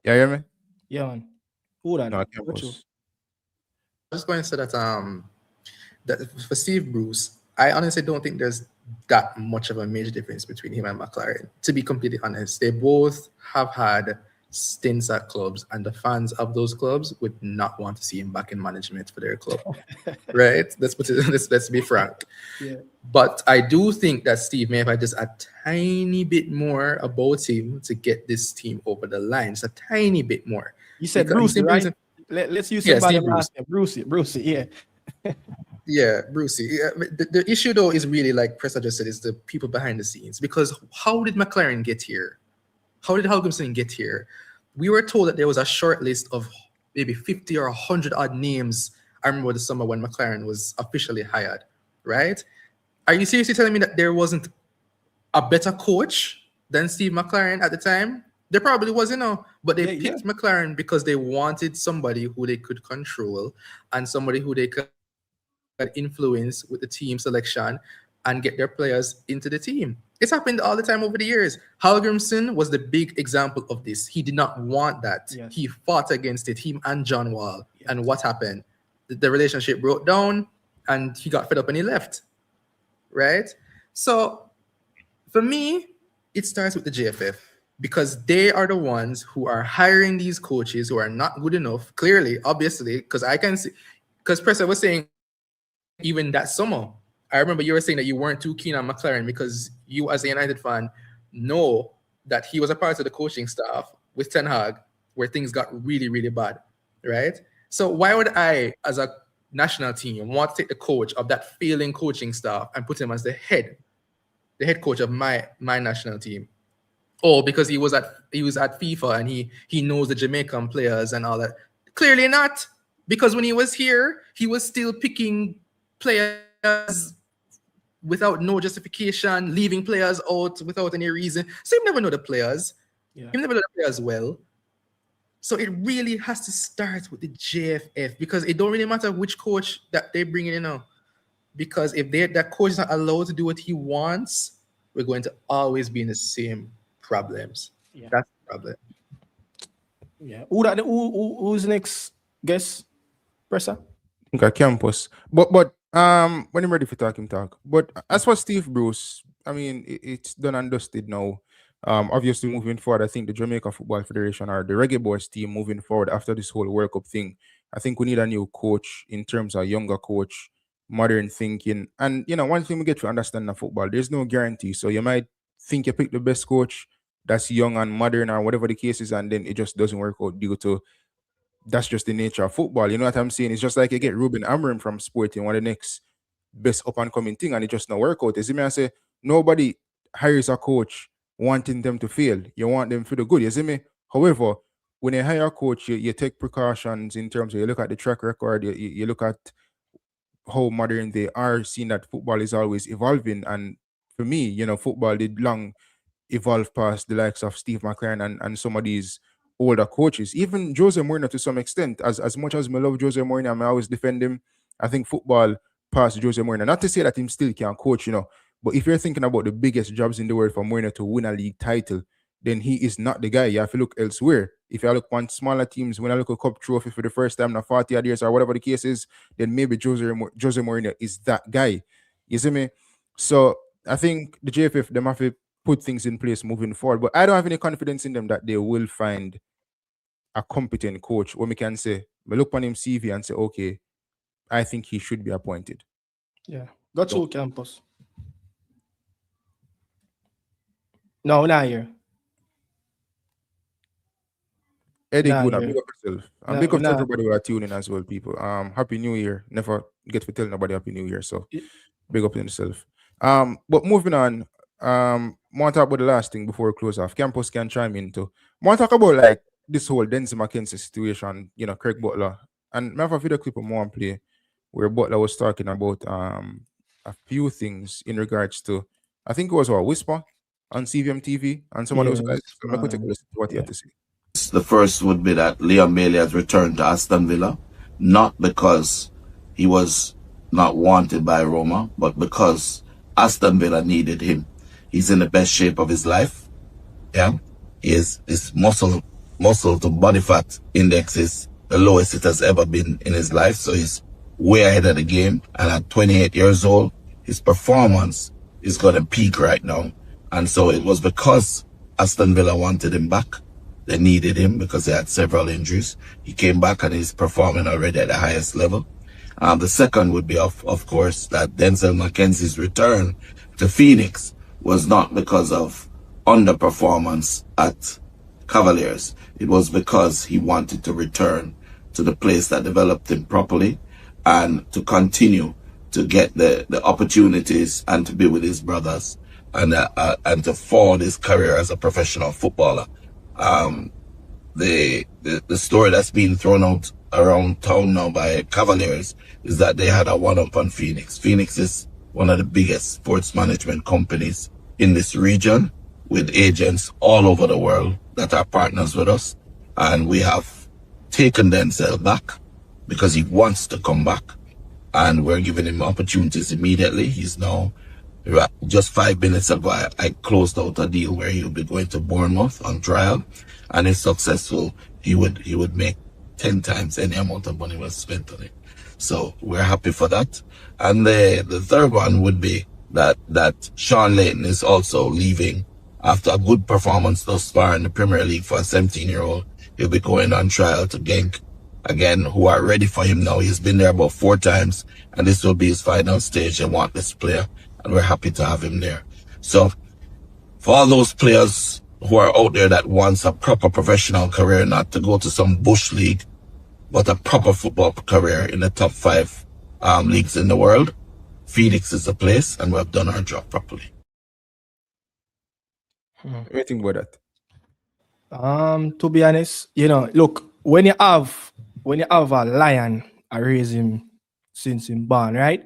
Yeah, hear me? Yeah, man. Who that? No, Campus. I was just going to say that for Steve Bruce, I honestly don't think there's that much of a major difference between him and McLaren. To be completely honest, they both have had stints at clubs, and the fans of those clubs would not want to see him back in management for their club. Right? Let's be frank. Yeah. But I do think that Steve may have had just a tiny bit more about him to get this team over the line. Just a tiny bit more. You said Brucey, right? Let's use somebody last name. Brucey, yeah. Yeah, Brucey. Yeah, the issue, though, is really, like Pressa just said, is the people behind the scenes. Because how did McLaren get here? How did Haldimson get here? We were told that there was a short list of maybe 50 or 100 odd names. I remember the summer when McLaren was officially hired, right? Are you seriously telling me that there wasn't a better coach than Steve McLaren at the time? There probably was, but they picked McLaren because they wanted somebody who they could control and somebody who they could influence with the team selection and get their players into the team. It's happened all the time over the years. Haldimson was the big example of this. He did not want that. Yes. He fought against it, him and John Wall. Yes. And what happened? The relationship broke down and he got fed up and he left. Right? So for me, it starts with the JFF because they are the ones who are hiring these coaches who are not good enough, clearly, obviously, because I can see, because Pressa was saying even that summer, I remember you were saying that you weren't too keen on McLaren because you, as a United fan, know that he was a part of the coaching staff with Ten Hag where things got really, really bad, right? So why would I, as a national team, want to take the coach of that failing coaching staff and put him as the head coach of my national team? Oh, because he was at FIFA and he knows the Jamaican players and all that. Clearly not, because when he was here, he was still picking players without no justification, leaving players out without any reason. So you never know the players. Yeah. You never know the players well. So it really has to start with the JFF because it don't really matter which coach that they bring in, because if that coach is not allowed to do what he wants, we're going to always be in the same problems. Yeah. That's the problem. Yeah. Who's next guest, Pressa? Okay, Campus. But when I'm ready for talk, him talk. But as for Steve Bruce, I mean, it's done and dusted now. Obviously, moving forward, I think the Jamaica Football Federation or the Reggae Boyz team moving forward after this whole World Cup thing, I think we need a new coach in terms of younger coach, modern thinking. And, one thing we get to understand in football, there's no guarantee. So you might think you pick the best coach that's young and modern or whatever the case is, and then it just doesn't work out due to that's just the nature of football. You know what I'm saying? It's just like you get Ruben Amorim from Sporting, one of the next best up-and-coming thing, and it just not work out. You see me? I say, nobody hires a coach wanting them to fail. You want them for the good. You see me? However, when you hire a coach, you take precautions in terms of you look at the track record, you look at how modern they are, seeing that football is always evolving. And for me, football did long evolve past the likes of Steve McLaren and some of these older coaches, even Jose Mourinho to some extent. As much as I love Jose Mourinho, I always defend him. I think football past Jose Mourinho. Not to say that him still can coach, but if you're thinking about the biggest jobs in the world for Mourinho to win a league title, then he is not the guy. You have to look elsewhere. If you look on smaller teams, when I look a cup trophy for the first time in 40 odd years or whatever the case is, then maybe Jose Mourinho is that guy. You see me? So I think the JFF, them have to put things in place moving forward. But I don't have any confidence in them that they will find a competent coach where we can say, we look on him CV and say, okay, I think he should be appointed. Yeah. Got you, Campus. No, not here. Eddie Guna, big up yourself. And big up to everybody who are tuning as well, people. Happy New Year. Never get to tell nobody Happy New Year. So big up yourself. But moving on, want to talk about the last thing before we close off. Campus can chime in too. Want to talk about like this whole Denzel McKenzie situation, Craig Butler, and I have a video clip of more play where Butler was talking about a few things in regards to, I think it was a Whisper on CVM TV and some of those guys. So I'm going to take a listen to what he had to say. The first would be that Liam Bailey has returned to Aston Villa, not because he was not wanted by Roma, but because Aston Villa needed him. He's in the best shape of his life. Yeah, his muscle to body fat index is the lowest it has ever been in his life. So he's way ahead of the game. And at 28 years old, his performance is going to peak right now. And so it was because Aston Villa wanted him back. They needed him because they had several injuries. He came back and he's performing already at the highest level. The second would be, of course, that Denzel McKenzie's return to Phoenix was not because of underperformance at Cavaliers. It was because he wanted to return to the place that developed him properly and to continue to get the opportunities and to be with his brothers and to forward his career as a professional footballer. The story that's being thrown out around town now by Cavaliers is that they had a one-up on Phoenix. Phoenix is one of the biggest sports management companies in this region, with agents all over the world that are partners with us. And we have taken Denzel back because he wants to come back. And we're giving him opportunities immediately. He's now, just 5 minutes ago, I closed out a deal where he'll be going to Bournemouth on trial. And if successful, he would make 10 times any amount of money was spent on it. So we're happy for that. And the third one would be that Sean Layton is also leaving after a good performance thus far in the Premier League for a 17-year-old. He'll be going on trial to Genk, again, who are ready for him now. He's been there about 4 times, and this will be his final stage. They want this player, and we're happy to have him there. So for all those players who are out there that wants a proper professional career, not to go to some bush league, but a proper football career in the top 5 leagues in the world, Phoenix is the place, and we have done our job properly. What do you think about that? To be honest, look, when you have a lion, I raise him since him born, right?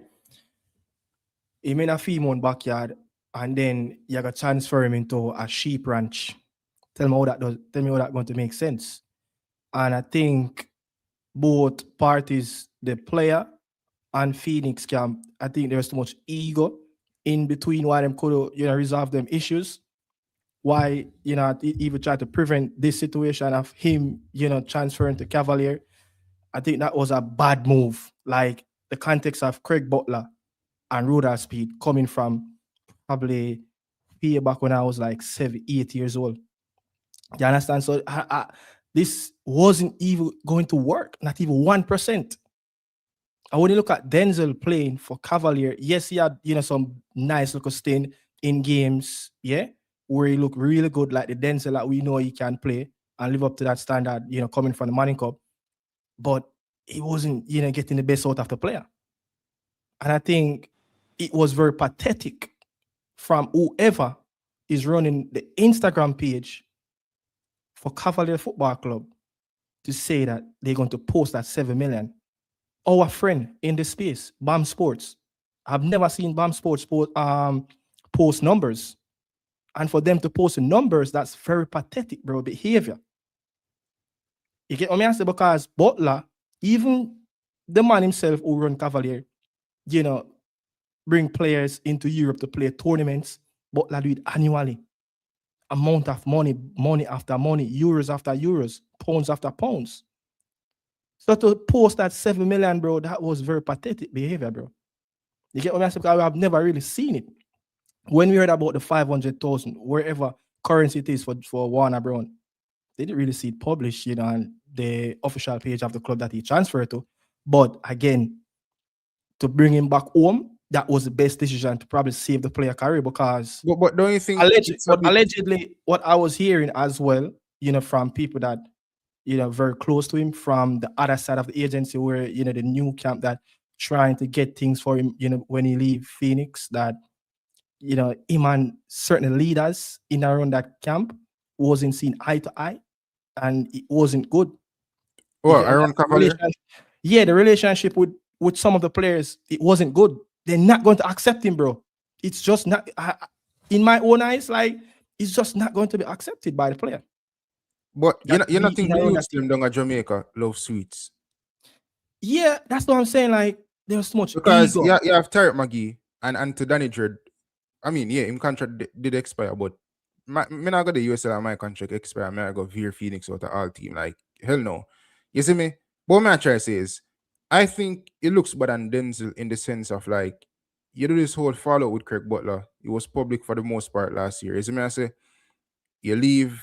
Him in a female backyard, and then you got transfer him into a sheep ranch. Tell me how that's going to make sense. And I think both parties, the player and Phoenix camp, I think there's too much ego in between why them could resolve them issues. Why even try to prevent this situation of him transferring to Cavalier. I think that was a bad move. Like the context of Craig Butler and Rudolph Speid coming from probably here back when I was like 7, 8 years old. You understand? So this wasn't even going to work, not even 1%. And when you look at Denzel playing for Cavalier, yes, he had some nice little stint in games, yeah, where he looked really good, like the Denzel that we know he can play and live up to that standard, coming from the Manning Cup. But he wasn't, getting the best out of the player. And I think it was very pathetic from whoever is running the Instagram page for Cavalier Football Club to say that they're going to post that 7 million. Our friend in the space, BAM Sports. I've never seen BAM Sports post numbers. And for them to post the numbers, that's very pathetic, bro, behavior. You get what I mean? Because Butler, even the man himself who run Cavalier, bring players into Europe to play tournaments, Butler do it annually. Amount of money after money, euros after euros, pounds after pounds. So to post that 7 million, bro, that was very pathetic behavior, bro. You get what I mean? Because I've never really seen it. When we heard about the 500,000, wherever currency it is for Warner Brown, they didn't really see it published, on the official page of the club that he transferred to. But again, to bring him back home, that was the best decision to probably save the player career, because but don't you think allegedly what I was hearing as well, from people that very close to him from the other side of the agency, where the new camp that trying to get things for him, when he leave Phoenix, that him and certain leaders in around that camp wasn't seen eye to eye. and it wasn't good. Well, Aaron Cavalier? Yeah, the relationship with some of the players, it wasn't good. They're not going to accept him, bro. It's just not, in my own eyes, like, it's just not going to be accepted by the player. But you not think the youth team down at Jamaica love sweets? Yeah, that's what I'm saying. Like, there's so much because ego. you have Tarek McGee and to Danny Dread. I mean, yeah, him contract did expire, but me not got the USL and my contract expire. Me I got Veer Phoenix out of all team. Like, hell no. You see me? But what I try to say is, I think it looks better than Denzel in the sense of like, you do this whole follow with Craig Butler. It was public for the most part last year. You see me? I say, you leave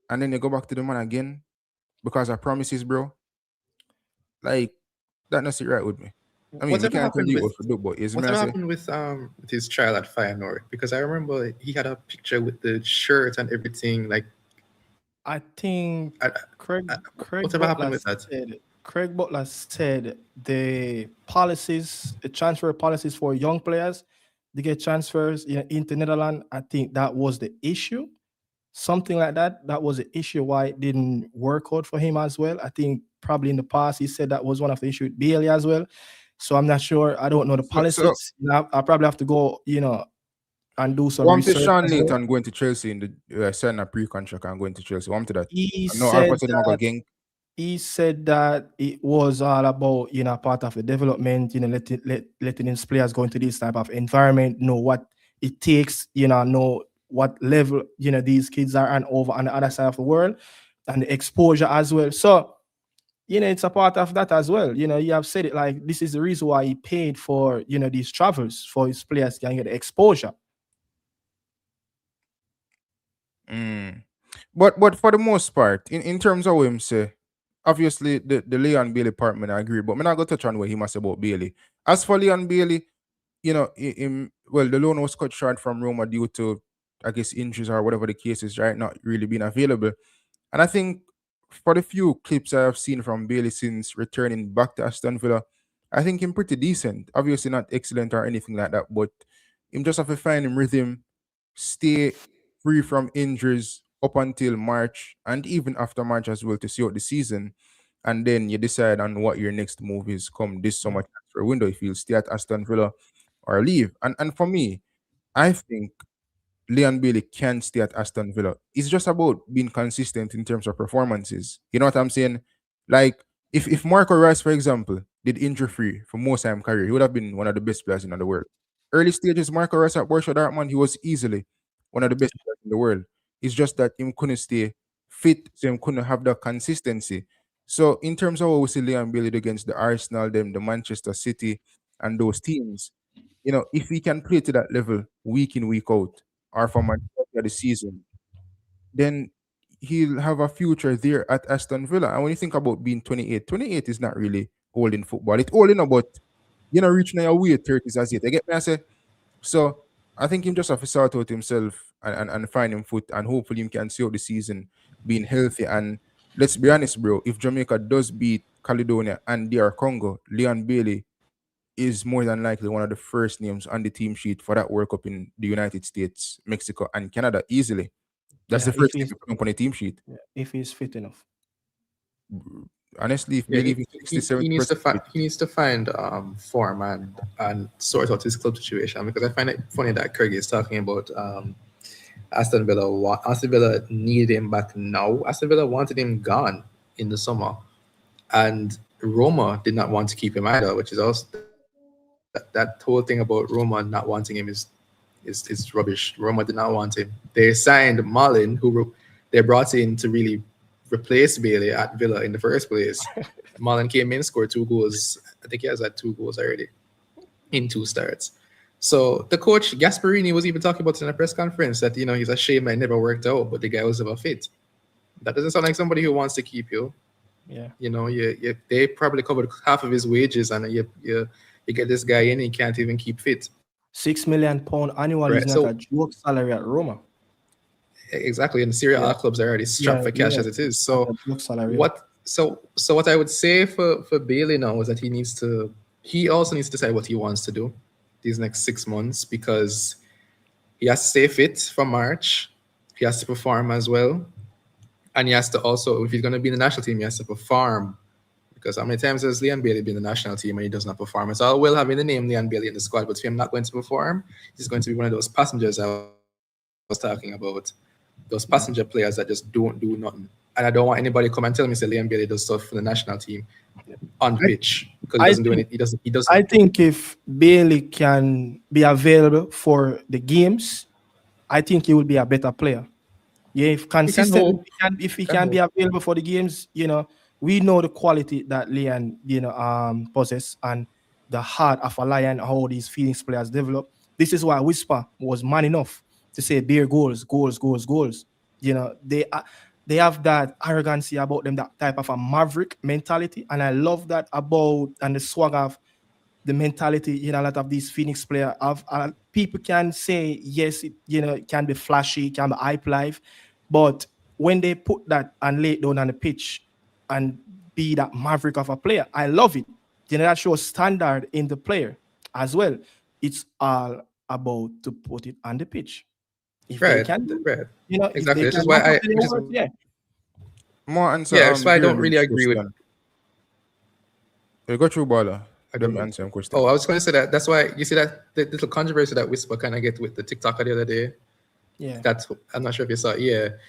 and then you go back to the man again because of promises, bro. Like, that not sit right with me. I mean, whatever happened with his trial at Feyenoord? Because I remember he had a picture with the shirt and everything. Like, I think Craig whatever happened with that? Craig Butler said the transfer policies for young players, they get transfers into Netherlands. I think that was the issue. Something like that. That was the issue why it didn't work out for him as well. I think probably in the past he said that was one of the issues with Bailey as well. So I'm not sure. I don't know the policies. I probably have to go, and do some research. Sean Nathan going to Chelsea in the sign a pre-contract and going to Chelsea. What to that? He said that it was all about, part of the development, letting his players go into this type of environment, know what it takes, know what level, these kids are and over on the other side of the world, and the exposure as well. So, it's a part of that as well. You have said it like this is the reason why he paid for, these travels for his players can get the exposure. But for the most part, in terms of what him say, obviously the Leon Bailey part, I agree, but I'm not going to touch on what he must say about Bailey. As for Leon Bailey, the loan was cut short from Roma due to, I guess, injuries or whatever the case is, right? Not really being available. And I think for the few clips I have seen from Bailey since returning back to Aston Villa, I think him pretty decent. Obviously not excellent or anything like that, but him just have to find him rhythm, stay free from injuries up until March and even after March as well to see out the season. And then you decide on what your next move is come this summer transfer window, if you'll stay at Aston Villa or leave. And for me, I think Leon Bailey can stay at Aston Villa. It's just about being consistent in terms of performances. You know what I'm saying? Like, if Marco Reus, for example, did injury-free for most of his career, he would have been one of the best players in the world. Early stages, Marco Reus at Borussia Dortmund, he was easily one of the best players in the world. It's just that him couldn't stay fit, so him couldn't have the consistency. So in terms of what we see Leon Bailey against the Arsenal, the Manchester City, and those teams, if he can play to that level week in, week out, or for majority of the season, then he'll have a future there at Aston Villa. And when you think about being 28 is not really old in football. It's old enough, but reaching your way 30s as yet. You get me? I say. So I think him just have to sort out himself and find him foot, and hopefully him can see out the season being healthy. And let's be honest, bro, if Jamaica does beat Caledonia and DR Congo, Leon Bailey is more than likely one of the first names on the team sheet for that World Cup in the United States, Mexico, and Canada easily. That's the first name to come on the team sheet. Yeah, if he's fit enough. Honestly, if he needs to find form and sort out his club situation, because I find it funny that Craig is talking about Aston Villa. Aston Villa needed him back now. Aston Villa wanted him gone in the summer, and Roma did not want to keep him either, which is also that whole thing about Roma not wanting him is rubbish. Roma did not want him. They signed Malin, who they brought in to really replace Bailey at Villa in the first place. Malin came in, scored 2 goals. I think he has had 2 goals already in 2 starts. So the coach Gasperini was even talking about in a press conference that he's ashamed it never worked out, but the guy was never fit. That doesn't sound like somebody who wants to keep you. Yeah. They probably covered half of his wages, and you get this guy in, he can't even keep fit. £6 million annually is not a joke salary at Roma. Exactly, and Serie A clubs are already strapped for cash as it is. So what I would say for Bailey now is that he also needs to decide what he wants to do these next 6 months, because he has to stay fit for March. He has to perform as well. And he has to also, if he's going to be in the national team, he has to perform. Because how many times has Leon Bailey been in the national team and he does not perform? It's all well having the name Leon Bailey in the squad, but if him not going to perform, he's going to be one of those passengers I was talking about. Those passenger players that just don't do nothing. And I don't want anybody to come and tell me say Leon Bailey does stuff for the national team on pitch because he doesn't do anything. He doesn't. I think if Bailey can be available for the games, I think he will be a better player. Yeah, if consistently, if he can be available for the games, we know the quality that Leon, possess and the heart of a lion, how these Phoenix players develop. This is why Whisper was man enough to say bare goals. They have that arrogancy about them, that type of a maverick mentality, and I love that about and the swag of the mentality. A lot of these Phoenix players have. People can say yes, it can be flashy, it can be hype life, but when they put that and lay it down on the pitch and be that maverick of a player, I love it. That shows standard in the player as well. It's all about to put it on the pitch. If they can, exactly. This is why more answer. That's why I don't really agree with. You go through baller. I don't answer question. Oh, I was going to say that. That's why you see that the little controversy that Whisper kind of get with the TikToker the other day. Yeah, I'm not sure if you saw it.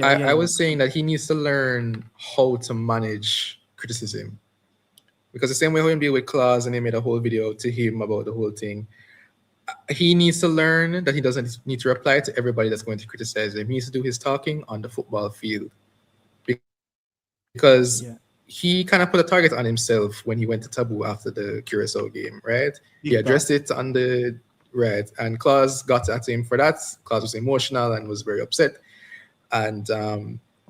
I was saying that he needs to learn how to manage criticism, because the same way how he deal with Claus and they made a whole video to him about the whole thing. He needs to learn that he doesn't need to reply to everybody that's going to criticize him. He needs to do his talking on the football field, because he kind of put a target on himself when he went to Taboo after the Curacao game, right? He addressed it on the right, and Claus got at him for that. Claus was emotional and was very upset, and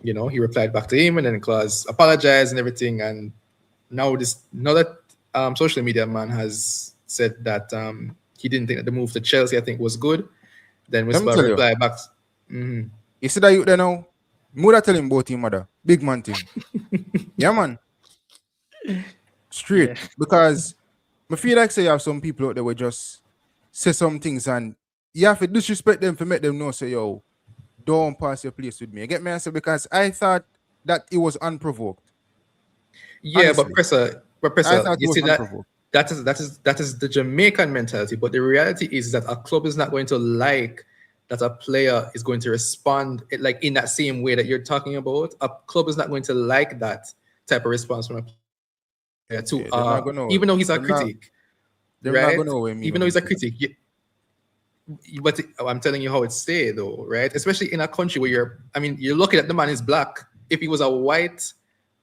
he replied back to him, and then Claus apologized and everything. And now that social media man has said that he didn't think that the move to Chelsea, I think, was good. Then Whisper replied back. You see that you there now? Mother tell him about him, mother. Big man thing. Yeah, man. Straight. Because I feel like say you have some people out there will just say some things and you have to disrespect them to make them know, say, yo, don't pass your place with me. You get me? Answer? Because I thought that it was unprovoked. Yeah, honestly. but Presser, you see that is the Jamaican mentality. But the reality is that a club is not going to like that a player is going to respond like in that same way that you're talking about. A club is not going to like that type of response from a player even though he's a critic. Right? Even though he's a critic. But I'm telling you how it's stayed though, right? Especially in a country where you're looking at the man is black. If he was a white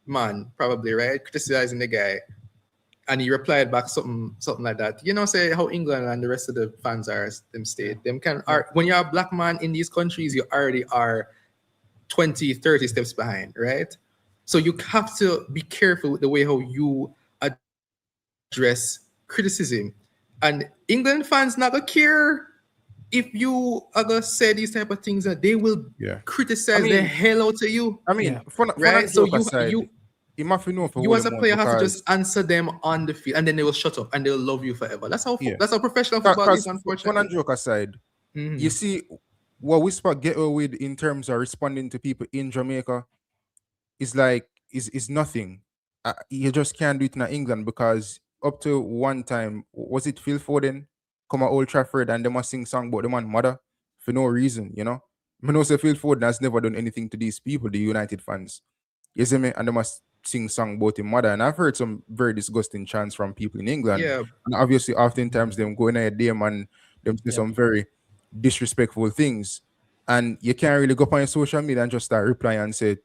man, probably, right? Criticizing the guy. And he replied back something like that. Say how England and the rest of the fans are, them state. When you're a black man in these countries, you already are 20, 30 steps behind, right? So you have to be careful with the way how you address criticism. And England fans not gonna care if you are gonna say these type of things, that they will criticize the hell out of you. Right? So you have to know for you as a player have to just answer them on the field, and then they will shut up and they'll love you forever. That's how professional football is, unfortunately. Fun and joke aside, you see what Whisper get away with in terms of responding to people in Jamaica is like is nothing. You just can't do it in England, because up to one time, was it Phil Foden come at Old Trafford and they must sing song about the man mother for no reason, I know say Phil Foden has never done anything to these people, the United fans. You see me? And they must sing song about him mother. And I've heard some very disgusting chants from people in England. Yeah. And obviously, oftentimes them go in a DM and them say some very disrespectful things. And you can't really go up on your social media and just start replying and say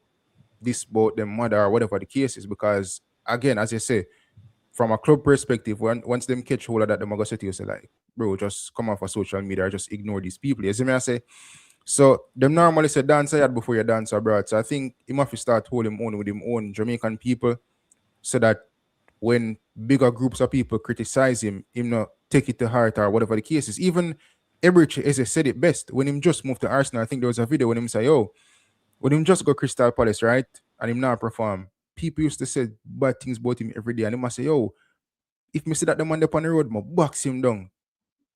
this about them mother or whatever the case is. Because again, as you say, from a club perspective, once them catch hold of that, them are going to say to you, say like, bro, just come off of social media or just ignore these people. You see me? I say, so them normally say dance yard before you dance abroad. So I think he must start holding him on with him own Jamaican people, so that when bigger groups of people criticize him not take it to heart or whatever the case is. Even Ebrich, as I said it best, when him just moved to Arsenal, I think there was a video when him say, yo, when him just go Crystal Palace, right? And him not perform, people used to say bad things about him every day. And he must say, yo, if me see that the man up on the road, I box him down.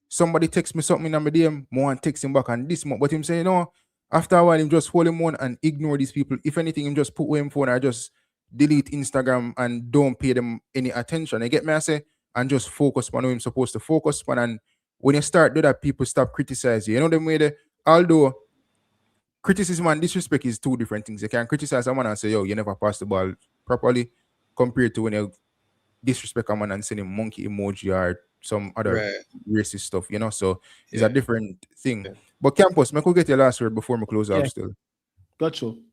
Somebody text me something in my DM, more and text him back and this month. But him say, no, After a while, him just hold him on and ignore these people. If anything, him just put away him phone or just delete Instagram and don't pay them any attention. You get me? I say, and just focus on what I'm supposed to focus on. And when you start do that, people stop criticizing you. You know them way they, although criticism and disrespect is two different things. You can criticize someone and say, yo, you never passed the ball properly, compared to when you disrespect a man and send him monkey emoji or some other racist stuff, you know. So it's a different thing. But Campus, I could get your last word before we close out still. Got you.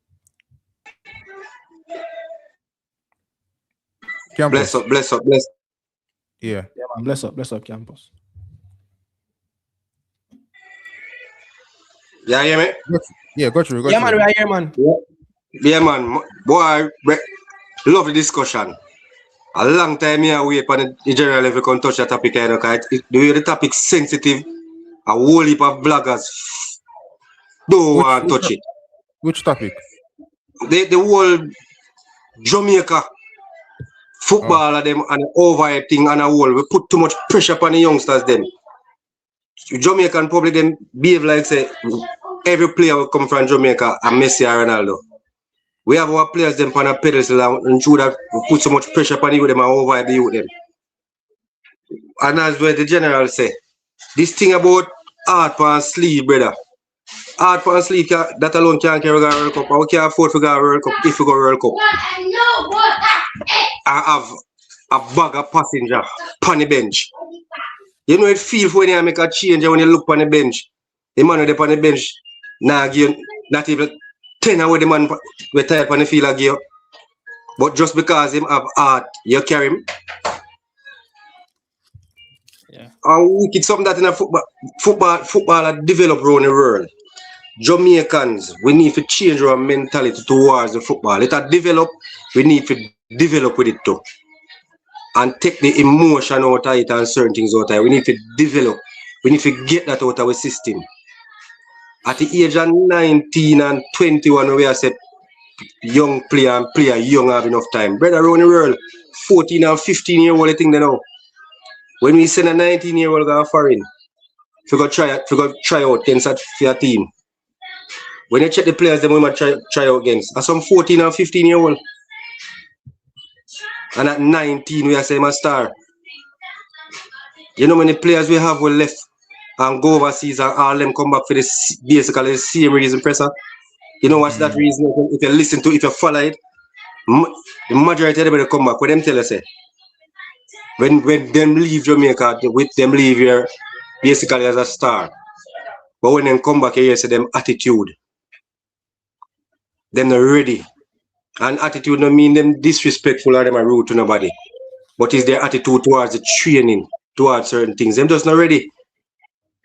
Campus. Bless up. Yeah. Yeah, man. Bless up, Campus. Yeah, hear me? Yeah, got you. Yeah, man, right here, man. Yeah, man. Boy, love the discussion. A long time here wait for the general level can touch that topic, because the way the topic sensitive, a whole heap of bloggers don't want to touch it. Which topic? The whole Jamaica football of them and the overhype thing and a whole, we put too much pressure upon the youngsters them. Jamaican public them behave like say every player will come from Jamaica and Messi and Ronaldo. We have our players them on a pedestal and through that we put so much pressure upon you them and overhype the youth them. And as well the general say, this thing about art and sleeve, brother. Art and sleeve that alone can't carry a World Cup. We can't afford to go a World Cup if we go World Cup. I have a bag of passenger on the bench. You know it feel when you make a change when you look on the bench. The man with on the bench now give not even 10 hours the man we tired on the field again. But just because him have art, you carry him. Yeah. And we get something that in a football develop around the world. Jamaicans, we need to change our mentality towards the football. Let it develop, we need to develop with it too. And take the emotion out of it and certain things out of it. We need to develop. We need to get that out of our system. At the age of 19 and 21, we have said young player and player young have enough time. Brother around the world, 14 and 15 year old, I think they know. When we send a 19-year-old go foreign, if you go try out against your team. When you check the players, then we might try out against. Are some 14 and 15-year-old. And at 19, we are saying a star. You know many players we have will left and go overseas and all them come back for this basically the same reason, Presser. You know what's that reason? If you listen to it, if you follow it, the majority of them will come back. What them tell us? When them leave Jamaica, with them leave here basically as a star. But when them come back here, you see them attitude. Them not ready. And attitude don't mean them disrespectful or them are rude to nobody. But it's their attitude towards the training, towards certain things. Them just not ready.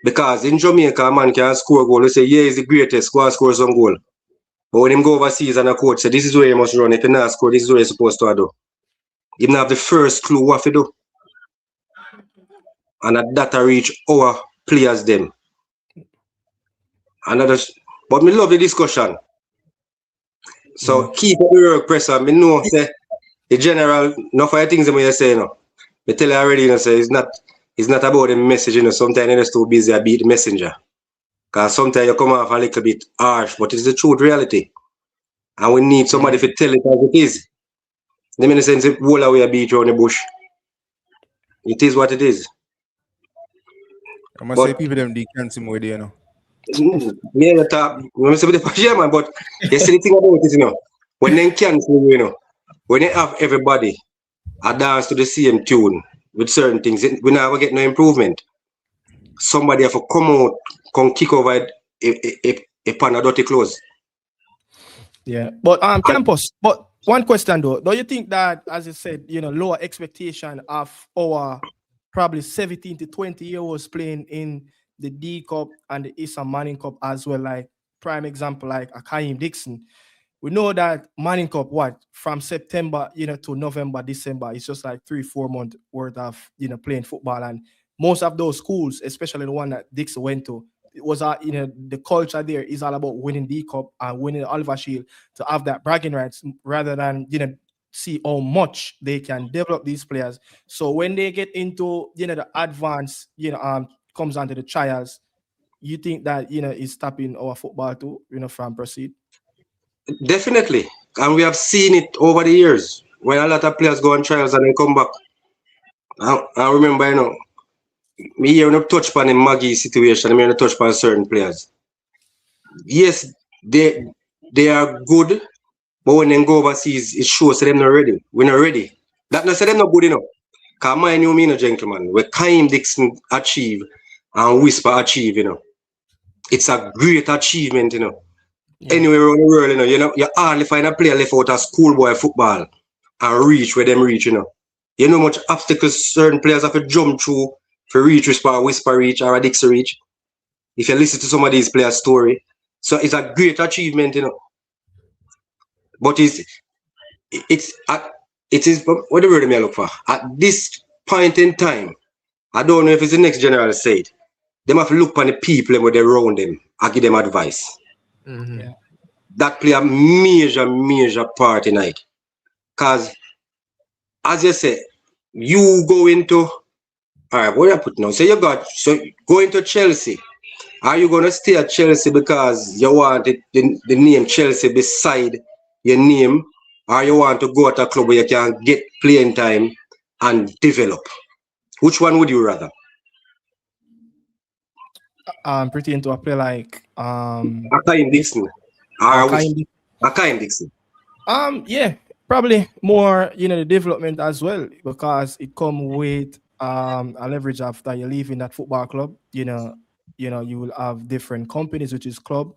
Because in Jamaica, a man can score a goal. They say, yeah, he's the greatest, go and score some goal. But when him go overseas and a coach say, this is where you must run. If you not score, this is what you're supposed to do. You don't have the first clue what to do. And at that I reach our players them. And but me love the discussion. So keep up the work, Presser. Me know say the general, no for the things that you say, you know. Me tell you already, you know, say it's not about the message, you know. Sometimes you're just too busy to beat the messenger. Because sometimes you come off a little bit harsh, but it's the truth reality. And we need somebody to tell it as it is. Them in the sense of whole away a beat around the bush. It is what it is. I must say people them they can't see more there, you know. Yeah, we say the man, but you see the thing about it, you know. When they cancel, you know, when they have everybody a dance to the same tune with certain things, we never get no improvement. Somebody have to come out, come kick over a pan of dirty clothes. Yeah, but Campus, but one question though, do you think that, as you said, you know, lower expectation of our probably 17 to 20-year-olds playing in the D Cup and the Eastern Manning Cup as well, like prime example, like a Kahim Dixon. We know that Manning Cup, from September, you know, to November, December, it's just like 3-4 months worth of, you know, playing football. And most of those schools, especially the one that Dixon went to, it was, you know, the culture there is all about winning D Cup and winning the Oliver Shield to have that bragging rights rather than, you know, see how much they can develop these players. So when they get into, you know, the advance, you know, comes onto the trials, you think that is stopping our football too, from proceed? Definitely. And we have seen it over the years when a lot of players go on trials and then come back. I remember, me here when I touch upon the Maggie situation, I mean I touch upon certain players. Yes, they are good, but when they go overseas, it shows them not ready. We're not ready. That not say them not good enough. Because mind you, me, gentlemen, what Kahim Dixon achieve and Whisper achieve, it's a great achievement, Anywhere around the world, you hardly find a player left out of schoolboy football and reach where them reach, You know much obstacles certain players have to jump through for reach Whisper reach or a Dixon reach. If you listen to some of these players' story. So it's a great achievement, But it is what the word I look for. At this point in time, I don't know if it's the next general said. They have to look on the people where they around them and give them advice. Yeah. That play a major part in it. Because, as you say, you go into, all right, what do I put now? So go into Chelsea. Are you going to stay at Chelsea because you want the name Chelsea beside your name? Or you want to go at a club where you can get playing time and develop? Which one would you rather? I'm pretty into a play like Kahim Dixon. Kahim Dixon. Yeah, probably more, the development as well, because it come with a leverage after you leave in that football club. You will have different companies, which is club,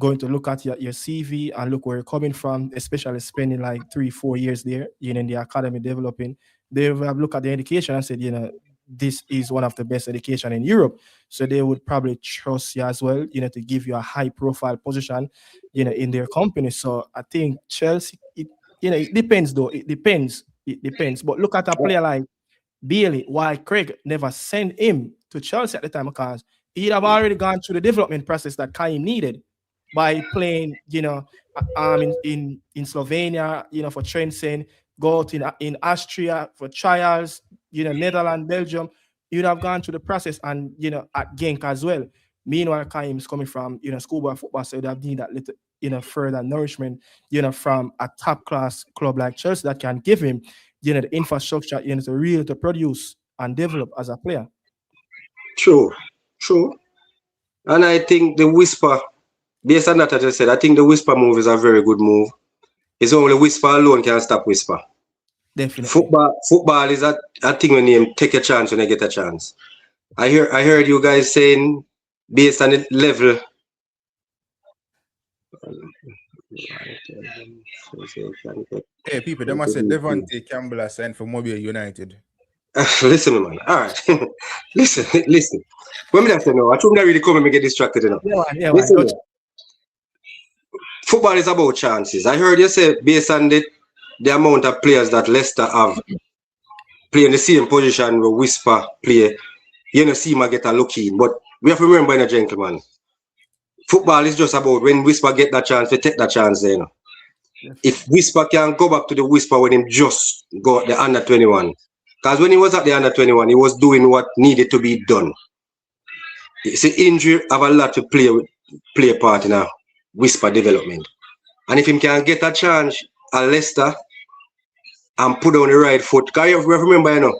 going to look at your CV and look where you're coming from, especially spending like 3-4 years there, in the academy developing. They will have look at the education and said, this is one of the best education in Europe. So they would probably trust you as well, to give you a high profile position, in their company. So I think Chelsea, it depends though. It depends. But look at a player like Bailey, why Craig never sent him to Chelsea at the time, because he'd have already gone through the development process that Kahim needed by playing, in Slovenia, for Trensen, go out in Austria for trials, Netherlands, Belgium. You'd have gone through the process and, at Genk as well. Meanwhile, Kahim is coming from, schoolboy football, so you'd have need that little, further nourishment, from a top class club like Chelsea that can give him, the infrastructure, to produce and develop as a player. True. And I think the Whisper, based on that, as I said, I think the Whisper move is a very good move. It's only Whisper alone can stop Whisper. Definitely. Football is a thing when you take a chance when you get a chance. I heard you guys saying, based on the level. Hey, people, they must say Devontae Campbell has signed for Mobile United. Listen, man. All right. listen. When me say no, I shouldn't really come and me get distracted enough. Yeah, listen, football is about chances. I heard you say based on the amount of players that Leicester have playing the same position where Whisper play, see him get a look in. But we have to remember, gentlemen, football is just about when Whisper get that chance, they take that chance there. If Whisper can go back to the Whisper when him just go at the under 21. Because when he was at the under 21, he was doing what needed to be done. It's an injury have a lot to play a part in a Whisper development. And if he can get a chance at Leicester and put on the right foot, because you remember,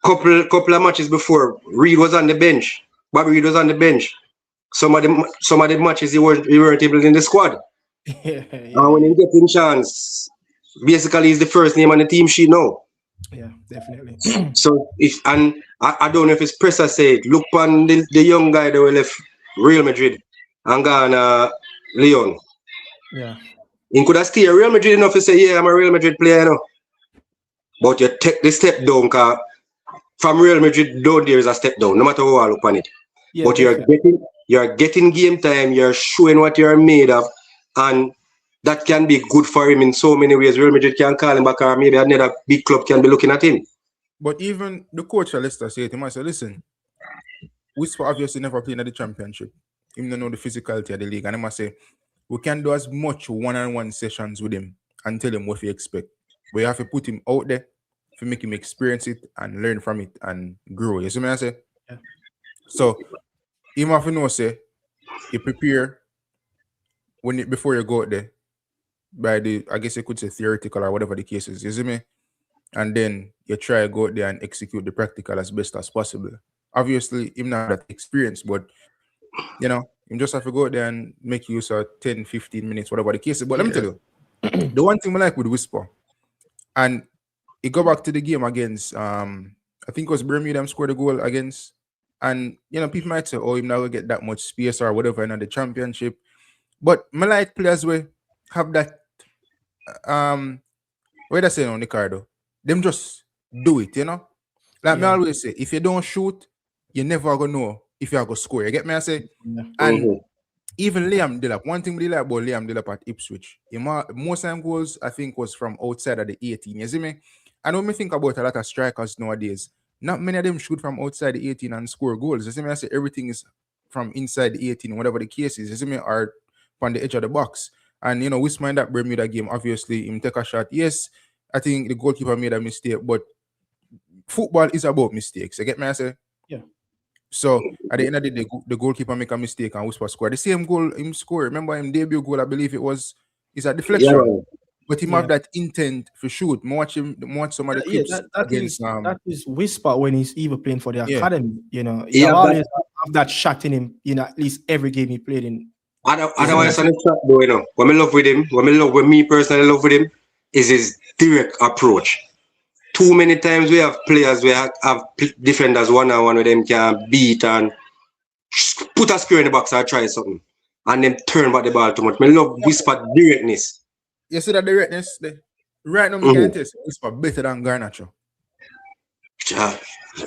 couple of matches before, Reed was on the bench. Bobby Reed was on the bench. Some of the matches he weren't able in the squad. And when he gets in chance, basically he's the first name on the team sheet now. Yeah, definitely. So I don't know if it's Pressa said, look on the young guy that we left Real Madrid and gone Leon. Yeah. He could have stayed Real Madrid enough to say, yeah, I'm a Real Madrid player, But you take the step down, because from Real Madrid down there is a step down, no matter how I look on it. Yeah, but you're getting game time, you're showing what you're made of, and that can be good for him in so many ways. Real Madrid can call him back, or maybe another big club can be looking at him. But even the coach of Leicester said to him, I said, listen, Whisper obviously never played in the championship. He don't know the physicality of the league. And I must say, we can do as much one-on-one sessions with him and tell him what we expect. But you have to put him out there to make him experience it and learn from it and grow. You see what I say? Yeah. So him have to know say you prepare before you go out there by the, I guess you could say, theoretical or whatever the case is, you see me? And then you try to go out there and execute the practical as best as possible. Obviously, him not that experience, but you know, him just have to go out there and make use of 10, 15 minutes, whatever the case is. But let me tell you, the one thing I like with Whisper, and he go back to the game against I think it was Birmingham scored a goal against, and you know, people might say, oh, him not gonna get that much space or whatever in the championship. But I like players will have that what I say on the card though. Them just do it, you know. Like me always say, if you don't shoot, you never gonna know if you're gonna score. You get me? I say, and even Liam Delap, one thing we like about Liam Delap at Ipswich, most time goals I think was from outside of the 18. You see me? And when we think about a lot of strikers nowadays, not many of them shoot from outside the 18 and score goals. You see me? I say everything is from inside the 18, whatever the case is. You see me? Or on the edge of the box. And you know, Wisma in that Bermuda game, obviously, him take a shot. Yes, I think the goalkeeper made a mistake, but football is about mistakes. You get me? I say? Yeah. So at the end of the day, the goalkeeper make a mistake and Whisper score. The same goal him score. Remember him debut goal, I believe it was, is a deflection. Yeah. But he have that intent for shoot. Watch some of the clips that is Whisper when he's even playing for the academy. You know, he always have that shot in him. You know, at least every game he played in. Otherwise, on the track, though, you know, what I love with him, what me personally love with him, is his direct approach. Too many times we have players, we have defenders one-on-one with them can beat and put a square in the box or try something, and then turn back the ball too much. I love Whisper directness. You see that directness? Right now, we can't test Whisper better than Garnacho.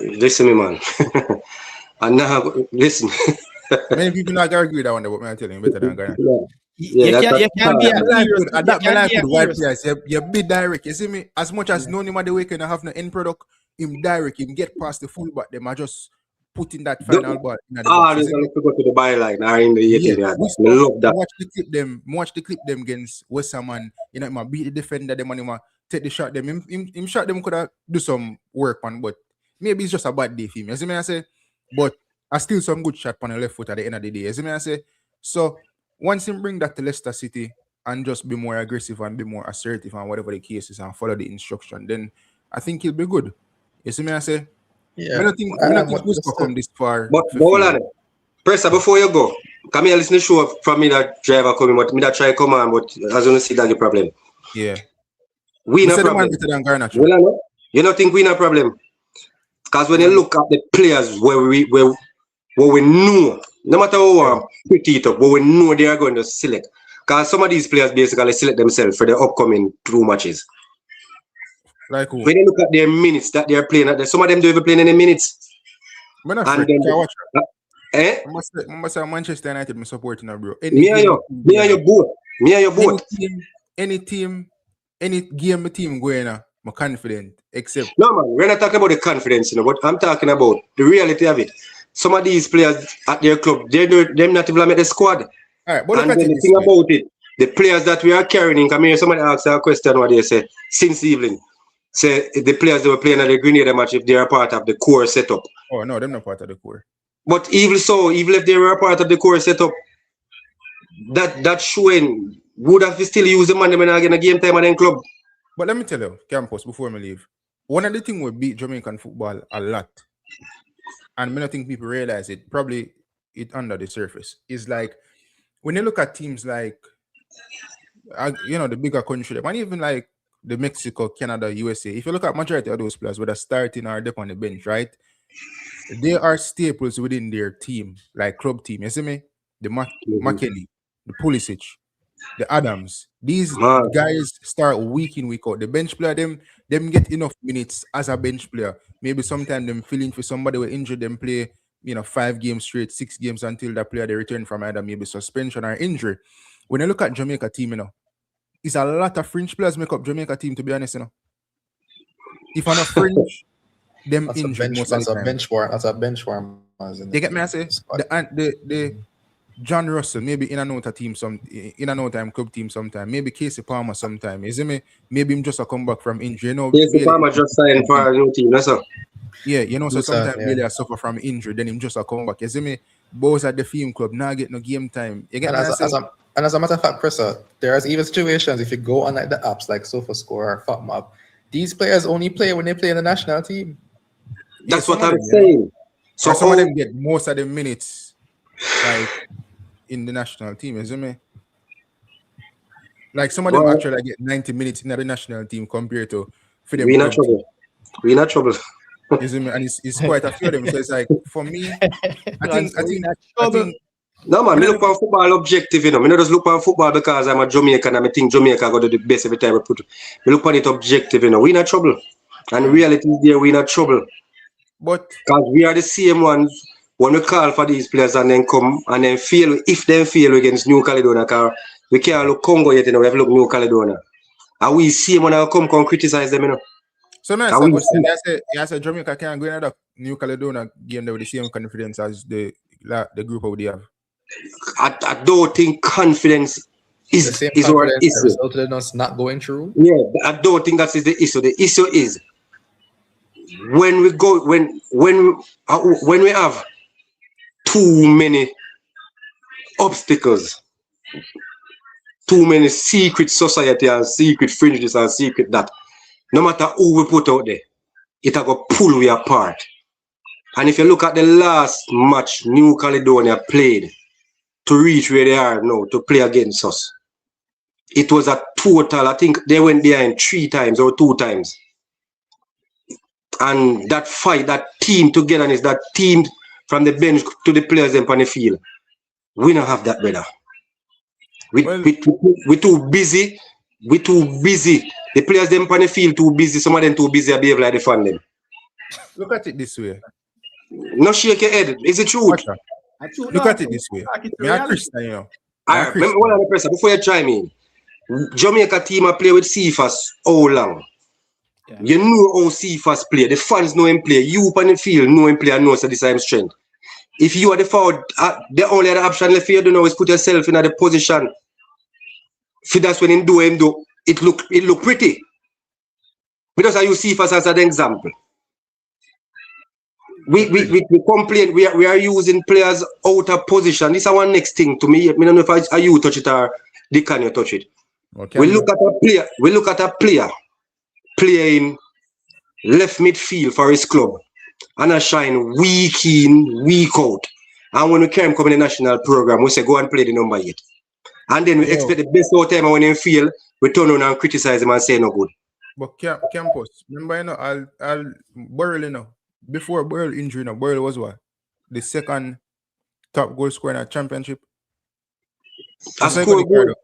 Listen, me, man. And now, listen. Many people not agree with that one, but I'm telling you, better than Ghana. You can't be a white players. You be direct. You see me? As much as no name of the way can have no end product, him direct, him get past the fullback, them are just putting that final ball in the box. They're going to go to the byline or in the 18. I love that. Watch the clip them against West Ham, and you know, him beat the defender, them and him take the shot. Them him shot them could have do some work on, but maybe it's just a bad day for him. You see me? I say, but I still some good shot on the left foot at the end of the day. You see me? I say, so once him bring that to Leicester City and just be more aggressive and be more assertive and whatever the case is and follow the instruction, then I think he'll be good. You see me? I say, I don't think Whisper come this far. But hold on, Pressa, before you go, come here, listen to the show from me that driver coming, but me that try come on, but as you see, that's the problem. Yeah. We no problem. You don't think we no problem? Because when you look at the players where we know, no matter how pretty it up, but we know they are going to select. Because some of these players basically select themselves for the upcoming 2 matches. Like who? When you look at their minutes that they are playing, some of them don't even play any minutes. I'm not afraid. I must say Manchester United, I'm supporting her, bro. Me and you both. Any team, any game my team going on, I'm confident. Except no man, we're not talking about the confidence, you know, but I'm talking about the reality of it. Some of these players at their club, they're not even make the squad. All right, but and then the thing about it, the players that we are carrying, come here, somebody asked a question what they say since evening. Say the players that were playing at the Grenada match, if they are part of the core setup. Oh no, they're not part of the core. But even so, even if they were part of the core setup, that showing would have still used the money when I get a game time at the club. But let me tell you, Campus, before I leave, one of the things we beat Jamaican football a lot, and I don't think people realize it, probably it under the surface, is like when you look at teams like, you know, the bigger country, and even like the Mexico, Canada, USA, if you look at majority of those players, whether starting or dip on the bench, right? They are staples within their team, like club team. You see me? The McKenny, the Pulisic, the Adams. These guys start week in, week out. The bench player, them get enough minutes as a bench player. Maybe sometimes them feeling for somebody who injured them play, 5 games straight, 6 games until that player they return from either maybe suspension or injury. When you look at Jamaica team, it's a lot of fringe players make up Jamaica team, to be honest, If I'm not fringe, them injured most of the time. That's a benchwarm. You get me? I say the John Russell, maybe in another team, in another time club team sometime. Maybe Casey Palmer sometime. You see me? Maybe him just a come back from injury. Casey Palmer just signed for a new team. That's all. Yeah, so sometimes really I suffer from injury. Then him just a come back. You see me? both at the film club, now get no game time. You get And me? as a matter of fact, Presser, there's even situations if you go on like the apps like SofaScore or FotMob, these players only play when they play in the national team. That's what I'm saying. So some of them get most of the minutes like in the national team, isn't it? Like some of them actually get 90 minutes in the national team compared to for them. We're not trouble. We're not trouble. Isn't it? And it's quite a few of them. So it's like for me, I think no man, me look for football objective, you know. Me not just look for football because I'm a Jamaican and I think Jamaica got to do the best every time we put. Me look for it objective, you know. We're not trouble. And reality is there, we're not trouble. But because we are the same ones when we call for these players and then come and then fail. If they fail against New Caledonia, because we can't look Congo yet, you know, we have to look New Caledonia. And we see them when I come criticize them, you know. So man, I said Jamaica can't go into New Caledonia game with the same confidence as the group of the have. I don't think confidence is our issue. Resulted in us not going through. Yeah, I don't think that is the issue. The issue is when we have too many obstacles, too many secret society and secret fringes and secret that. No matter who we put out there, it will pull we apart. And if you look at the last match New Caledonia played to reach where they are now to play against us, it was a total, I think they went behind 3 times or 2 times. And that fight, that team togetherness, that team from the bench to the players in the field, we don't have that, brother. We're too busy. We're too busy. The players them on the field too busy. Some of them too busy to behave like they fan them. Look at it this way. No shake your head. Is it true? Look at it this way. Me a Christian, you know. Remember one other person before you chime in. Jamaica team play with Cephas how long? Yeah. You know how Cephas play. The fans know him play. You on the field know him play and know so this is his strength. If you are the forward, the only other option left for you to know is put yourself in the position. For that's when him do. It look pretty. Because I use Cephas as an example. We complain we are using players out of position. This is our next thing to me. I don't know if you touch it or Dicanio touch it. Okay. We look at a player playing left midfield for his club and I shine week in, week out. And when we come in the national program, we say go and play the number 8. And then we expect the best out time, and when they feel, we turn on and criticize them and say no good. But Campus, remember, you know, I'll Burrell, you know, before Burrell injury, you know, Burrell was what? The second top goal scorer in a championship. A score goal.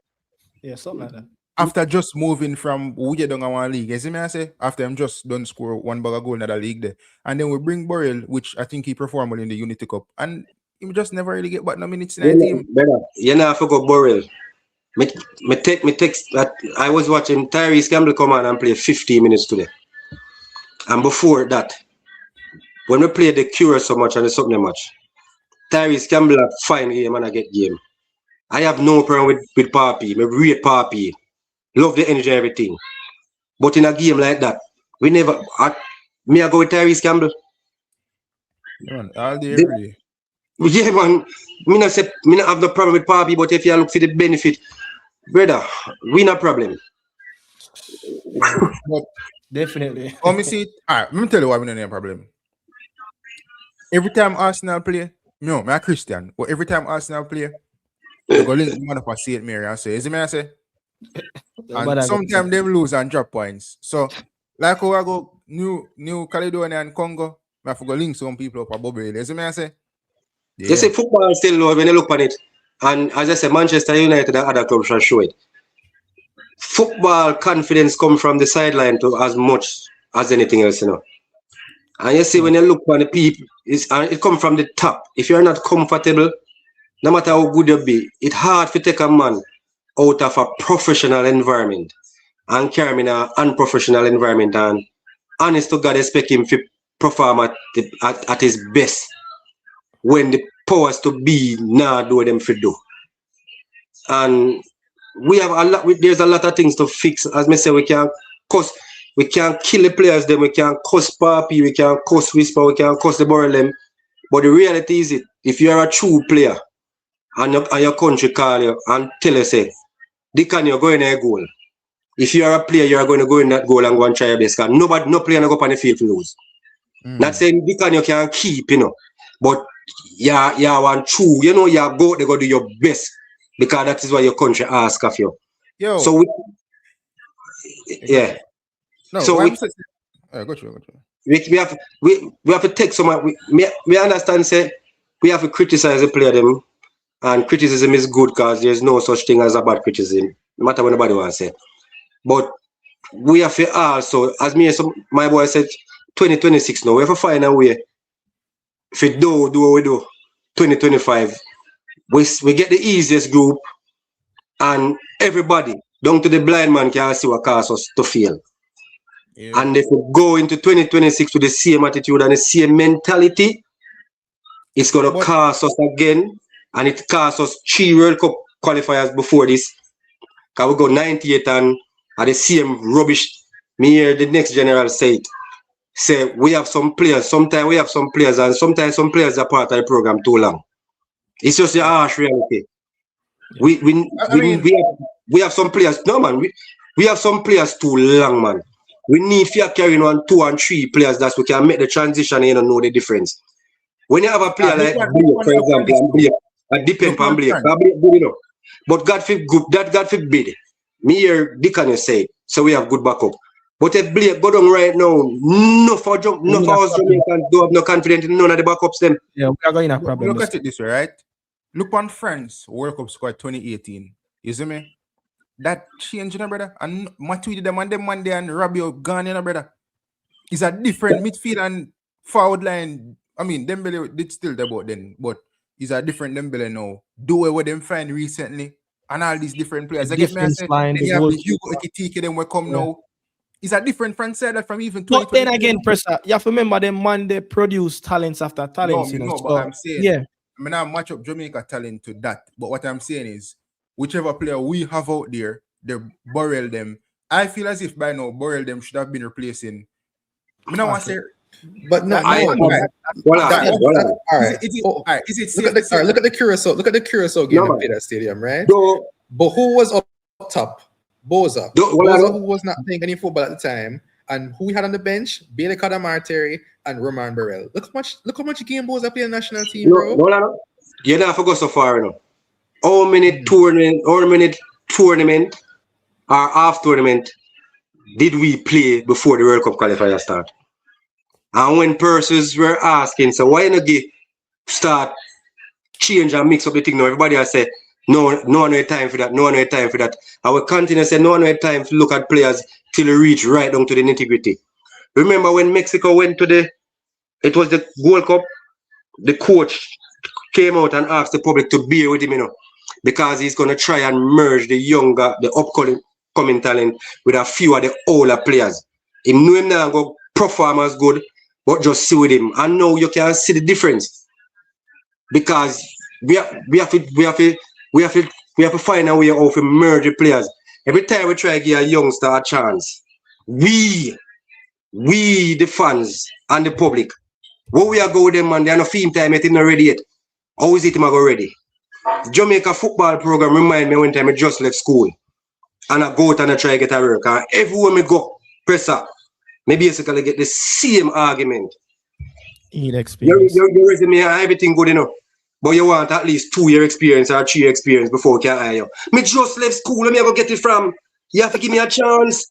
Yeah, something like that. After just moving from we don't one league, you see me I say? After him just done score one bag of goal in the league there. And then we bring Burrell, which I think he performed well in the Unity Cup. And he just never really get back no minutes in the team. You know, I forgot Burrell. Me text that I was watching Tyrese Campbell come on and play 15 minutes today. And before that, when we played the Cure so much and the Sutton match, Tyrese Campbell had fine game and I get game. I have no problem with Papi. I rate Papi. Love the energy and everything. But in a game like that, we never I go with Tyrese Campbell. Yeah, all day, every day. Yeah, man. Me not have no problem with Papi, but if you look for the benefit, brother, we no problem. But definitely. Oh, me see it. All right, let me tell you why we don't have a problem. Every time Arsenal play, no, I'm a Christian, but every time Arsenal play, they go link the man up at St. Mary and say, is it me I say? And sometimes they lose and drop points. So, like how I go New Caledonia and Congo, I have to go link some people up at Bobby. Is it me I say? Yeah. They say football is still low when you look at it. And as I said, Manchester United and other clubs shall show it. Football confidence comes from the sideline to as much as anything else, you know. And you see when you look at the people, it comes from the top. If you're not comfortable, no matter how good you be, it's hard to take a man out of a professional environment and carry him in an unprofessional environment and honest to God expect him to perform at his best when the powers to be now do them for do. And we have a lot. There's a lot of things to fix. As I say, we can't kill the players. Then we can't cuss Papi. We can't cuss Whisper. We can't cuss the Borrell them. But the reality is if you are a true player and your country call you and tell you, say, Dicanio, go in a goal. If you are a player, you are going to go in that goal and go and try your best. Because no player go up on the field to lose. Not saying Dicanio can keep, but you want true, you go there, go do your best. Because that is what your country asks of you. Yo. So, yeah. No, so go through. We have to take some. We understand, say, we have to criticize the player them. And criticism is good because there's no such thing as a bad criticism, no matter what nobody wants to say. But we have to also, as my boy said, 2026 now, we have to find a way. If we do what we do, 2025, we get the easiest group and everybody, down to the blind man, can see what causes us to fail. Yeah. And if we go into 2026 with the same attitude and the same mentality, it's going to cost us again. And it cost us 3 World Cup qualifiers before this. Because we go 98 and at the same rubbish. Me hear the next general say we have some players. Sometimes we have some players and sometimes some players are part of the program too long. It's just the harsh reality. We have some players. No man, we have some players too long, man. We need to carry on 2 and 3 players that we can make the transition and know the difference. When you have a player like Blake, for example, I depend on Blake. But God forbid. Me here, Dicanio say, so we have good backup. But if Blake go down right now, no for us Jamaicans don't have no confidence in none of the backups them. Yeah, we are going to have problems. Look at it this way, right? Look on France World Cup squad 2018. You see me? That change, brother. And Matuidi did them and them one day and Rabiot gone, brother. It's a different midfield and forward line. I mean, Dembele did still there about then, but it's a different Dembele now. Do what them find recently and all these different players. I get me. You have the Hugo Ekitike, them will come now. It's a different front side from even 2020. But then again, Pressa, you have to remember them man, they produce talents after talents. But I'm saying, I mean, I match up Jamaica talent to that. But what I'm saying is, whichever player we have out there, they burial them. I feel as if by now, burial them should have been replacing. I don't want to say. But no, Look at the Curacao. Look at the Curacao game in Peter Stadium, right? But who was up top? Boza. Boza, who was not playing any football at the time, and who we had on the bench, Bailey Kadamarteri and Roman Burrell. Look how much game Boza played in the national team, bro. No. You don't have to go so far enough. How many tournament or half tournament did we play before the World Cup qualifier start? And when persons were asking, so why not start change and mix up the thing now? Everybody has said, no time for that. I will continue to say no time to look at players till they reach right down to the nitty-gritty. Remember when Mexico went to it was the World Cup, the coach came out and asked the public to bear with him, because he's going to try and merge the upcoming talent with a few of the older players. He knew him now go perform as good, but just see with him. And now you can see the difference. Because we have to find a way how to merge the players. Every time we try to give a youngster a chance, we the fans and the public, where we are going them, man, they are not film time yet, not ready yet. How is it go ready? Jamaica football program remind me one time I just left school and I go out and I try to get a work. And everywhere I go, press up, I basically get the same argument. Your resume and everything good enough. But you want at least 2-year experience or 3-year experience before you can hire you. Me just left school, let me go get it from. You have to give me a chance.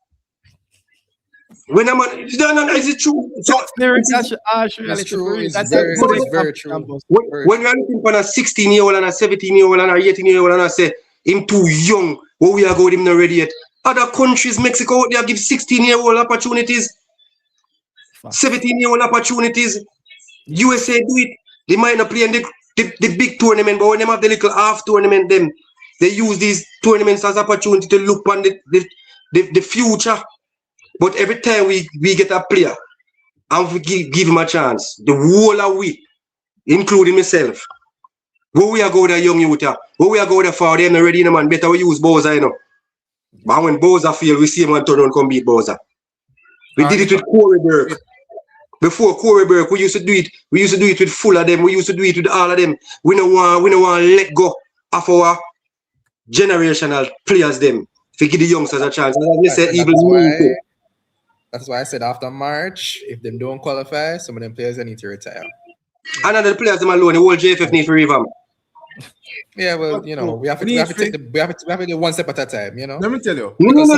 When I'm on, no, is it true? That's true. That's very true. When you're looking for a 16-year-old and a 17-year-old and a 18-year-old and I say, him too young, what we are going, him not ready yet. Other countries, Mexico, they give 16-year-old opportunities, 17-year-old opportunities. USA do it. They might not play in the big tournament, but when they have the little half tournament, they use these tournaments as opportunity to look on the future. But every time we get a player and we give him a chance, the whole of we, including myself, where we are going with a young youth, where we are going for them already, man, better we use Boza, But when Boza fail, we see him and turn on come beat Boza. We did it with Corey Burke. Before Corey Burke, we used to do it. We used to do it with full of them. We used to do it with all of them. We don't want to let go of our generational players. Them to give the youngsters a chance. That's why I said after March, if them don't qualify, some of them players they need to retire. Another players them alone, the whole JFF need to revamp. Yeah, well, you know, we have to do one step at a time, you know. Let me tell you. No. Let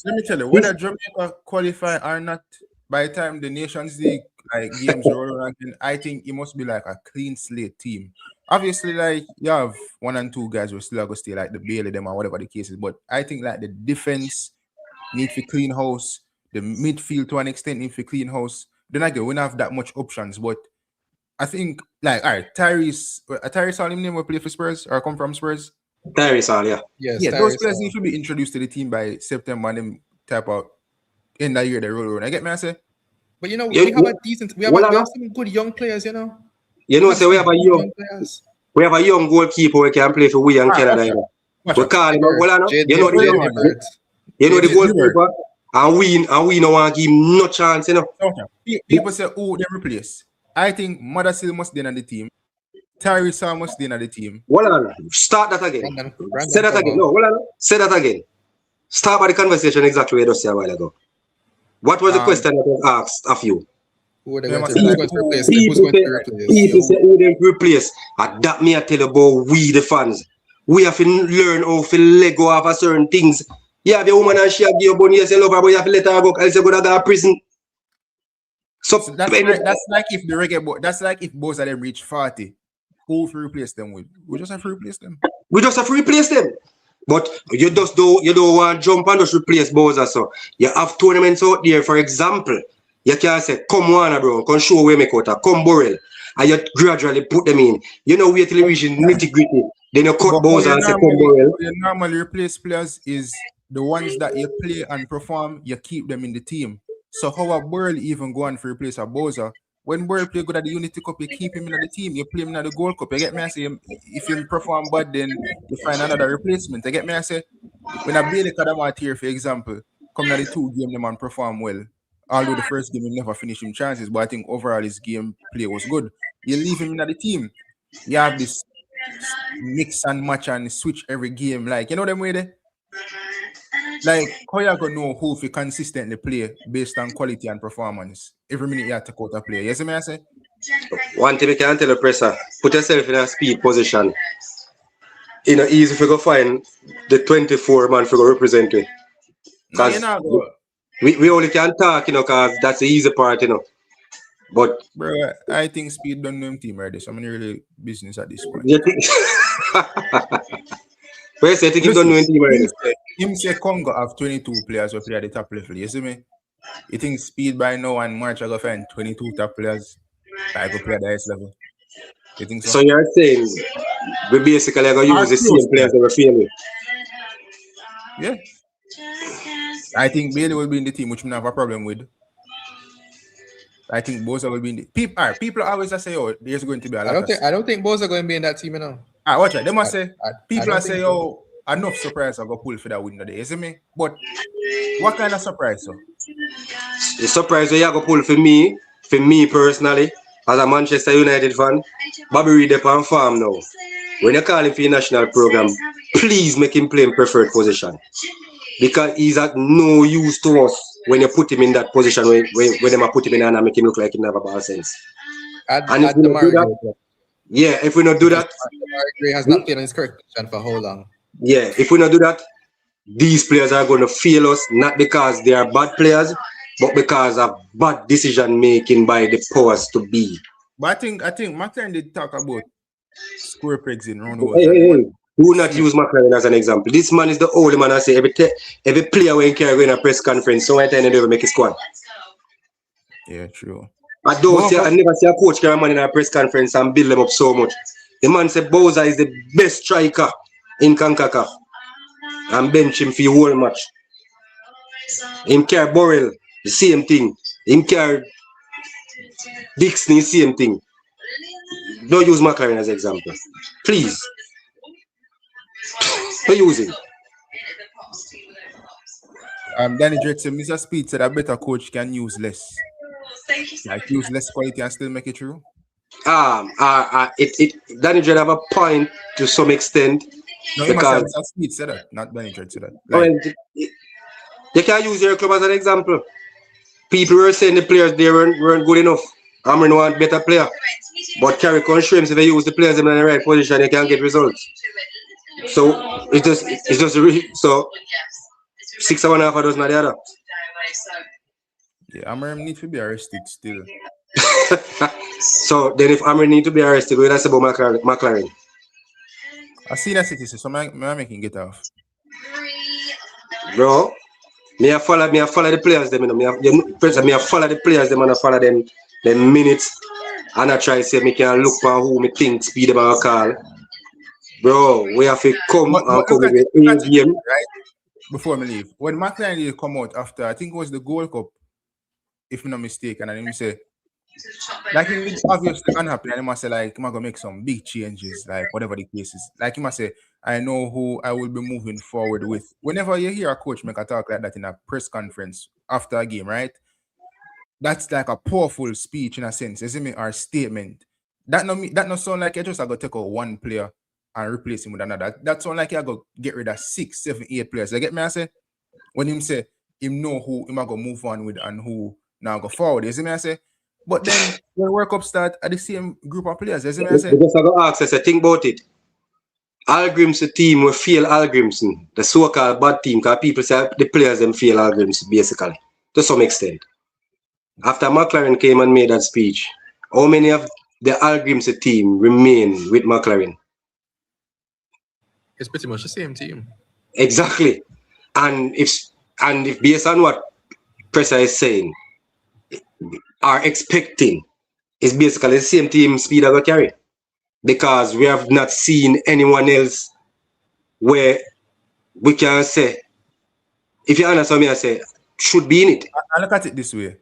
me tell you, whether Jamaica qualify or not, by the time the Nations League games are rolling, I think it must be like a clean slate team. Obviously, like you have 1 and 2 guys who still are going to stay, like the Bailey them or whatever the case is. But I think like the defense need to clean house, the midfield to an extent need to clean house. Then again, we don't have that much options, but I think, like, all right, Tyrese Hall, him name will play for Spurs or come from Spurs? Tyrese Hall, yeah. Yes, yeah, those players need to be introduced to the team by September and them type out in that year they roll around. I get me, I say? But you know, we have some good young players, you know. You know, so we have a young goalkeeper who can play for we and Canada. We call him, you know the goalkeeper, and we don't want to give him no chance, you know. People say, oh, they replace. I think Mothersill must be on the team. Tyrese must be on the team. Hold on. Start that again. Say that again. No, hold on. Say that again. Start by the conversation exactly where you just said a while ago. What was the question that was asked of you? Who are they going to replace? People say who they replace. And that me I tell you about we the fans. We have to learn how to let go of certain things. Yeah, the woman and she have your bone, yes, you love her, but you have to let her go, else you go to prison. So that's like if the Reggae Boyz, that's like if both of them reach 40, who will replace them with? We just have to replace them. We just have to replace them. But you don't want to jump and just replace Bowser. So you have tournaments out there, for example. You can say, come Warner Brown, come show where make out, come Burrell. And you gradually put them in. You know, wait till you reach nitty-gritty. Then you cut Bowser and say, come Burrell. You normally replace players is the ones that you play and perform, you keep them in the team. So how a Burrell even go on to replace a Bowser? When Burrell play good at the Unity Cup, you keep him in the team. You play him in the Gold Cup. You get me? I say, if you perform bad, then you find another replacement. You get me? I say, when a Bailey Kadamart here, for example, come to the 2 game, the man perform well. Although the first game he never finished him chances, but I think overall his game play was good. You leave him in the team. You have this mix and match and switch every game. Like, you know them way there? Like, how you gonna know who if you consistently play based on quality and performance? Every minute you have to cut a player. Yes, I say? One thing I can tell the presser, put yourself in a speed position. You know, easy if you go find the 24 man for go represent you. Because we only can talk, you know, because that's the easy part, you know. But bro, I think Speed don't know him team already, so I'm in really business at this point. You think? Where you say, I think he don't know him team already? Him say Congo have 22 players who play at the top level, you see me? You think Speed by now and March I go find 22 top players I go play at the highest level? You think so? So you're saying we basically going to use the same players that we're feeling? Yeah. I think Bailey will be in the team, which we have a problem with. I think Boza will be in the people always say, oh, there's going to be a lot. I don't think Boza going to be in that team, you know. Watch it. They must say people say, oh, enough surprise I go pull for that win today. You see me? But what kind of surprise? So? The surprise you go pull for me personally, as a Manchester United fan, Bobby Reid up on farm now. When you call him for your national program, please make him play in preferred position. Because he's at no use to us when you put him in that position when they put him in and make him look like he never ball sense. And if we don't do that, yeah, if we not do that, Gray has not played in his correct position for how long? Yeah, if we not do that, these players are going to fail us, not because they are bad players, but because of bad decision making by the powers to be. But I think McLaren did talk about square pegs in round one. Hey. Do not use McLaren as an example. This man is the only man I say every player when he can go in a press conference, so I tell never make a squad. Yeah, true. I never see a coach carry a man in a press conference and build them up so much. The man said Bowser is the best striker in Concacaf and bench him for the whole match. Him carry Burrell, the same thing. Him carry Dixon, the same thing. Don't use McLaren as an example. Please. Don't use it. Danny Drake said, Mr. Speed said a better coach can use less. Like use less quality and still make it through. Danny Drake have a point to some extent. No, you must say Mr. Speed said that, not Danny Drake said that. Like, you can use your club as an example. People were saying the players they weren't good enough. Amrin want better player. But Carrick on streams, if they use the players in the right position, they can get results. So it's just so 6.5 dozen of the other. Yeah, Amrin need to be arrested still. So then if Amrin need to be arrested, what that's about McLaren? I see that city, so I'm making get off. Bro, me follow the players them, you know. Me follow the players them and I follow them minutes. And I try to say me can look for who me think speed them and call. Bro, we have to come with a game. Right? Before me leave. When McLaren did come out after, I think it was the Gold Cup, if I'm not mistaken, and then say, like it's obviously unhappy, and he must say, like, I'm gonna make some big changes, like whatever the case is. Like he must say, I know who I will be moving forward with. Whenever you hear a coach make a talk like that in a press conference after a game, right? That's like a powerful speech in a sense, isn't it? Or statement. That no sound like you just are gonna take out one player and replace him with another. That sound like you are gonna get rid of 6, 7, 8 players. You get me? I say when him say him know who him are gonna move on with and who now go forward. You see me? I say, but then when World Cup start at the same group of players, you see me? I say, because I go ask, I say, think about it. Algrim's team will fail Algrimson, the so-called bad team, because people say the players them fail Algrimson basically to some extent. After McLaren came and made that speech, how many of the Algrim's team remain with McLaren? It's pretty much the same team. Exactly. And if based on what Presser is saying, are expecting, is basically the same team Speed will carry. Because we have not seen anyone else where we can say, if you understand me, I say, should be in it. I look at it this way.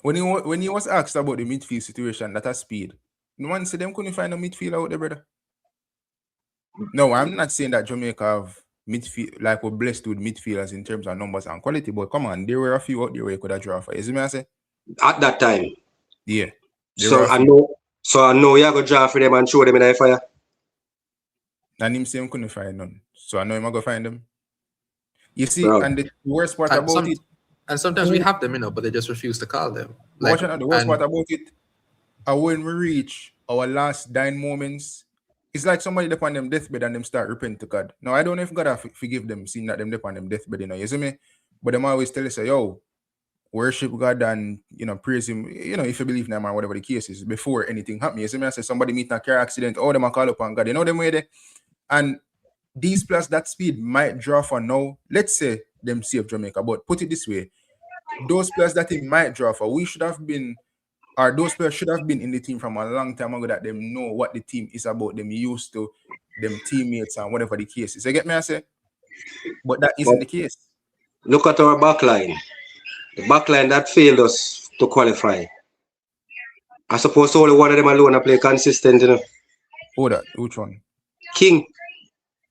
When he was asked about the midfield situation, that has Speed, no one said them couldn't find a midfield out there, brother. No, I'm not saying that Jamaica have midfield, like we're blessed with midfielders in terms of numbers and quality, but come on, there were a few out there where you could have drawn for. You see me I say? At that time. Yeah. So I know you have to draw for them and show them in the fire. And him say him couldn't find none. So I know him going to find them. You see, Bro. and the worst part about it. And sometimes we have them, you know, but they just refuse to call them. Like, the worst part about it, when we reach our last dying moments, it's like somebody upon them deathbed and them start repenting to God. Now, I don't know if God forgive them, seeing that them upon them deathbed, you know, you see me? But them always tell us, yo, worship God and, you know, praise him, you know, if you believe in him or whatever the case is, before anything happens. You see me? I say somebody meet in a car accident, them a call upon God. You know them way there? And these players, that Speed might draw for now. Let's say them save Jamaica, but put it this way. Those players that he might draw for, we should have been, or those players should have been in the team from a long time ago that them know what the team is about, them used to, them teammates and whatever the case is. You get me, I say? But that isn't the case. Look at our backline. The backline that failed us to qualify. I suppose only one of them alone play consistent, you know. Oh, that? Which one? King.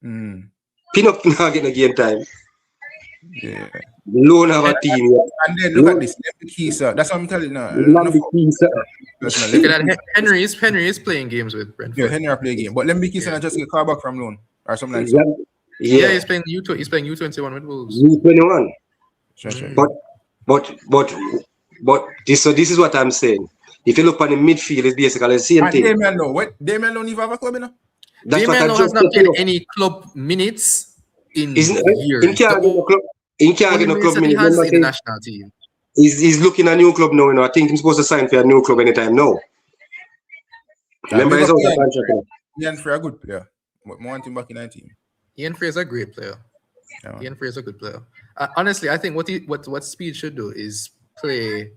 Pinnock not getting a game time. Yeah. Lone have a team. And then look at this. Lemby that's what I'm telling you now. Look at that. Henry is playing games with Brentford. Yeah, Henry are playing game. But Lemby Keeson just get called back from loan or something like that. Yeah, he's playing U21 with Wolves. U21. Sure. But this is what I'm saying. If you look on the midfield, it's basically the same thing. Damian Lowe, what? Damian Lowe never have a club, you know? Damian Lowe has not played any club minutes in years. He can't get no club minutes. He has in the national team. He's looking at a new club now, you know. I think he's supposed to sign for a new club anytime now. Remember, he's out of contract. Ian Frey a good player. But I want him back in 19. Ian Frey is a great player. Yeah. Ian Frey is a good player. Honestly, I think what Speed should do is play.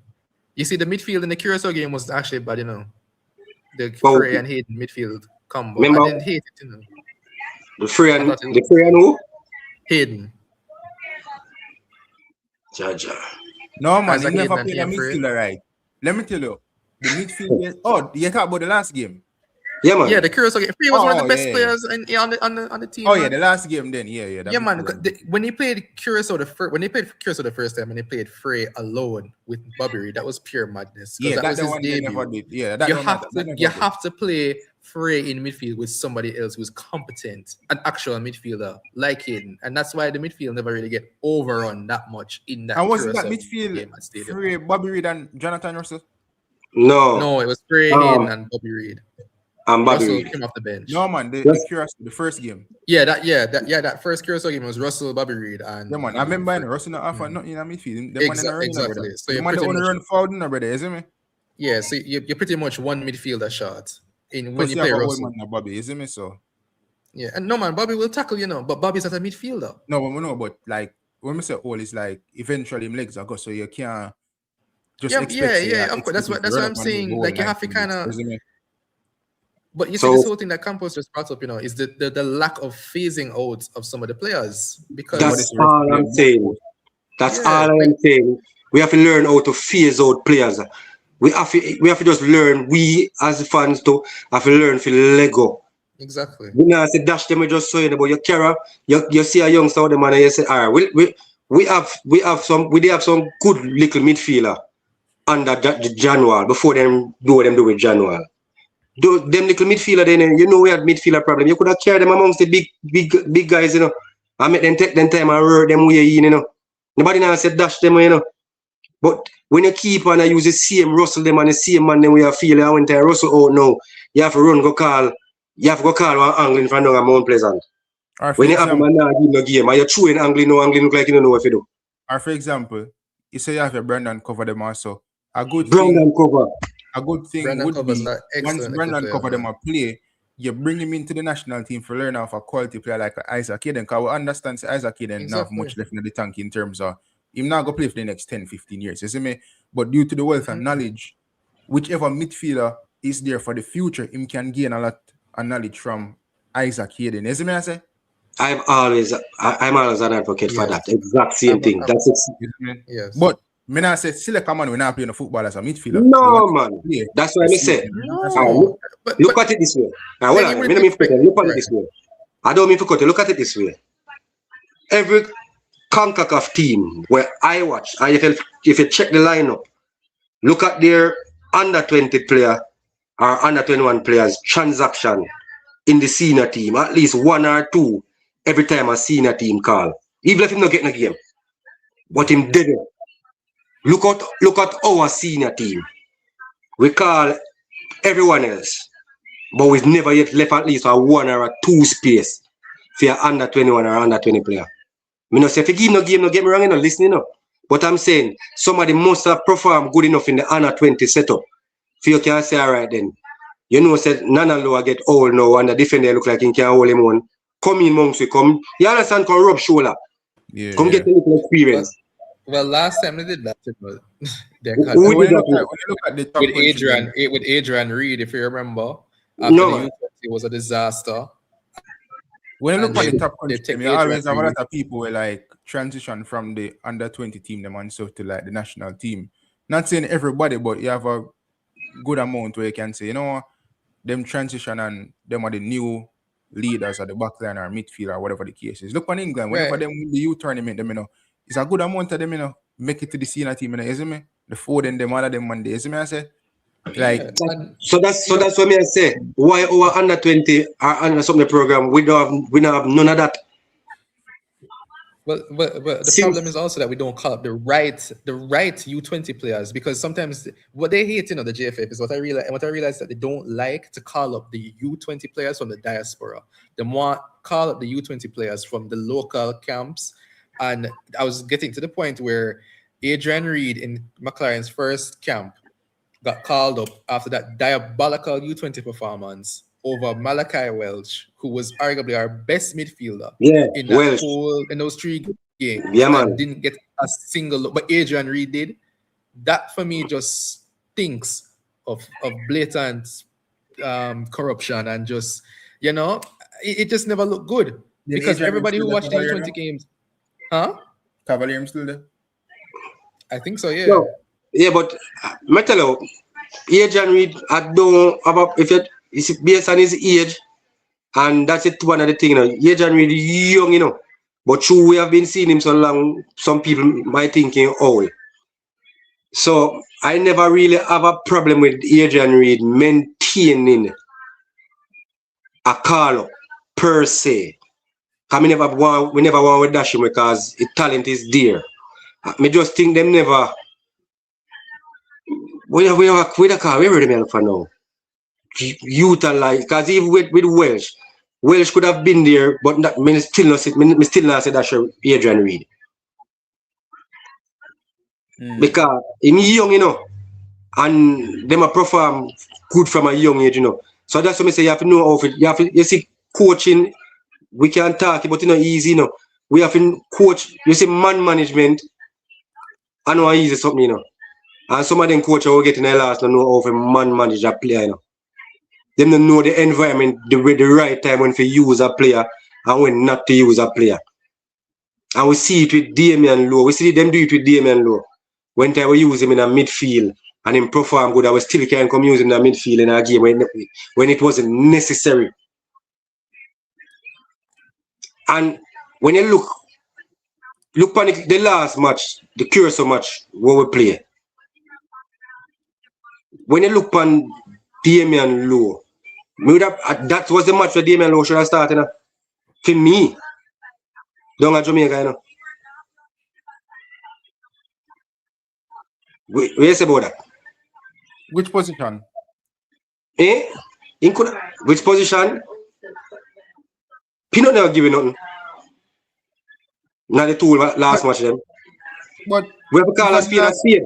You see, the midfield in the Curacao game was actually bad, you know. The Frey and Hayden midfield combo. Remember, I didn't hate it, you know. The Frey and who? Hayden. Jaja. No, man, he never played a midfielder right. Let me tell you. The midfield, you talk about the last game. Yeah, man. Yeah, the Curacao game. Free was one of the best players on the team. Oh, man. yeah, the last game then. Yeah. Yeah, man. When they played Curacao the first time, and they played Frey alone with Bobby Reid, that was pure madness. Yeah, that was his one they debut. never did. Yeah, you have to play Frey in midfield with somebody else who's competent, an actual midfielder like Hayden, and that's why the midfield never really get overrun that much in that. And wasn't that midfield Frey, Bobby Reid, and Jonathan Russell? No, it was Frey, Hayden, and Bobby Reid. And Bobby Russell Reid came off the bench. No, man, the Curacao, the first game. That first Curacao game was Russell, Bobby Reid, and yeah, man. I remember Russell not offer nothing in a midfield. Exactly. So you're pretty much run forward, no, brother, isn't it? Yeah, so you're pretty much one midfielder short in when you play Russell. Man, Bobby, isn't it? So yeah, and no man, Bobby will tackle, but Bobby's not a midfielder. No, but we know, but like when we say all, it's like eventually him legs are go, so you can't just expect. Of course, that's what I'm saying. Like you have to kind of. But you see, So- this whole thing that Campos just brought up, is the lack of phasing out of some of the players because That's all I'm saying. That's all I'm saying. We have to learn how to phase out players. We have to just learn. We as fans to have to learn to let go. Exactly. We now say dash them. We just saying about your carry. You see a youngster out there, man, and you say, all right, we have some good little midfielder under the January before them do what them do with January. Them little midfielder, then we had midfielder problem. You could have carried them amongst the big guys, I make them take them time and roar them way in, Nobody now said dash them, But when you keep on use the same Russell them and the same man, then we are feeling I went to Russell out now. You have to run, go call one angle in front of Mount Pleasant. When you have a man now give no game, and you're throwing angling look like you don't know what to do. Or for example, you say you have a Brandon cover them also. A good thing would be once Brandon cover them a play, you bring him into the national team for learn off a quality player like Isaac Hayden, because we understand Isaac Hayden not have much left in the tank in terms of him not go play for the next 10-15 years, you see me? But due to the wealth and knowledge, whichever midfielder is there for the future, him can gain a lot of knowledge from Isaac Hayden. You see me I say? I'm always an advocate for that. Exact same thing. That's it. Yes. But me not say select a man when I play in football as a midfielder. No, man. That's what I say. No. Look at it this way. Hold on. Look at it this way. I don't mean to cut it. Look at it this way. Every Concacaf team where I watch, and if you check the lineup, look at their under 20 player or under 21 players transaction in the senior team, at least one or two every time a senior team call. Even if him not getting a game, but him did it. Look at our senior team. We call everyone else, but we've never yet left at least a one or a two space for your under 21 or under 20 player. Me no say if you give no game, no get me wrong, listening. But I'm saying somebody must have performed good enough in the under 20 setup. For you can say, all right then. Said Nana Loa get old now and the defender look like he can hold him on. Come in monks, we come. You understand? Come rub shoulder. Come get a little experience. Well, last time they did that, when you look at the top with Adrian Reid, if you remember, after the U20, it was a disaster. When you look at the top country team, you always have a lot of people who like transition from the under 20 team them and so to like the national team. Not saying everybody, but you have a good amount where you can say, them transition and them are the new leaders at the back line or midfield or whatever the case is. Look on England, whenever them win the youth tournament, them it's a good amount of them, make it to the senior team, isn't it? The Foden, them all of them Monday, isn't it? I say, like so that's what me I say. Why our under 20 are under some of the program? We don't have none of that. But the problem is also that we don't call up the right U20 players, because sometimes what they hate, the JFF is what I realize that they don't like to call up the U20 players from the diaspora. They want call up the U20 players from the local camps. And I was getting to the point where Adrian Reid in McLaren's first camp got called up after that diabolical U20 performance over Malachi Welch, who was arguably our best midfielder in those 3 games. Yeah, man. Didn't get a single look, but Adrian Reid did. That for me just stinks of blatant corruption and just, it just never looked good. Because everybody who watched the U20 games, Cavalier still there? I think so, yeah. No. Yeah, but I tell you, Adrian Reid, I don't have it's based on his age, and that's it. One of the things, you know, Adrian Reid young, you know, but true, we have been seeing him so long. Some people might thinking, oh, so I never really have a problem with Adrian Reid maintaining a call up per se. We never want to dash him because his talent is there. I just think them never. We the call, where are they for now? Utilize, because even with Welsh could have been there, but not, me still not say that's Adrian Reid. Because him young, you know, and them a perform good from a young age, you know. So that's what I say, you have to know how it. You see, coaching, we can talk, but you know, easy, you know. We have to coach, you see, man management, I know how easy something, you know. And some of them coaches will get in the last don't know how to man manage a player, you know. Them don't know the environment, the right time when to use a player and when not to use a player. And we see it with Damian Lowe. We see them do it with Damian Lowe. When time we use him in a midfield and him perform good, I we still can't come use him in a midfield in a game when it wasn't necessary. And when you look on the last match, the Curacao match where we play. When you look on Damian Lowe, that was the match where Damian Lowe should have started. You know? For me, down at Jamaica, you know. What you say about that? Which position? Which position? Pinot never give you nothing. Not the two last match then. But we have to call a spade a spade.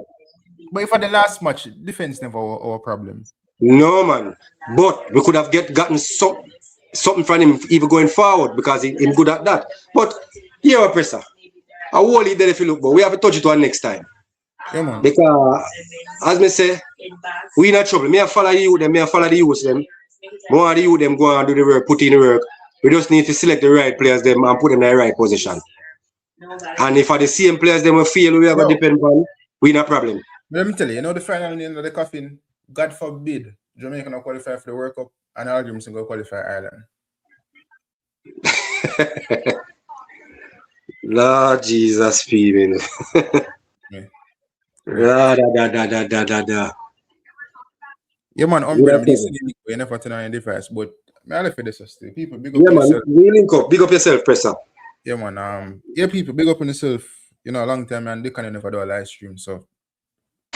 But for the last match, defense never our problem. No man. But we could have gotten something from him even going forward because he's good at that. But here pressure. I won't leave there if you look, but we have to touch it one next time. Yeah, man. Because as me say, we in a trouble. Me follow the youth them, me follow the youth them. More of the youth them go and do the work, put in the work. We just need to select the right players them and put them in the right position. And if are the same players them will fail, we have to depend on, we no problem. Let me tell you, you know the final end of the coffin, God forbid, Jamaica not qualify for the World Cup and Algerians go qualify Ireland. Lord Jesus, people. Yeah, man, you never turn on your device, but I left for this still. People, big up yourself. Man, we link up. Big up yourself, Presser. Yeah, man. Yeah, people, big up on yourself. You know, a long time, and they can never do a live stream, so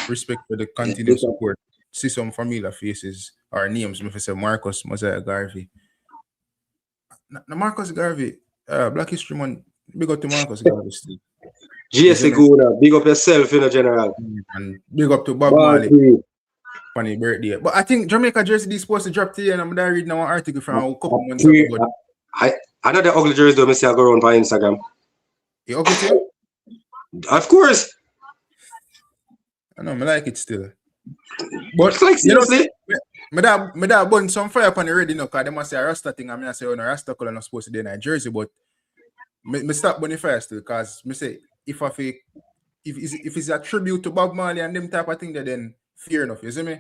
respect for the continued support. See some familiar faces or names. Me say Marcus Mosiah Garvey. Now Marcus Garvey, Black History Month. Big up to Marcus Garvey still. GSA Guna, big up yourself in a general. And big up to Bob Marley. Funny birthday. But I think Jamaica jersey is supposed to drop today, and I'm there reading an article from a couple months ago. Another ugly jersey don't see I go around on Instagram. You ugly too? Of course. I know, I like it still. But like seriously, me that burn some fire upon the ready, you know, because they must say a Rasta thing, and I say, oh no, Rasta color not supposed to be in a jersey, but me stop burning fire still, because me say if it's a tribute to Bob Marley and them type of thing, then fair enough, you see me?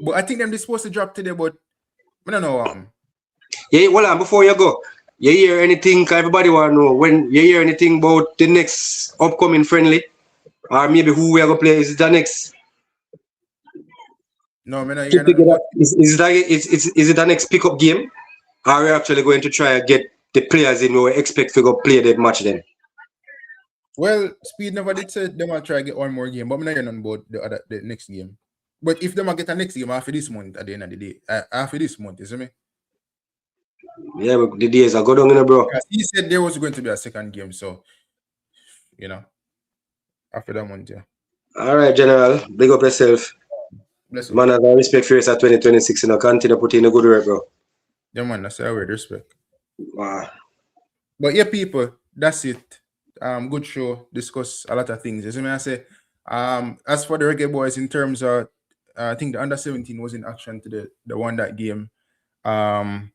But I think they're supposed to drop today, but I don't know what happened. Yeah, well, before you go, you hear anything? Everybody want to know when you hear anything about the next upcoming friendly, or maybe who we are going to play? Is it the next? No, I'm not hearing nothing. Is it the next pickup game? Or are we actually going to try and get the players in who we expect to go play the match then? Well, Speed never did say they might try to get one more game, but I'm not hearing nothing about the next game. But if they might get a next game after this month at the end of the day, after this month, you see me? Yeah, but the days are go down, bro. Because he said there was going to be a second game, so you know, after that month, yeah. All right, General, big up yourself. Bless you. Man, I got respect for you at 2026, and I continue to put in a good work, bro. Yeah, man, that's a word, respect. Wow. But yeah, people, that's it. Good show, discuss a lot of things. You see me, I say, as for the Reggae Boyz, in terms of, I think the under-17 was in action to the won that game. I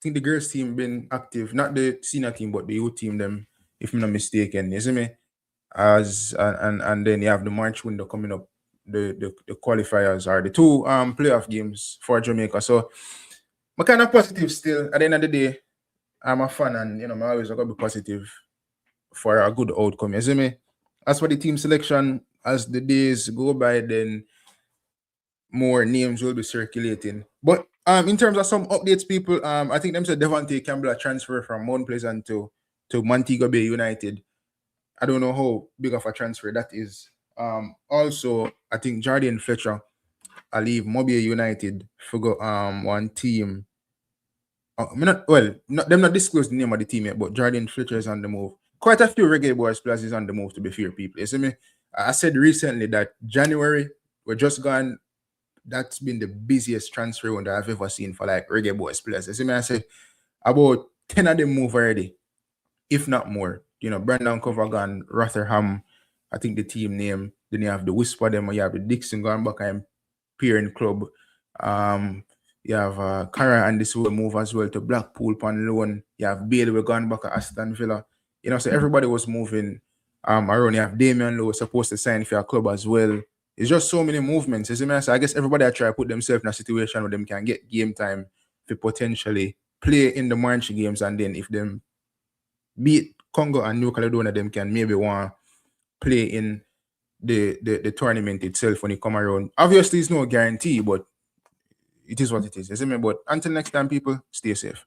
think the girls team been active, not the senior team, but the youth team, them, if I'm not mistaken. You see me? And then you have the March window coming up the qualifiers or the two playoff games for Jamaica. So I'm kind of positive still. At the end of the day, I'm a fan, and I'm always gonna be positive for a good outcome. You see me? As for the team selection, as the days go by, then more names will be circulating. But in terms of some updates, people, I think them said Devontae Campbell a transfer from Mount Pleasant to Montego Bay United. I don't know how big of a transfer that is. Also, I think Jordan Fletcher I leave Mobile United for go one team. Them not disclose the name of the team yet, but Jordan Fletcher is on the move. Quite a few Reggae Boyz players is on the move, to be fair, people. You see me? I said recently that January, we're just gone. That's been the busiest transfer window I've ever seen for like Reggae Boyz players. You see me? I said about 10 of them move already, if not more. Brandon Cover gone, Rotherham, I think the team name. Then you have the Whisper them, you have the Dixon going back and Peering Club. You have Cara and this will move as well to Blackpool on loan. You have Bailey we gone back at Aston Villa. So everybody was moving around. You have Damian Lowe supposed to sign for a club as well. It's just so many movements. So I guess everybody try to put themselves in a situation where them can get game time to potentially play in the March games, and then if them beat Congo and New Caledonia, them can maybe want to play in the tournament itself when it come around. Obviously, it's no guarantee, but it is what it is. But until next time, people, stay safe.